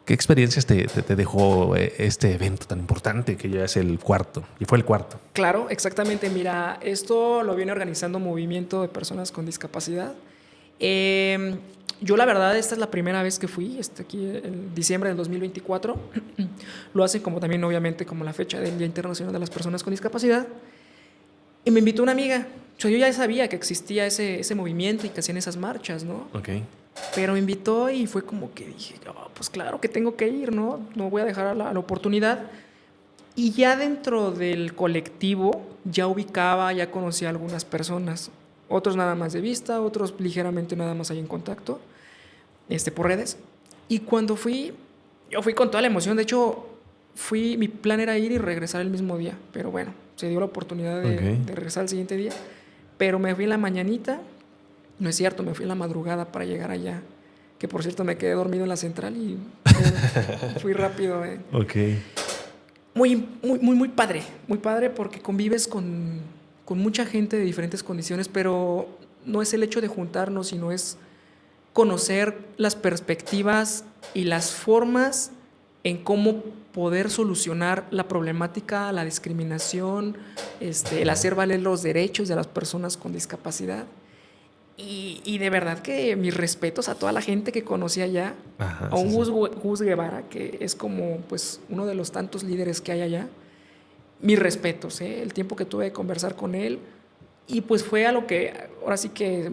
¿Qué experiencias te dejó este evento tan importante que ya es el cuarto? Y fue el cuarto. Claro, exactamente. Mira, esto lo viene organizando Movimiento de Personas con Discapacidad. Yo la verdad, esta es la primera vez que fui, aquí en diciembre del 2024. Lo hacen como también, obviamente, como la fecha del Día Internacional de las Personas con Discapacidad. Y me invitó una amiga. Yo ya sabía que existía ese movimiento y que hacían esas marchas, ¿no? Ok. Pero me invitó y fue como que dije, oh, pues claro que tengo que ir, ¿no? No voy a dejar la oportunidad. Y ya dentro del colectivo ya ubicaba, ya conocía a algunas personas. Otros nada más de vista, otros ligeramente nada más ahí en contacto, por redes. Y cuando yo fui con toda la emoción. De hecho, mi plan era ir y regresar el mismo día. Pero bueno, se dio la oportunidad de regresar el siguiente día. Pero me fui en la mañanita. No es cierto, me fui en la madrugada para llegar allá. Que por cierto me quedé dormido en la central y fui rápido. Ok. Muy padre. Muy padre porque convives con mucha gente de diferentes condiciones, pero no es el hecho de juntarnos, sino es conocer las perspectivas y las formas en cómo poder solucionar la problemática, la discriminación, el hacer valer los derechos de las personas con discapacidad. Y de verdad que mis respetos a toda la gente que conocí allá. Ajá, a un Gus Guevara, que es como pues uno de los tantos líderes que hay allá. Mis respetos, el tiempo que tuve de conversar con él. Y pues fue a lo que, ahora sí que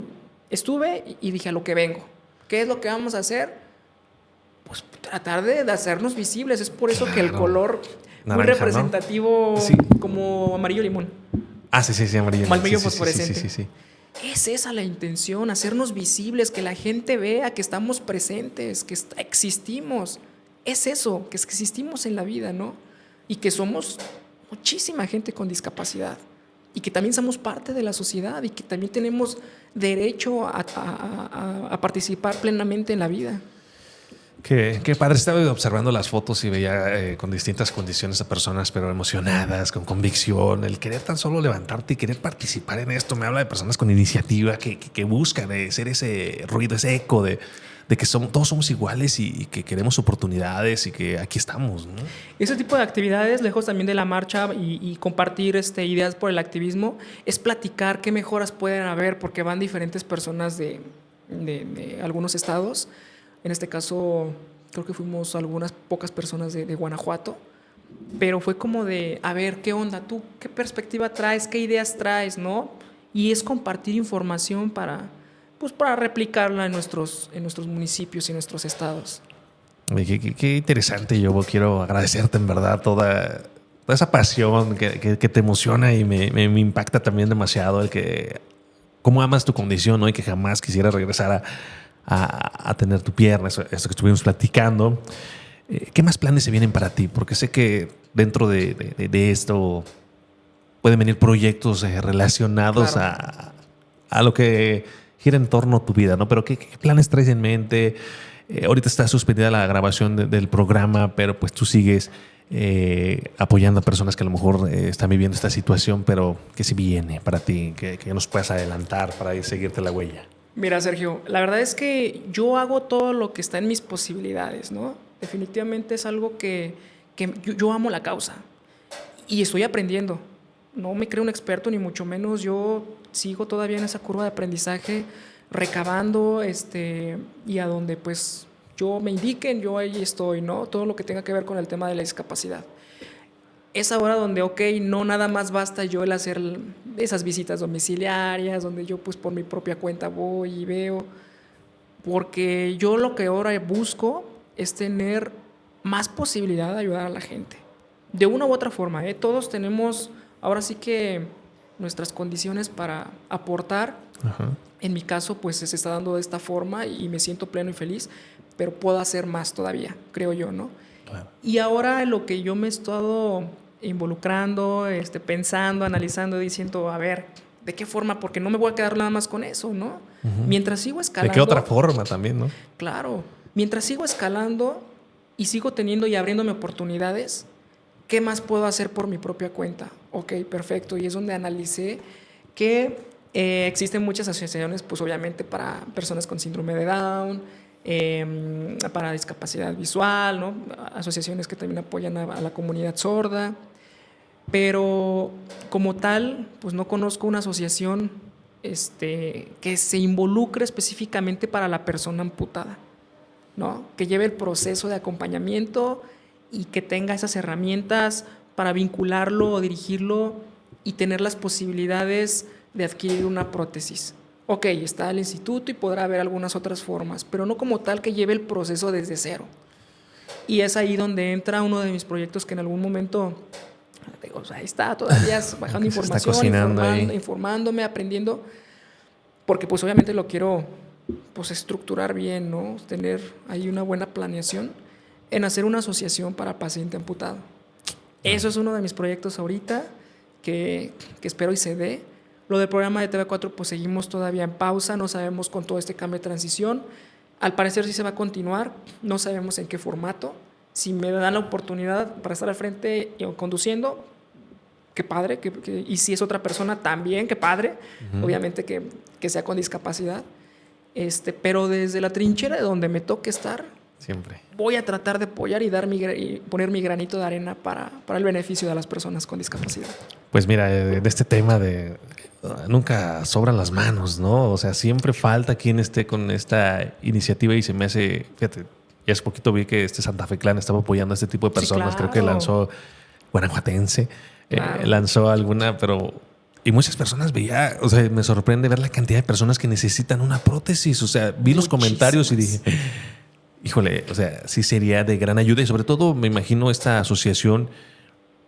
estuve y dije a lo que vengo. ¿Qué es lo que vamos a hacer? Pues tratar de hacernos visibles. Es por eso que el color naranja, muy representativo, ¿no? Sí. Como amarillo limón. Ah, sí, amarillo. Amarillo fosforescente. Sí. Es esa la intención, hacernos visibles, que la gente vea que estamos presentes, que existimos. Es eso, que existimos en la vida, ¿no? Y que somos muchísima gente con discapacidad. Y que también somos parte de la sociedad y que también tenemos derecho a participar plenamente en la vida. Qué padre. Estaba observando las fotos y veía con distintas condiciones a personas, pero emocionadas, con convicción. El querer tan solo levantarte y querer participar en esto. Me habla de personas con iniciativa que buscan ser ese ruido, ese eco de que todos somos iguales y que queremos oportunidades y que aquí estamos, ¿no? Ese tipo de actividades, lejos también de la marcha y compartir ideas por el activismo, es platicar qué mejoras pueden haber, porque van diferentes personas de algunos estados. En este caso, creo que fuimos algunas pocas personas de Guanajuato, pero fue como de, a ver, ¿qué onda tú? ¿Qué perspectiva traes? ¿Qué ideas traes? ¿No? Y es compartir información para replicarla en nuestros municipios y en nuestros estados. Qué interesante. Yo quiero agradecerte en verdad toda esa pasión que te emociona y me impacta también demasiado el que cómo amas tu condición, ¿no? Y que jamás quisiera regresar a tener tu pierna, eso que estuvimos platicando. ¿Qué más planes se vienen para ti? Porque sé que dentro de esto pueden venir proyectos relacionados Claro. a lo que gira en torno a tu vida, ¿no? Pero ¿qué planes traes en mente? Ahorita está suspendida la grabación del programa, pero pues tú sigues apoyando a personas que a lo mejor están viviendo esta situación, pero ¿qué se viene para ti? ¿Qué nos puedas adelantar para seguirte la huella? Mira, Sergio, la verdad es que yo hago todo lo que está en mis posibilidades, ¿no? Definitivamente es algo que yo amo la causa y estoy aprendiendo. No me creo un experto, ni mucho menos. Yo sigo todavía en esa curva de aprendizaje, recabando, y a donde pues yo me indiquen, yo ahí estoy, ¿no? Todo lo que tenga que ver con el tema de la discapacidad. Es ahora donde, no nada más basta yo el hacer esas visitas domiciliarias, donde yo pues por mi propia cuenta voy y veo, porque yo lo que ahora busco es tener más posibilidad de ayudar a la gente, de una u otra forma, ¿eh? Todos tenemos ahora sí que nuestras condiciones para aportar. Ajá. En mi caso pues se está dando de esta forma y me siento pleno y feliz, pero puedo hacer más todavía, creo yo, ¿no? Claro. Y ahora lo que yo me he estado involucrando, pensando, analizando, diciendo, a ver, ¿de qué forma? Porque no me voy a quedar nada más con eso, ¿no? Uh-huh. Mientras sigo escalando... ¿De qué otra forma también, no? Claro. Mientras sigo escalando y sigo teniendo y abriéndome oportunidades, ¿qué más puedo hacer por mi propia cuenta? Ok, perfecto. Y es donde analicé que existen muchas asociaciones, pues obviamente para personas con síndrome de Down, para discapacidad visual, ¿no? Asociaciones que también apoyan a la comunidad sorda, pero como tal, pues no conozco una asociación que se involucre específicamente para la persona amputada, ¿no? Que lleve el proceso de acompañamiento y que tenga esas herramientas para vincularlo o dirigirlo y tener las posibilidades de adquirir una prótesis. Ok, está el instituto y podrá haber algunas otras formas, pero no como tal que lleve el proceso desde cero. Y es ahí donde entra uno de mis proyectos que en algún momento, ahí está todavía bajando información, informándome, aprendiendo, porque pues obviamente lo quiero pues estructurar bien, ¿no? Tener ahí una buena planeación en hacer una asociación para paciente amputado. Eso es uno de mis proyectos ahorita que espero y se dé. Lo del programa de TV4 pues seguimos todavía en pausa, no sabemos con todo este cambio de transición. Al parecer sí se va a continuar, no sabemos en qué formato. Si me dan la oportunidad para estar al frente conduciendo, qué padre, y si es otra persona también, qué padre, obviamente que sea con discapacidad. Pero desde la trinchera de donde me toque estar, siempre voy a tratar de apoyar y poner mi granito de arena para el beneficio de las personas con discapacidad. Pues mira, de este tema nunca sobran las manos, ¿no? O sea, siempre falta quien esté con esta iniciativa y se me hace, fíjate, ya hace poquito vi que Santa Fe Clan estaba apoyando a este tipo de personas. Sí, claro. Creo que lanzó guanajuatense, claro. Lanzó alguna, pero... Y muchas personas veía, o sea, me sorprende ver la cantidad de personas que necesitan una prótesis. O sea, vi los comentarios y dije, híjole, o sea, sí sería de gran ayuda. Y sobre todo me imagino esta asociación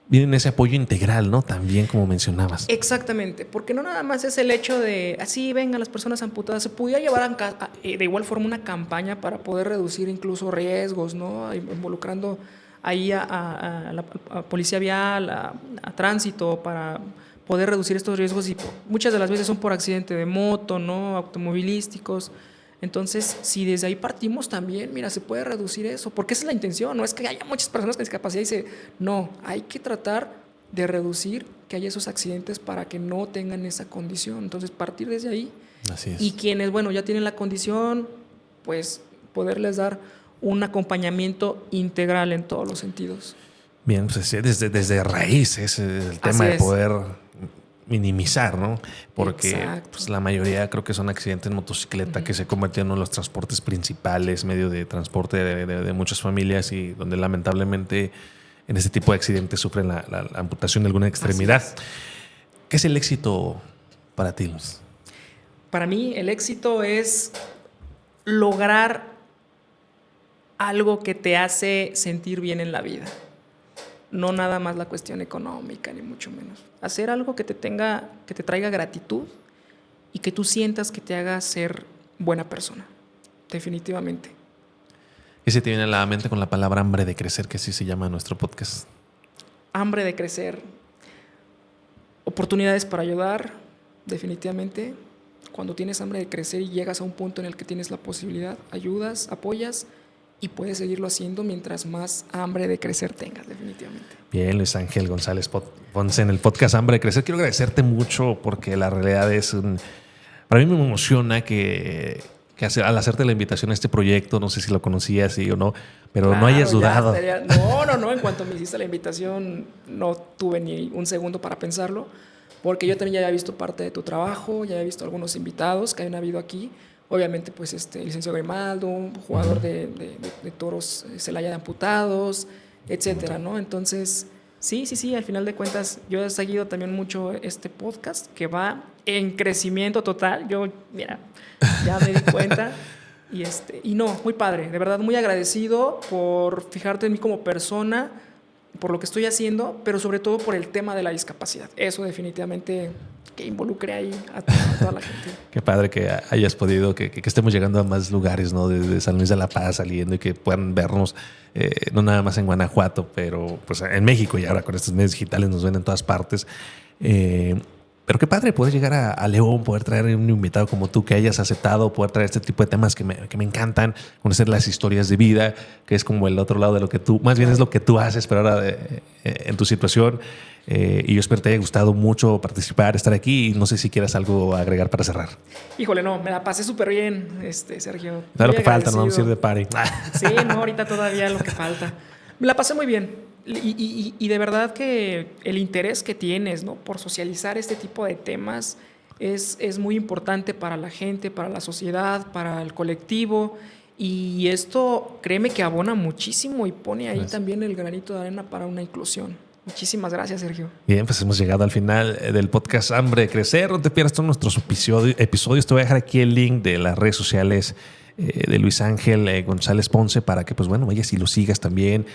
viene ese apoyo integral, ¿no? También, como mencionabas. Exactamente, porque no nada más es el hecho de así vengan las personas amputadas, se pudiera llevar de igual forma una campaña para poder reducir incluso riesgos, ¿no? Involucrando ahí a la policía vial, a tránsito, para poder reducir estos riesgos, y muchas de las veces son por accidente de moto, ¿no? Automovilísticos. Entonces, si desde ahí partimos también, mira, se puede reducir eso, porque esa es la intención, no es que haya muchas personas con discapacidad y no, hay que tratar de reducir que haya esos accidentes para que no tengan esa condición. Entonces, partir desde ahí. Así es. Y quienes, bueno, ya tienen la condición, pues poderles dar un acompañamiento integral en todos los sentidos. Bien, pues desde raíz es el tema de poder minimizar, ¿no? Porque pues, la mayoría creo que son accidentes en motocicleta que se convirtieron en los transportes principales, medio de transporte de muchas familias, y donde lamentablemente en este tipo de accidentes sufren la amputación de alguna extremidad. ¿Qué es el éxito para ti, Luis? Para mí el éxito es lograr algo que te hace sentir bien en la vida. No nada más la cuestión económica, ni mucho menos. Hacer algo que te traiga gratitud y que tú sientas que te haga ser buena persona. Definitivamente. ¿Qué se te viene a la mente con la palabra hambre de crecer, que así se llama nuestro podcast? Hambre de crecer. Oportunidades para ayudar, definitivamente. Cuando tienes hambre de crecer y llegas a un punto en el que tienes la posibilidad, ayudas, apoyas, y puedes seguirlo haciendo mientras más hambre de crecer tengas, definitivamente. Bien, Luis Ángel González Ponce en el podcast Hambre de Crecer. Quiero agradecerte mucho porque la realidad es para mí me emociona que al hacerte la invitación a este proyecto, no sé si lo conocías sí o no, pero claro, no hayas dudado. No, en cuanto me hiciste la invitación no tuve ni un segundo para pensarlo, porque yo también ya había visto parte de tu trabajo, ya había visto algunos invitados que habían habido aquí. Obviamente, pues el licenciado Grimaldo, un jugador de toros Celaya de amputados, etcétera, ¿no? Entonces, sí, al final de cuentas, yo he seguido también mucho este podcast que va en crecimiento total. Yo, mira, ya me di cuenta. Y no, muy padre, de verdad, muy agradecido por fijarte en mí como persona, por lo que estoy haciendo, pero sobre todo por el tema de la discapacidad. Eso definitivamente que involucre ahí a toda la gente. Qué padre que hayas podido, que estemos llegando a más lugares, ¿no? Desde San Luis de la Paz saliendo, y que puedan vernos no nada más en Guanajuato, pero pues en México, y ahora con estos medios digitales nos ven en todas partes. Pero qué padre poder llegar a León, poder traer un invitado como tú, que hayas aceptado, poder traer este tipo de temas que me encantan, conocer las historias de vida, que es como el otro lado de lo que tú, más bien es lo que tú haces, pero ahora en tu situación. Y yo espero te haya gustado mucho participar, estar aquí, y no sé si quieras algo agregar para cerrar. Híjole, no, me la pasé súper bien, Sergio. Claro, lo que falta, no vamos a ir de party. Sí, no, ahorita todavía lo que falta. Me la pasé muy bien. Y de verdad que el interés que tienes, ¿no?, por socializar este tipo de temas es muy importante para la gente, para la sociedad, para el colectivo. Y esto, créeme que abona muchísimo y pone ahí también el granito de arena para una inclusión. Muchísimas gracias, Sergio. Bien, pues hemos llegado al final del podcast Hambre de Crecer. No te pierdas todos nuestros episodios. Te voy a dejar aquí el link de las redes sociales de Luis Ángel González Ponce, para que pues bueno, vayas y lo sigas también,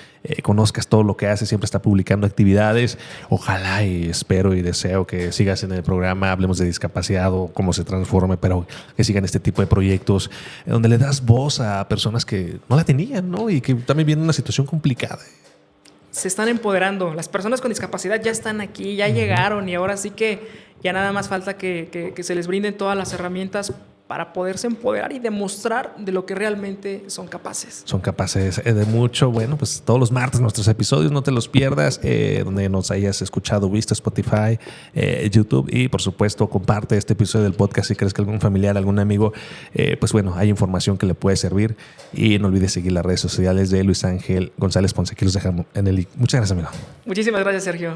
conozcas todo lo que hace. Siempre está publicando actividades. Ojalá y espero y deseo que sigas en el programa Hablemos de Discapacidad o cómo se transforme, pero que sigan este tipo de proyectos donde le das voz a personas que no la tenían, ¿no? Y que también vienen en una situación complicada. Se están empoderando. Las personas con discapacidad ya están aquí, ya llegaron, y ahora sí que ya nada más falta que se les brinden todas las herramientas para poderse empoderar y demostrar de lo que realmente son capaces. Son capaces de mucho. Bueno, pues todos los martes nuestros episodios, no te los pierdas, donde nos hayas escuchado, visto, Spotify, YouTube, y por supuesto comparte este episodio del podcast si crees que algún familiar, algún amigo, pues bueno, hay información que le puede servir. Y no olvides seguir las redes sociales de Luis Ángel González Ponce. Aquí los dejamos en el link. Muchas gracias, amigo. Muchísimas gracias, Sergio.